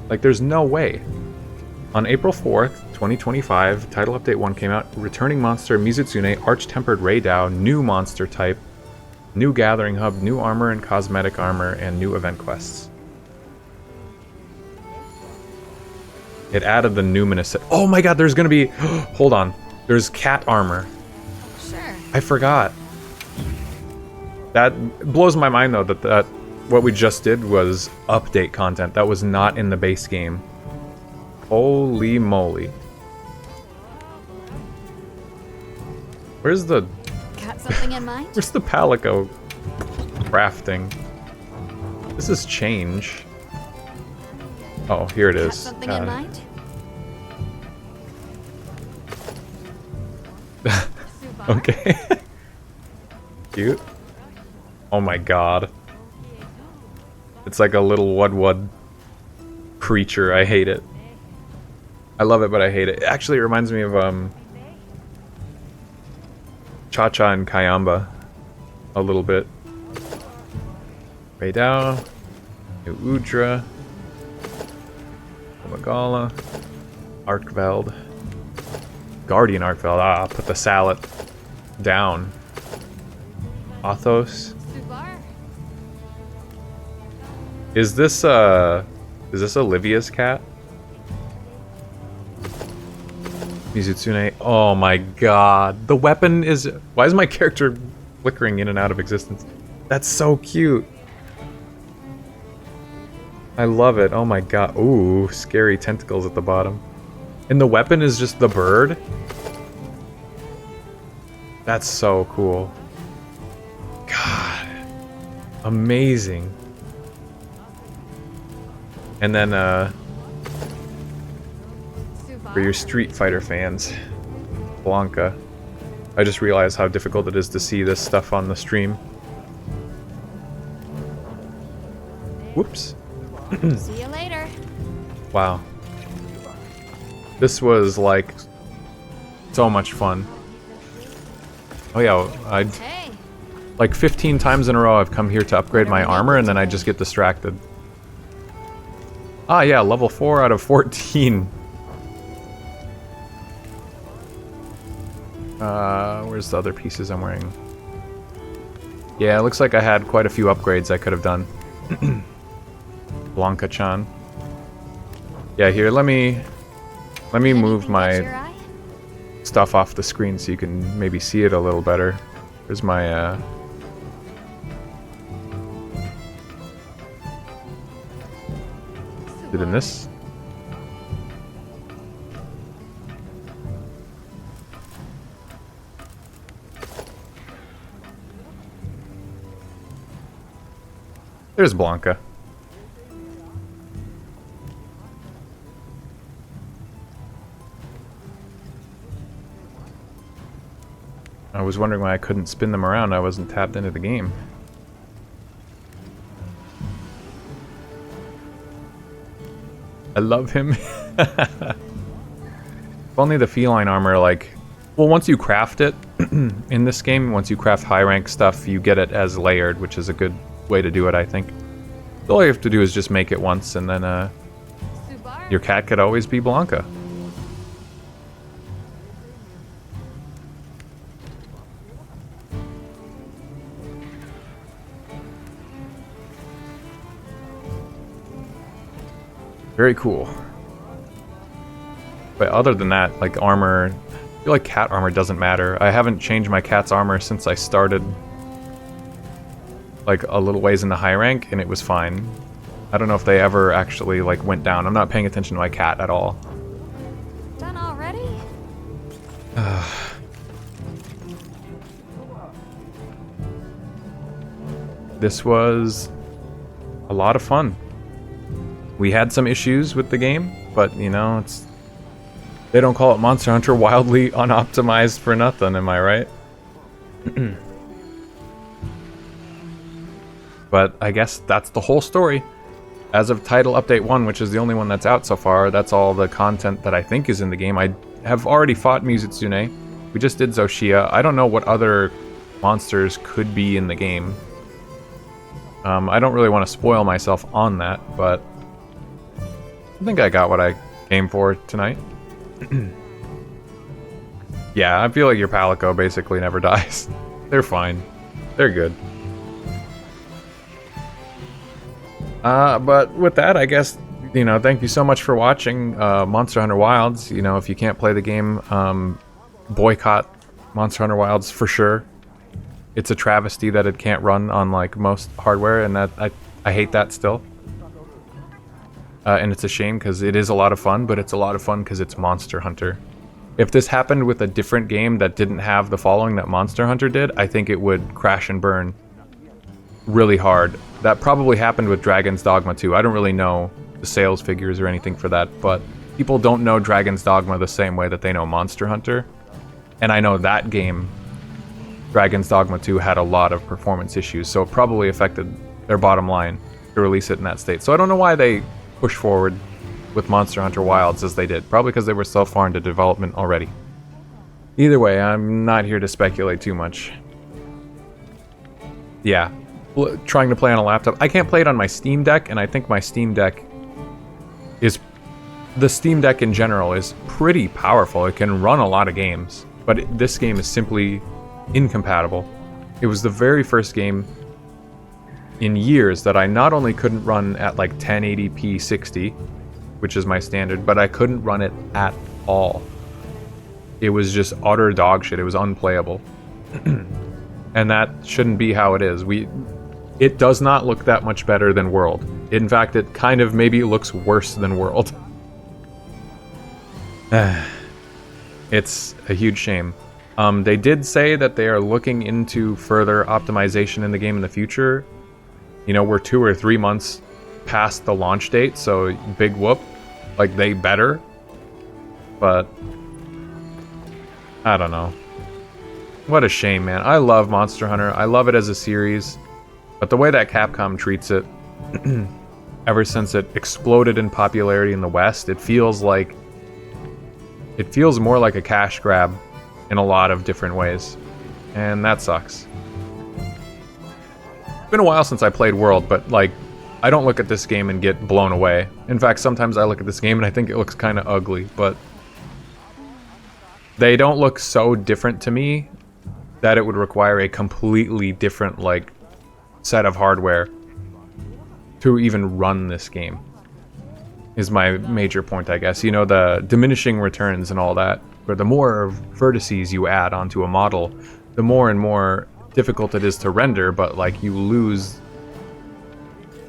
Like there's no way. On April 4th, 2025, Title Update 1 came out. Returning monster Mizutsune, Arch-Tempered Raydao, new monster type, new gathering hub, new armor and cosmetic armor, and new event quests. It added the numinous set. Oh my god, there's gonna be... Hold on. There's cat armor. Sure. I forgot. That blows my mind though that what we just did was update content. That was not in the base game. Holy moly. Where's the... Got something in mind? Where's the Palico crafting? This is change. Oh, here it is. Got something in mind? Okay. Cute. Oh my god. It's like a little Wud creature. I hate it. I love it, but I hate it. Actually, it reminds me of Cha-Cha and Kayamba a little bit. Raydao, New Udra, Omagala, Arkveld, Guardian Arkveld. Ah, put the salad down. Athos. Is this Olivia's cat? Mizutsune. Oh my god. The weapon is... Why is my character flickering in and out of existence? That's so cute. I love it. Oh my god. Ooh, scary tentacles at the bottom. And the weapon is just the bird? That's so cool. God. Amazing. And then, for your Street Fighter fans, Blanca. I just realized how difficult it is to see this stuff on the stream. Whoops. See you later. Wow. This was, like, so much fun. Oh yeah, like 15 times in a row I've come here to upgrade my armor and then I just get distracted. Ah yeah, level 4 out of 14. Where's the other pieces I'm wearing? Yeah, it looks like I had quite a few upgrades I could have done. Blanca-chan. Yeah, here, let me Let me move Anything catch my your eye? stuff off the screen so you can maybe see it a little better. There's my Is it in this? There's Blanca. I was wondering why I couldn't spin them around. I wasn't tapped into the game. I love him. If only the feline armor, like... Well, once you craft it in this game, once you craft high rank stuff, you get it as layered, which is a good way to do it, I think. All you have to do is just make it once, and then your cat could always be Blanca. Very cool. But other than that, like armor, I feel like cat armor doesn't matter. I haven't changed my cat's armor since I started like a little ways in the high rank, and it was fine. I don't know if they ever actually like went down. I'm not paying attention to my cat at all. Done already? This was a lot of fun. We had some issues with the game, but you know, they don't call it Monster Hunter wildly unoptimized for nothing, am I right? But I guess that's the whole story. As of Title Update 1, which is the only one that's out so far, that's all the content that I think is in the game. I have already fought Mizutsune. We just did Zoshia. I don't know what other monsters could be in the game. I don't really want to spoil myself on that, but I think I got what I came for tonight. Yeah, I feel like your Palico basically never dies. They're fine. They're good. But with that, I guess, you know, thank you so much for watching Monster Hunter Wilds. You know, if you can't play the game, boycott Monster Hunter Wilds for sure. It's a travesty that it can't run on like most hardware, and that I hate that still. And it's a shame because it is a lot of fun, but it's a lot of fun because it's Monster Hunter. If this happened with a different game that didn't have the following that Monster Hunter did, I think it would crash and burn really hard. That probably happened with Dragon's Dogma too. I don't really know the sales figures or anything for that, but people don't know Dragon's Dogma the same way that they know Monster Hunter. And I know that game, Dragon's Dogma 2, had a lot of performance issues, so it probably affected their bottom line to release it in that state. So I don't know why they pushed forward with Monster Hunter Wilds as they did. Probably because they were so far into development already. Either way, I'm not here to speculate too much. Yeah, trying to play on a laptop. I can't play it on my Steam Deck, and I think my Steam Deck is... The Steam Deck in general is pretty powerful. It can run a lot of games, but this game is simply incompatible. It was the very first game in years that I not only couldn't run at like 1080p 60, which is my standard, but I couldn't run it at all. It was just utter dog shit. It was unplayable. And that shouldn't be how it is. It does not look that much better than World. In fact, it kind of maybe looks worse than World. It's a huge shame. They did say that they are looking into further optimization in the game in the future. You know, we're 2 or 3 months past the launch date, so big whoop. Like, they better. But I don't know. What a shame, man. I love Monster Hunter. I love it as a series. But the way that Capcom treats it, ever since it exploded in popularity in the West, it feels more like a cash grab in a lot of different ways. And that sucks. It's been a while since I played World, but like, I don't look at this game and get blown away. In fact, sometimes I look at this game and I think it looks kind of ugly, but they don't look so different to me that it would require a completely different, like, set of hardware to even run this game. is my major point, I guess. You know, the diminishing returns and all that, where the more vertices you add onto a model, the more and more difficult it is to render, but like you lose,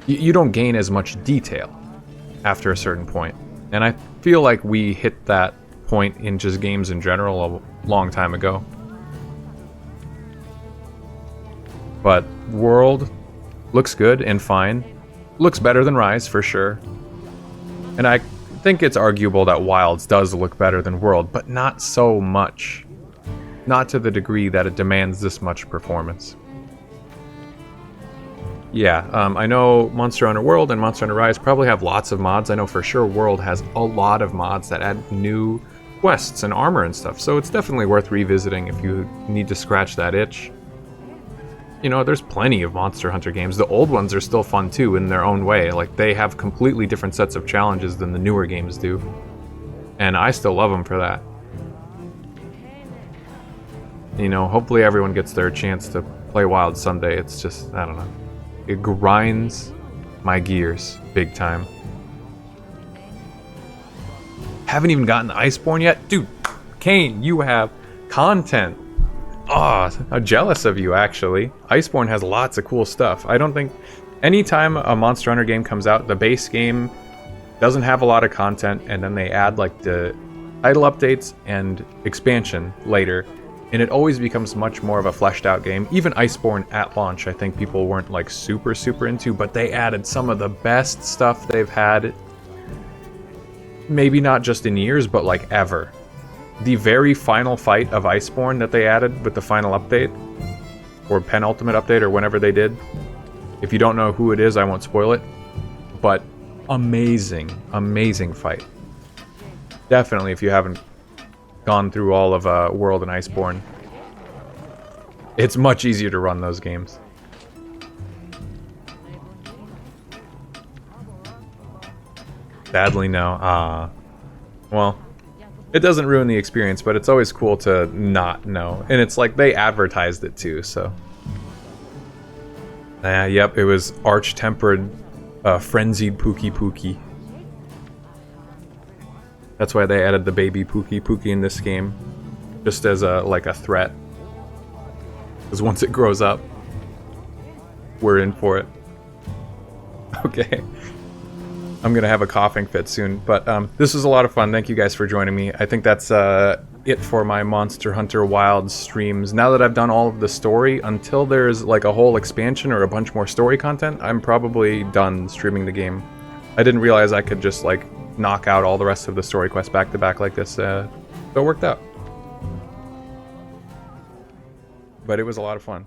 you don't gain as much detail after a certain point. And I feel like we hit that point in just games in general a long time ago. But World looks good and fine. Looks better than Rise for sure. And I think it's arguable that Wilds does look better than World, but not so much. Not to the degree that it demands this much performance. Yeah, I know Monster Hunter World and Monster Hunter Rise probably have lots of mods. I know for sure World has a lot of mods that add new quests and armor and stuff, so it's definitely worth revisiting if you need to scratch that itch. You know, there's plenty of Monster Hunter games. The old ones are still fun too in their own way. Like, they have completely different sets of challenges than the newer games do. And I still love them for that. You know, hopefully everyone gets their chance to play Wild someday. It's just, I don't know. It grinds my gears big time. Haven't even gotten to Iceborne yet? Dude, Kane, you have content. Oh, I'm jealous of you, actually. Iceborne has lots of cool stuff. I don't think... Anytime a Monster Hunter game comes out, the base game doesn't have a lot of content, and then they add, like, the title updates and expansion later, and it always becomes much more of a fleshed out game. Even Iceborne at launch, I think people weren't, like, super into, but they added some of the best stuff they've had, maybe not just in years, but, like, ever. The very final fight of Iceborne that they added with the final update, or penultimate update, or whenever they did. If you don't know who it is, I won't spoil it. But amazing, amazing fight. Definitely, if you haven't gone through all of World and Iceborne, it's much easier to run those games. Sadly, no. Well, it doesn't ruin the experience, but it's always cool to not know. And it's like they advertised it too, so. Yep, it was arch-tempered, frenzied Pookie Pookie. That's why they added the baby Pookie Pookie in this game, just as like a threat. Because once it grows up, we're in for it. Okay. I'm gonna have a coughing fit soon, but this was a lot of fun. Thank you guys for joining me. I think that's it for my Monster Hunter Wild streams. Now that I've done all of the story, until there's like a whole expansion or a bunch more story content, I'm probably done streaming the game. I didn't realize I could just like knock out all the rest of the story quests back to back like this, so it worked out. But it was a lot of fun.